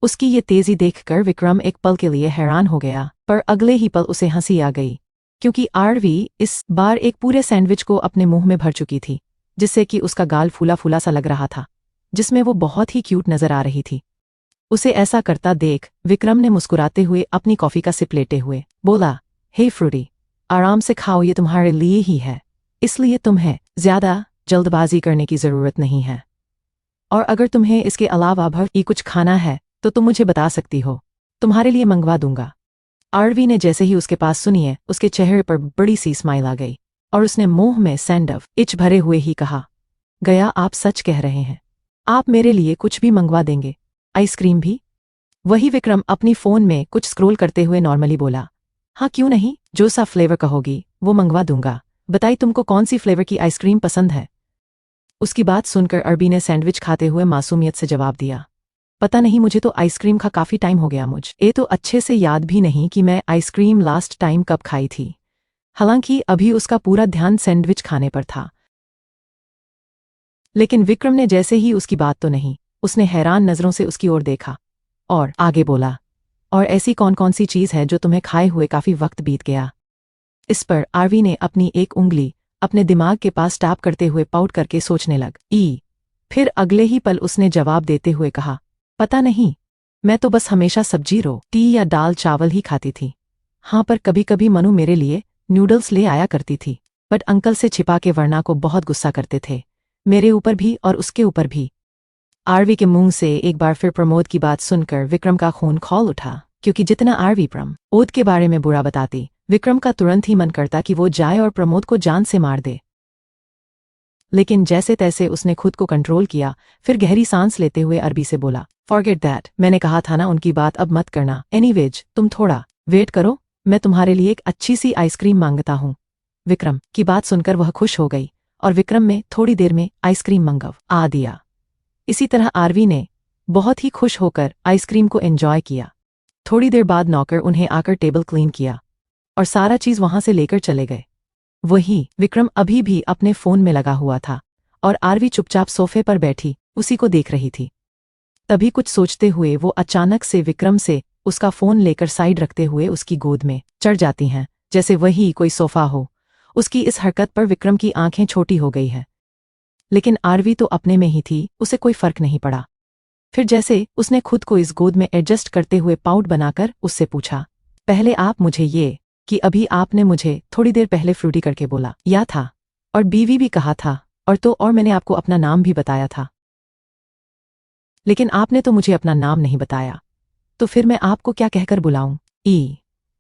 उसकी ये तेजी देखकर विक्रम एक पल के लिए हैरान हो गया, पर अगले ही पल उसे हंसी आ गई, क्योंकि आरवी इस बार एक पूरे सैंडविच को अपने मुंह में भर चुकी थी, जिससे कि उसका गाल फूला फूला सा लग रहा था, जिसमें वो बहुत ही क्यूट नजर आ रही थी। उसे ऐसा करता देख विक्रम ने मुस्कुराते हुए अपनी कॉफी का सिप लेते हुए बोला, हे फ्रूटी, आराम से खाओ, ये तुम्हारे लिए ही है, इसलिए तुम्हें ज्यादा जल्दबाजी करने की जरूरत नहीं है। और अगर तुम्हें इसके अलावा भी कुछ खाना है तो तुम मुझे बता सकती हो, तुम्हारे लिए मंगवा दूंगा। आरवी ने जैसे ही उसके पास सुनिए, उसके चेहरे पर बड़ी सी स्माइल आ गई और उसने मुंह में सैंडविच भरे हुए ही कहा, गया आप सच कह रहे हैं, आप मेरे लिए कुछ भी मंगवा देंगे, आइसक्रीम भी? वही विक्रम अपनी फोन में कुछ स्क्रॉल करते हुए नॉर्मली बोला, हाँ क्यों नहीं, जो सा फ्लेवर कहोगी वो मंगवा दूंगा। बताइए तुमको कौन सी फ्लेवर की आइसक्रीम पसंद है? उसकी बात सुनकर अरबी ने सैंडविच खाते हुए मासूमियत से जवाब दिया, पता नहीं, मुझे तो आइसक्रीम खा काफी टाइम हो गया, मुझे तो अच्छे से याद भी नहीं कि मैं आइसक्रीम लास्ट टाइम कब खाई थी। हालांकि अभी उसका पूरा ध्यान सैंडविच खाने पर था। लेकिन विक्रम ने जैसे ही उसकी बात तो नहीं, उसने हैरान नजरों से उसकी ओर देखा और आगे बोला, और ऐसी कौन कौन सी चीज है जो तुम्हें खाए हुए काफी वक्त बीत गया? इस पर आरवी ने अपनी एक उंगली अपने दिमाग के पास टैप करते हुए पाउट करके सोचने लगी। फिर अगले ही पल उसने जवाब देते हुए कहा, पता नहीं, मैं तो बस हमेशा सब्जी, रोटी या दाल चावल ही खाती थी। हाँ, पर कभी कभी मनु मेरे लिए नूडल्स ले आया करती थी, बट अंकल से छिपा के, वरना को बहुत गुस्सा करते थे, मेरे ऊपर भी और उसके ऊपर भी। आरवी के मुंह से एक बार फिर प्रमोद की बात सुनकर विक्रम का खून खौल उठा, क्योंकि जितना आरवी प्रमोद के बारे में बुरा बताती, विक्रम का तुरंत ही मन करता कि वो जाए और प्रमोद को जान से मार दे। लेकिन जैसे तैसे उसने खुद को कंट्रोल किया। फिर गहरी सांस लेते हुए अरबी से बोला, फॉरगेट दैट, मैंने कहा था ना, उनकी बात अब मत करना। एनीवेज, तुम थोड़ा वेट करो, मैं तुम्हारे लिए एक अच्छी सी आइसक्रीम मांगता हूँ। विक्रम की बात सुनकर वह खुश हो गई और विक्रम में थोड़ी देर में आइसक्रीम मंगवा दिया। इसी तरह आरवी ने बहुत ही खुश होकर आइसक्रीम को एंजॉय किया। थोड़ी देर बाद नौकर उन्हें आकर टेबल क्लीन किया और सारा चीज वहां से लेकर चले गए। वही विक्रम अभी भी अपने फोन में लगा हुआ था और आरवी चुपचाप सोफे पर बैठी उसी को देख रही थी। तभी कुछ सोचते हुए वो अचानक से विक्रम से उसका फोन लेकर साइड रखते हुए उसकी गोद में चढ़ जाती हैं, जैसे वही कोई सोफा हो। उसकी इस हरकत पर विक्रम की आंखें छोटी हो गई है, लेकिन आरवी तो अपने में ही थी, उसे कोई फर्क नहीं पड़ा। फिर जैसे उसने खुद को इस गोद में एडजस्ट करते हुए पाउट बनाकर उससे पूछा, पहले आप मुझे ये कि अभी आपने मुझे थोड़ी देर पहले फ्रूटी करके बोला या था, और बीवी भी कहा था और मैंने आपको अपना नाम भी बताया था, लेकिन आपने तो मुझे अपना नाम नहीं बताया, तो फिर मैं आपको क्या कहकर बुलाऊं?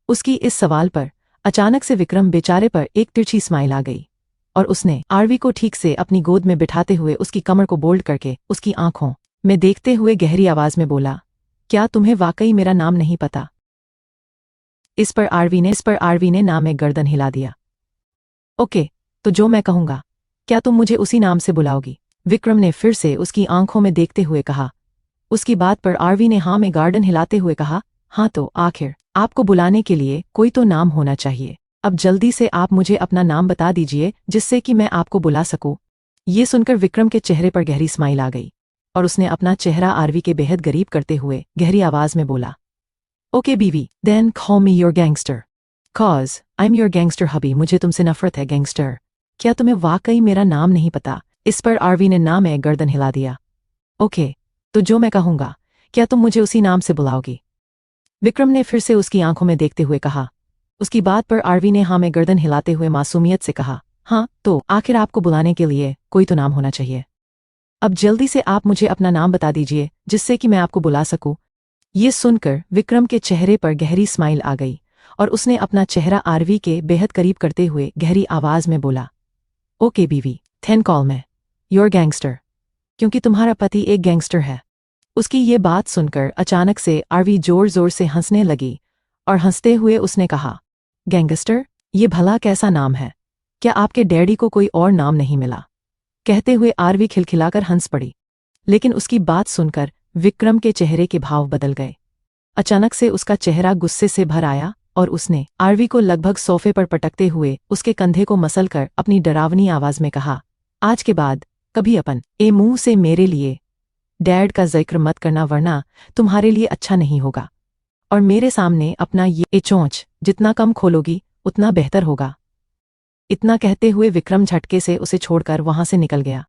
उसकी इस सवाल पर अचानक से विक्रम बेचारे पर एक तिरछी स्माइल आ गई और उसने आरवी को ठीक से अपनी गोद में बिठाते हुए उसकी कमर को बोल्ड करके उसकी आंखों में देखते हुए गहरी आवाज में बोला, क्या तुम्हें वाकई मेरा नाम नहीं पता? इस पर आरवी ने नाम में गर्दन हिला दिया। ओके, तो जो मैं कहूंगा, क्या तुम मुझे उसी नाम से बुलाओगी? विक्रम ने फिर से उसकी आंखों में देखते हुए कहा। उसकी बात पर आरवी ने हाँ में गार्डन हिलाते हुए कहा, हाँ तो आखिर आपको बुलाने के लिए कोई तो नाम होना चाहिए। अब जल्दी से आप मुझे अपना नाम बता दीजिए जिससे कि मैं आपको बुला सकूं। ये सुनकर विक्रम के चेहरे पर गहरी स्माइल आ गई और उसने अपना चेहरा आरवी के बेहद करीब करते हुए गहरी आवाज में बोला, ओके बीवी, then call me your gangster, cause I am your gangster hubby. मुझे तुमसे नफरत है गैंगस्टर। क्या तुम्हें वाकई मेरा नाम नहीं पता? इस पर आरवी ने नाम में गर्दन हिला दिया। ओके, तो जो मैं कहूंगा, क्या तुम मुझे उसी नाम से बुलाओगी? विक्रम ने फिर से उसकी आंखों में देखते हुए कहा। उसकी बात पर आरवी ने हाँ में गर्दन हिलाते हुए मासूमियत से कहा, हाँ तो आखिर आपको बुलाने के लिए कोई तो नाम होना चाहिए। अब जल्दी से आप मुझे अपना नाम बता दीजिए जिससे कि मैं आपको बुला सकूं। ये सुनकर विक्रम के चेहरे पर गहरी स्माइल आ गई और उसने अपना चेहरा आरवी के बेहद करीब करते हुए गहरी आवाज में बोला, ओके बीवी, थेन कॉल मैं योर गैंगस्टर, क्योंकि तुम्हारा पति एक गैंगस्टर है। उसकी ये बात सुनकर अचानक से आरवी जोर जोर से हंसने लगी और हंसते हुए उसने कहा, गैंगस्टर, ये भला कैसा नाम है? क्या आपके डैडी को कोई और नाम नहीं मिला? कहते हुए आरवी खिलखिलाकर हंस पड़ी। लेकिन उसकी बात सुनकर विक्रम के चेहरे के भाव बदल गए। अचानक से उसका चेहरा गुस्से से भर आया और उसने आरवी को लगभग सोफे पर पटकते हुए उसके कंधे को मसलकर अपनी डरावनी आवाज में कहा, आज के बाद कभी अपन मुंह से मेरे लिए डैड का जिक्र मत करना, वरना तुम्हारे लिए अच्छा नहीं होगा। और मेरे सामने अपना ये चोंच जितना कम खोलोगी उतना बेहतर होगा। इतना कहते हुए विक्रम झटके से उसे छोड़कर वहां से निकल गया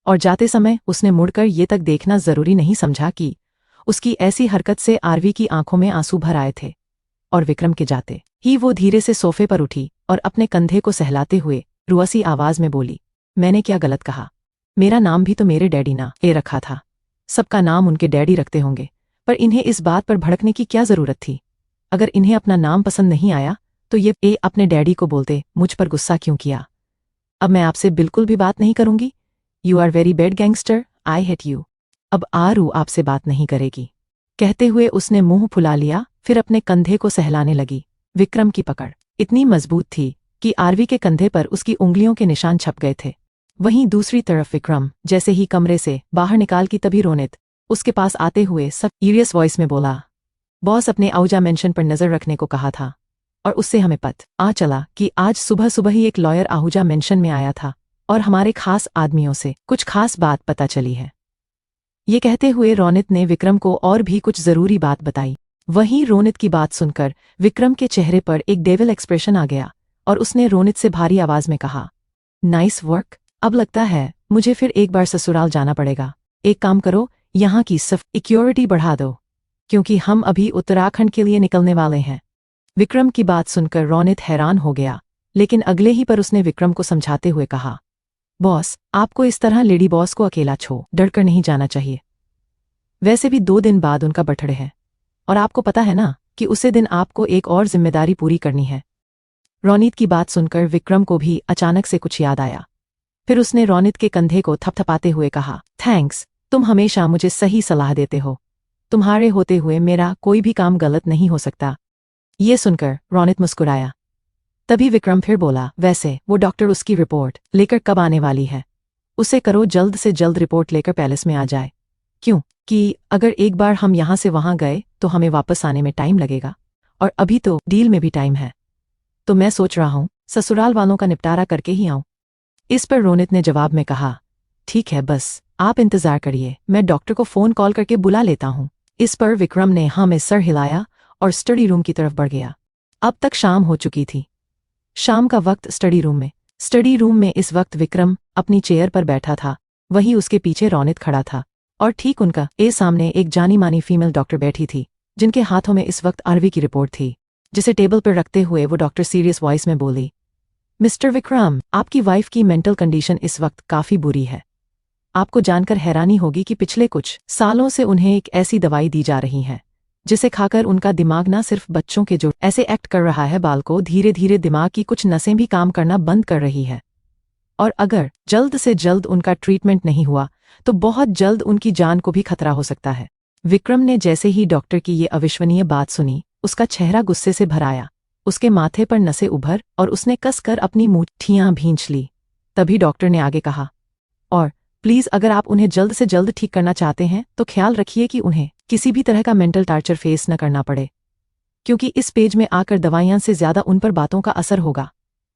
और जाते समय उसने मुड़कर ये तक देखना जरूरी नहीं समझा कि उसकी ऐसी हरकत से आरवी की आंखों में आंसू भर आए थे। और विक्रम के जाते ही वो धीरे से सोफे पर उठी और अपने कंधे को सहलाते हुए रुआसी आवाज में बोली, मैंने क्या गलत कहा? मेरा नाम भी तो मेरे डैडी ने रखा था। सबका नाम उनके डैडी रखते होंगे, पर इन्हें इस बात पर भड़कने की क्या जरूरत थी? अगर इन्हें अपना नाम पसंद नहीं आया तो ये अपने डैडी को बोलते, मुझ पर गुस्सा क्यों किया? अब मैं आपसे बिल्कुल भी बात नहीं करूंगी। You are very bad gangster, I hate you. अब आरू आपसे बात नहीं करेगी। कहते हुए उसने मुंह फुला लिया, फिर अपने कंधे को सहलाने लगी। विक्रम की पकड़ इतनी मजबूत थी कि आरवी के कंधे पर उसकी उंगलियों के निशान छप गए थे। वहीं दूसरी तरफ विक्रम जैसे ही कमरे से बाहर निकाल की तभी रोनित उसके पास आते हुए सब सीरियस वॉइस में बोला, बॉस अपने आहूजा मेंशन पर नजर रखने को कहा था और उससे हमें पता चला कि आज सुबह सुबह ही एक लॉयर आहूजा मेंशन में आया था और हमारे खास आदमियों से कुछ खास बात पता चली है। ये कहते हुए रोनित ने विक्रम को और भी कुछ जरूरी बात बताई। वहीं रोनित की बात सुनकर विक्रम के चेहरे पर एक डेविल एक्सप्रेशन आ गया और उसने रोनित से भारी आवाज में कहा, नाइस वर्क। अब लगता है मुझे फिर एक बार ससुराल जाना पड़ेगा। एक काम करो, यहाँ की सिक्योरिटी बढ़ा दो, क्योंकि हम अभी उत्तराखंड के लिए निकलने वाले हैं। विक्रम की बात सुनकर रोनित हैरान हो गया, लेकिन अगले ही पर उसने विक्रम को समझाते हुए कहा, बॉस, आपको इस तरह लेडी बॉस को अकेला डरकर नहीं जाना चाहिए। वैसे भी 2 दिन बाद उनका बर्थडे है और आपको पता है ना कि उसी दिन आपको एक और जिम्मेदारी पूरी करनी है। रोनित की बात सुनकर विक्रम को भी अचानक से कुछ याद आया। फिर उसने रोनित के कंधे को थपथपाते हुए कहा, थैंक्स, तुम हमेशा मुझे सही सलाह देते हो। तुम्हारे होते हुए मेरा कोई भी काम गलत नहीं हो सकता। ये सुनकर रोनित मुस्कुराया। तभी विक्रम फिर बोला, वैसे वो डॉक्टर उसकी रिपोर्ट लेकर कब आने वाली है? उसे करो जल्द से जल्द रिपोर्ट लेकर पैलेस में आ जाए, क्यों कि अगर एक बार हम यहाँ से वहां गए तो हमें वापस आने में टाइम लगेगा और अभी तो डील में भी टाइम है। तो मैं सोच रहा हूँ ससुराल वालों का निपटारा करके ही आऊं। इस पर रोनित ने जवाब में कहा, ठीक है, बस आप इंतजार करिए, मैं डॉक्टर को फोन कॉल करके बुला लेता हूँ। इस पर विक्रम ने हाँ में सर हिलाया और स्टडी रूम की तरफ बढ़ गया। अब तक शाम हो चुकी थी। शाम का वक्त स्टडी रूम में इस वक्त विक्रम अपनी चेयर पर बैठा था। वहीं उसके पीछे रोनित खड़ा था और ठीक उनका सामने एक जानी मानी फीमेल डॉक्टर बैठी थी, जिनके हाथों में इस वक्त आरवी की रिपोर्ट थी, जिसे टेबल पर रखते हुए वो डॉक्टर सीरियस वॉइस में बोली, मिस्टर विक्रम, आपकी वाइफ की मेंटल कंडीशन इस वक्त काफी बुरी है। आपको जानकर हैरानी होगी कि पिछले कुछ सालों से उन्हें एक ऐसी दवाई दी जा रही है जिसे खाकर उनका दिमाग न सिर्फ बच्चों के जो ऐसे एक्ट कर रहा है, बालकों धीरे धीरे दिमाग की कुछ नसें भी काम करना बंद कर रही है। और अगर जल्द से जल्द उनका ट्रीटमेंट नहीं हुआ तो बहुत जल्द उनकी जान को भी खतरा हो सकता है। विक्रम ने जैसे ही डॉक्टर की ये अविश्वसनीय बात सुनी, उसका चेहरा गुस्से से भर आया। उसके माथे पर नसें उभर और उसने कसकर अपनी मुट्ठियां भींच ली। तभी डॉक्टर ने आगे कहा, और प्लीज अगर आप उन्हें जल्द से जल्द ठीक करना चाहते हैं तो ख्याल रखिए कि उन्हें किसी भी तरह का मेंटल टार्चर फेस न करना पड़े, क्योंकि इस पेज में आकर दवाइयां से ज्यादा उन पर बातों का असर होगा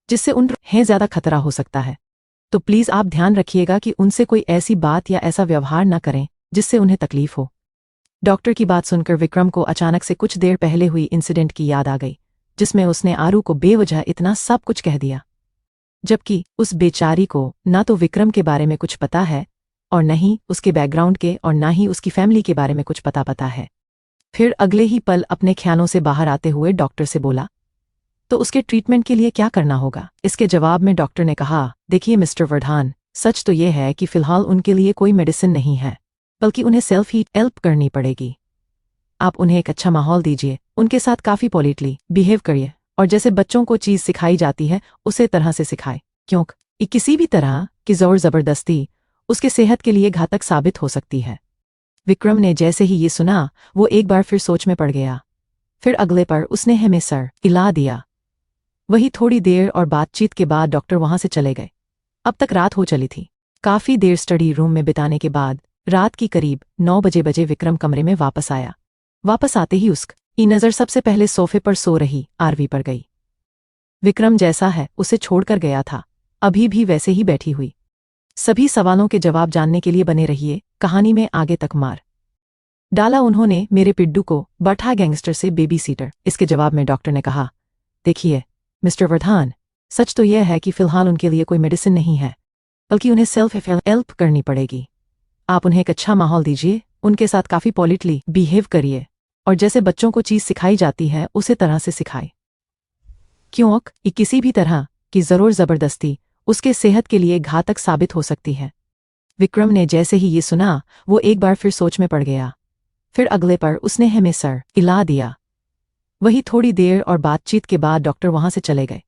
जिससे उन्हें ज्यादा खतरा हो सकता है। तो प्लीज आप ध्यान रखिएगा कि उनसे कोई ऐसी बात या ऐसा व्यवहार न करें जिससे उन्हें तकलीफ हो। डॉक्टर की बात सुनकर विक्रम को अचानक से कुछ देर पहले हुई इंसिडेंट की याद आ गई, जिसमें उसने आरू को बेवजह इतना सब कुछ कह दिया, जबकि उस बेचारी को ना तो विक्रम के बारे में कुछ पता है और न ही उसके बैकग्राउंड के और ना ही उसकी फैमिली के बारे में कुछ पता है। फिर अगले ही पल अपने ख्यालों से बाहर आते हुए डॉक्टर से बोला, तो उसके ट्रीटमेंट के लिए क्या करना होगा? इसके जवाब में डॉक्टर ने कहा, देखिए मिस्टर वर्धान, सच तो ये है कि फिलहाल उनके लिए कोई मेडिसिन नहीं है, बल्कि उन्हें सेल्फ ही हेल्प करनी पड़ेगी। आप उन्हें एक अच्छा माहौल दीजिए, उनके साथ काफी पोलाइटली बिहेव करिए और जैसे बच्चों को चीज सिखाई जाती है उसे तरह से सिखाए, क्योंकि किसी भी तरह की जोर जबरदस्ती उसके सेहत के लिए घातक साबित हो सकती है। विक्रम ने जैसे ही ये सुना, वो एक बार फिर सोच में पड़ गया। फिर अगले पर उसने हमें सर हिला दिया। वही थोड़ी देर और बातचीत के बाद डॉक्टर वहां से चले गए। अब तक रात हो चली थी। काफी देर स्टडी रूम में बिताने के बाद रात की करीब 9 बजे विक्रम कमरे में वापस आया। वापस आते ही उसकी नजर सबसे पहले सोफे पर सो रही आरवी पर गई। विक्रम जैसा है उसे छोड़कर गया था, अभी भी वैसे ही बैठी हुई। सभी सवालों के जवाब जानने के लिए बने रहिए, कहानी में आगे तक मार डाला उन्होंने मेरे पिड्डू को बठा गैंगस्टर से बेबी सीटर। इसके जवाब में डॉक्टर ने कहा, देखिए मिस्टर वर्धान, सच तो यह है कि फिलहाल उनके लिए कोई मेडिसिन नहीं है, बल्कि उन्हें सेल्फ हेल्प करनी पड़ेगी। आप उन्हें एक अच्छा माहौल दीजिए, उनके साथ काफी पोलाइटली बिहेव करिए और जैसे बच्चों को चीज सिखाई जाती है उसे तरह से सिखाए, क्योंकि किसी भी तरह की जरूर जबरदस्ती उसके सेहत के लिए घातक साबित हो सकती है। विक्रम ने जैसे ही ये सुना, वो एक बार फिर सोच में पड़ गया। फिर अगले पर उसने हमें सर हिला दिया। वही थोड़ी देर और बातचीत के बाद डॉक्टर वहां से चले गए।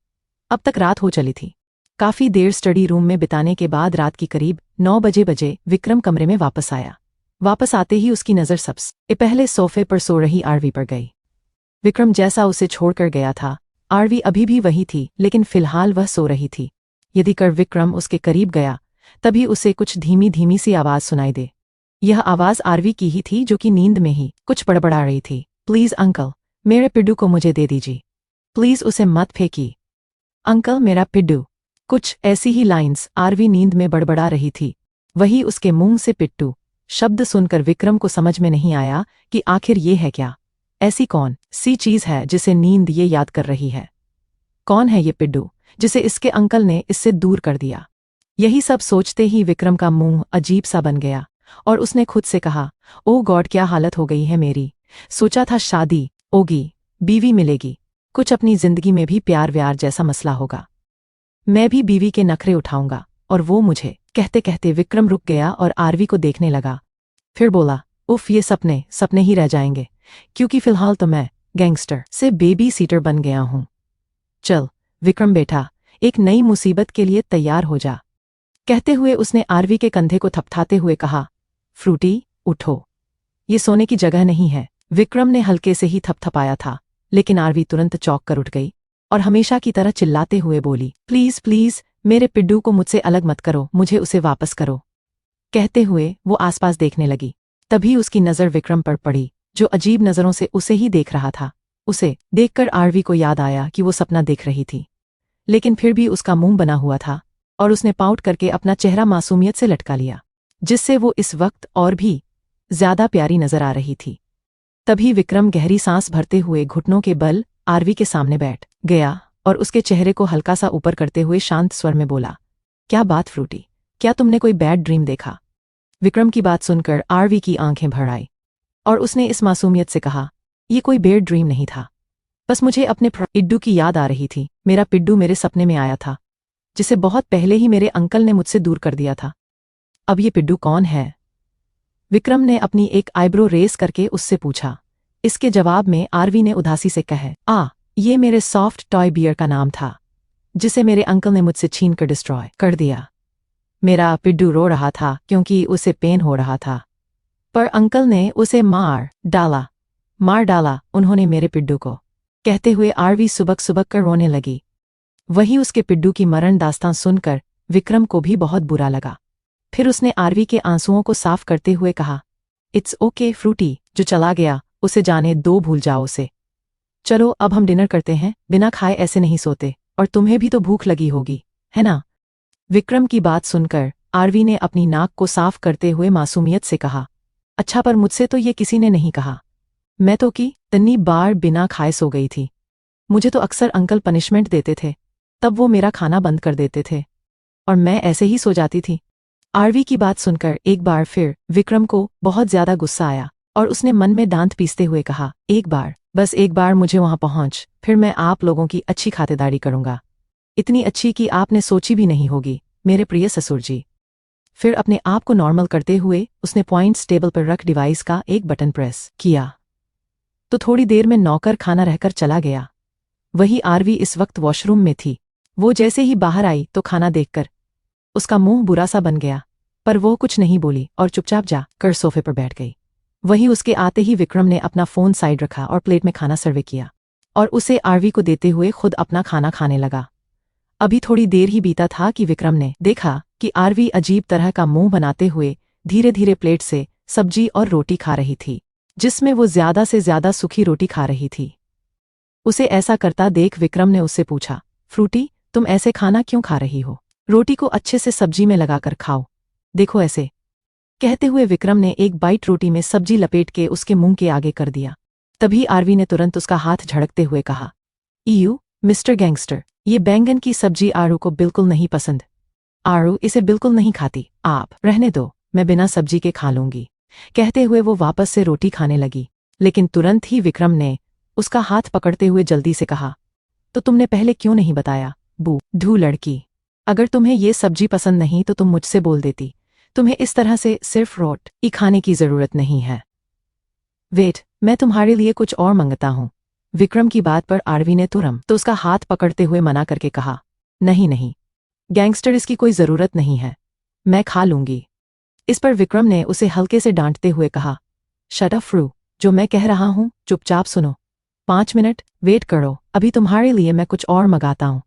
अब तक रात हो चली थी। काफी देर स्टडी रूम में बिताने के बाद रात की करीब 9 बजे विक्रम कमरे में वापस आया। वापस आते ही उसकी नजर सबसे पहले सोफे पर सो रही आरवी पर गई। विक्रम जैसा उसे छोड़कर गया था, आरवी अभी भी वही थी, लेकिन फिलहाल वह सो रही थी। यदि कर विक्रम उसके करीब गया, तभी उसे कुछ धीमी धीमी सी आवाज सुनाई दे। यह आवाज आरवी की ही थी, जो कि नींद में ही कुछ बड़बड़ा रही थी। प्लीज अंकल, मेरे पिड्डू को मुझे दे दीजिए, प्लीज उसे मत फेंकी, अंकल मेरा पिड्डू। कुछ ऐसी ही लाइंस आरवी नींद में बड़बड़ा रही थी। वही उसके मुंह से पिट्टू शब्द सुनकर विक्रम को समझ में नहीं आया कि आखिर ये है क्या, ऐसी कौन सी चीज है जिसे नींद ये याद कर रही है। कौन है ये पिड्डू जिसे इसके अंकल ने इससे दूर कर दिया? यही सब सोचते ही विक्रम का मुंह अजीब सा बन गया और उसने खुद से कहा, ओ गॉड, क्या हालत हो गई है मेरी। सोचा था शादी होगी, बीवी मिलेगी, कुछ अपनी जिंदगी में भी प्यार व्यार जैसा मसला होगा, मैं भी बीवी के नखरे उठाऊंगा, और वो मुझे। कहते कहते विक्रम रुक गया और आरवी को देखने लगा। फिर बोला, उफ, ये सपने सपने ही रह जाएंगे, क्योंकि फिलहाल तो मैं गैंगस्टर से बेबी सीटर बन गया हूं। चल विक्रम बेटा, एक नई मुसीबत के लिए तैयार हो जा। कहते हुए उसने आरवी के कंधे को थपथाते हुए कहा, फ्रूटी उठो, ये सोने की जगह नहीं है। विक्रम ने हल्के से ही थपथपाया था, लेकिन आरवी तुरंत चौंक कर उठ गई और हमेशा की तरह चिल्लाते हुए बोली, प्लीज प्लीज मेरे पिड्डू को मुझसे अलग मत करो, मुझे उसे वापस करो। कहते हुए वो आसपास देखने लगी। तभी उसकी नजर विक्रम पर पड़ी, जो अजीब नजरों से उसे ही देख रहा था। उसे देखकर आरवी को याद आया कि वो सपना देख रही थी, लेकिन फिर भी उसका मुंह बना हुआ था और उसने पाउट करके अपना चेहरा मासूमियत से लटका लिया, जिससे वो इस वक्त और भी ज्यादा प्यारी नजर आ रही थी। तभी विक्रम गहरी सांस भरते हुए घुटनों के बल आरवी के सामने बैठ गया और उसके चेहरे को हल्का सा ऊपर करते हुए शांत स्वर में बोला, क्या बात फ्रूटी, क्या तुमने कोई बैड ड्रीम देखा? विक्रम की बात सुनकर आरवी की आंखें भर आई और उसने इस मासूमियत से कहा, ये कोई बैड ड्रीम नहीं था, बस मुझे अपने पिड्डू की याद आ रही थी। मेरा पिड्डू मेरे सपने में आया था जिसे बहुत पहले ही मेरे अंकल ने मुझसे दूर कर दिया था। अब ये पिड्डू कौन है? विक्रम ने अपनी एक आईब्रो रेस करके उससे पूछा। इसके जवाब में आरवी ने उदासी से कहा, ये मेरे सॉफ्ट टॉय बियर का नाम था, जिसे मेरे अंकल ने मुझसे छीन कर डिस्ट्रॉय कर दिया। मेरा पिड्डू रो रहा था क्योंकि उसे पेन हो रहा था, पर अंकल ने उसे मार डाला उन्होंने मेरे पिड्डू को। कहते हुए आरवी सुबक सुबक कर रोने लगी। वही उसके पिड्डू की मरण दास्तां सुनकर विक्रम को भी बहुत बुरा लगा। फिर उसने आरवी के आंसुओं को साफ करते हुए कहा, इट्स ओके फ्रूटी, जो चला गया उसे जाने दो, भूल जाओ उसे। चलो अब हम डिनर करते हैं, बिना खाए ऐसे नहीं सोते, और तुम्हें भी तो भूख लगी होगी, है ना? विक्रम की बात सुनकर आरवी ने अपनी नाक को साफ करते हुए मासूमियत से कहा, अच्छा, पर मुझसे तो ये किसी ने नहीं कहा। मैं तो इतनी बार बिना खाए सो गई थी। मुझे तो अक्सर अंकल पनिशमेंट देते थे, तब वो मेरा खाना बंद कर देते थे और मैं ऐसे ही सो जाती थी। आरवी की बात सुनकर एक बार फिर विक्रम को बहुत ज्यादा गुस्सा आया और उसने मन में दांत पीसते हुए कहा, बस एक बार मुझे वहां पहुंच, फिर मैं आप लोगों की अच्छी खातिरदारी करूंगा, इतनी अच्छी कि आपने सोची भी नहीं होगी, मेरे प्रिय ससुर जी। फिर अपने आप को नॉर्मल करते हुए उसने पॉइंट्स टेबल पर रख डिवाइस का एक बटन प्रेस किया तो थोड़ी देर में नौकर खाना रहकर चला गया। वही आरवी इस वक्त वॉशरूम में थी। वो जैसे ही बाहर आई तो खाना देखकर उसका मुंह बुरा सा बन गया, पर वो कुछ नहीं बोली और चुपचाप जा कर सोफे पर बैठ गई। वही उसके आते ही विक्रम ने अपना फोन साइड रखा और प्लेट में खाना सर्वे किया और उसे आरवी को देते हुए खुद अपना खाना खाने लगा। अभी थोड़ी देर ही बीता था कि विक्रम ने देखा कि आरवी अजीब तरह का मुंह बनाते हुए धीरे धीरे प्लेट से सब्जी और रोटी खा रही थी, जिसमें वो ज्यादा से ज्यादा सूखी रोटी खा रही थी। उसे ऐसा करता देख विक्रम ने उससे पूछा, फ्रूटी, तुम ऐसे खाना क्यों खा रही हो? रोटी को अच्छे से सब्जी में लगाकर खाओ, देखो ऐसे। कहते हुए विक्रम ने एक बाइट रोटी में सब्जी लपेट के उसके मुंह के आगे कर दिया। तभी आरवी ने तुरंत उसका हाथ झड़कते हुए कहा, ईयू मिस्टर गैंगस्टर, ये बैंगन की सब्जी आरू को बिल्कुल नहीं पसंद। आरू इसे बिल्कुल नहीं खाती, आप रहने दो, मैं बिना सब्जी के खा लूंगी। कहते हुए वो वापस से रोटी खाने लगी, लेकिन तुरंत ही विक्रम ने उसका हाथ पकड़ते हुए जल्दी से कहा, तो तुमने पहले क्यों नहीं बताया? बूढ़ू लड़की, अगर तुम्हें ये सब्जी पसंद नहीं तो तुम मुझसे बोल देती, तुम्हें इस तरह से सिर्फ रोटी खाने की जरूरत नहीं है। वेट, मैं तुम्हारे लिए कुछ और मंगता हूं। विक्रम की बात पर आरवी ने तुरंत उसका हाथ पकड़ते हुए मना करके कहा, नहीं गैंगस्टर, इसकी कोई जरूरत नहीं है, मैं खा लूंगी। इस पर विक्रम ने उसे हल्के से डांटते हुए कहा, शट अप फ्रू, जो मैं कह रहा हूं चुपचाप सुनो। 5 मिनट वेट करो, अभी तुम्हारे लिए मैं कुछ और मंगाता हूं।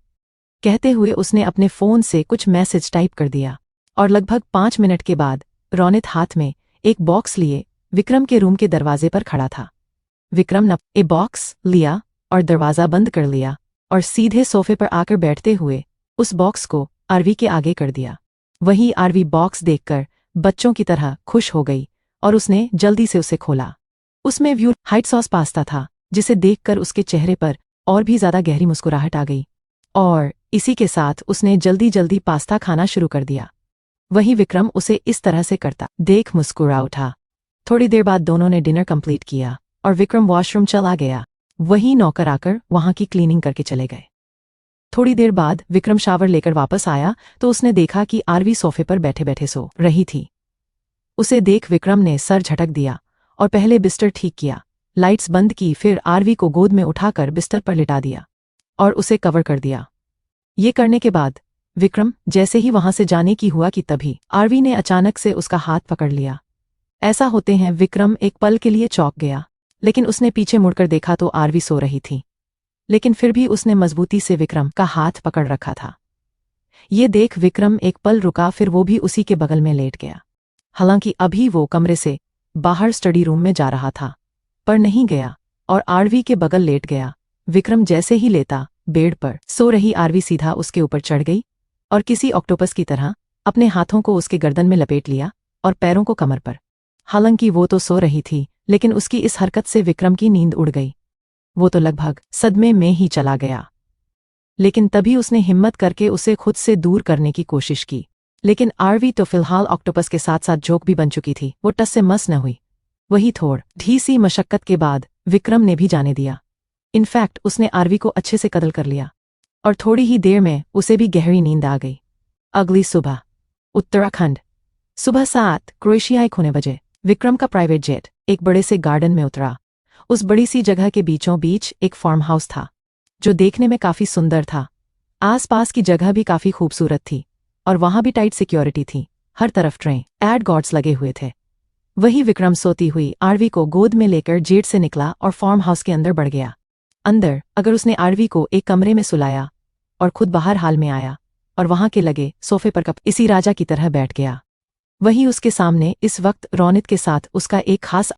कहते हुए उसने अपने फोन से कुछ मैसेज टाइप कर दिया और लगभग 5 मिनट के बाद रोनित हाथ में एक बॉक्स लिए विक्रम के रूम के दरवाजे पर खड़ा था। विक्रम ने ए बॉक्स लिया और दरवाजा बंद कर लिया और सीधे सोफे पर आकर बैठते हुए उस बॉक्स को आरवी के आगे कर दिया। वही आरवी बॉक्स देखकर बच्चों की तरह खुश हो गई और उसने जल्दी से उसे खोला। उसमें व्हाइट सॉस पास्ता था, जिसे देखकर उसके चेहरे पर और भी ज्यादा गहरी मुस्कुराहट आ गई और इसी के साथ उसने जल्दी जल्दी पास्ता खाना शुरू कर दिया। वही विक्रम उसे इस तरह से करता देख मुस्कुरा उठा। थोड़ी देर बाद दोनों ने डिनर कंप्लीट किया और विक्रम वॉशरूम चला गया। वही नौकर आकर वहां की क्लीनिंग करके चले गए। थोड़ी देर बाद विक्रम शावर लेकर वापस आया तो उसने देखा कि आरवी सोफे पर बैठे बैठे सो रही थी। उसे देख विक्रम ने सर झटक दिया और पहले बिस्तर ठीक किया, लाइट्स बंद की, फिर आरवी को गोद में उठाकर बिस्तर पर लिटा दिया और उसे कवर कर दिया। ये करने के बाद विक्रम जैसे ही वहां से जाने की हुआ कि तभी आरवी ने अचानक से उसका हाथ पकड़ लिया। ऐसा होते हैं विक्रम एक पल के लिए चौंक गया, लेकिन उसने पीछे मुड़कर देखा तो आरवी सो रही थी, लेकिन फिर भी उसने मजबूती से विक्रम का हाथ पकड़ रखा था। ये देख विक्रम एक पल रुका, फिर वो भी उसी के बगल में लेट गया। हालांकि अभी वो कमरे से बाहर स्टडी रूम में जा रहा था, पर नहीं गया और आरवी के बगल लेट गया। विक्रम जैसे ही लेटा बेड पर सो रही आरवी सीधा उसके ऊपर चढ़ गई और किसी ऑक्टोपस की तरह अपने हाथों को उसके गर्दन में लपेट लिया और पैरों को कमर पर। हालांकि वो तो सो रही थी, लेकिन उसकी इस हरकत से विक्रम की नींद उड़ गई। वो तो लगभग सदमे में ही चला गया, लेकिन तभी उसने हिम्मत करके उसे खुद से दूर करने की कोशिश की। लेकिन आरवी तो फिलहाल ऑक्टोपस के साथ साथ जोक भी बन चुकी थी। वो टस से मस न हुई। वही थोड़ी सी मशक्कत के बाद विक्रम ने भी जाने दिया। इनफैक्ट उसने आरवी को अच्छे से कत्ल कर लिया। और थोड़ी ही देर में उसे भी गहरी नींद आ गई। अगली सुबह, उत्तराखंड। सुबह 7 क्रोएशियाई होने बजे विक्रम का प्राइवेट जेट एक बड़े से गार्डन में उतरा। उस बड़ी सी जगह के बीचों बीच एक फार्म हाउस था, जो देखने में काफी सुंदर था। आसपास की जगह भी काफी खूबसूरत थी और वहां भी टाइट सिक्योरिटी थी। हर तरफ ट्रेन एड गार्ड्स लगे हुए थे। वही विक्रम सोती हुई आरवी को गोद में लेकर जेट से निकला और फार्म हाउस के अंदर बढ़ गया। अंदर अगर उसने आरवी को एक कमरे में सुलाया और खुद बाहर हाल में आया और वहां के लगे सोफे पर कप इसी राजा की तरह बैठ गया। वहीं उसके सामने इस वक्त रौनित के साथ उसका एक खास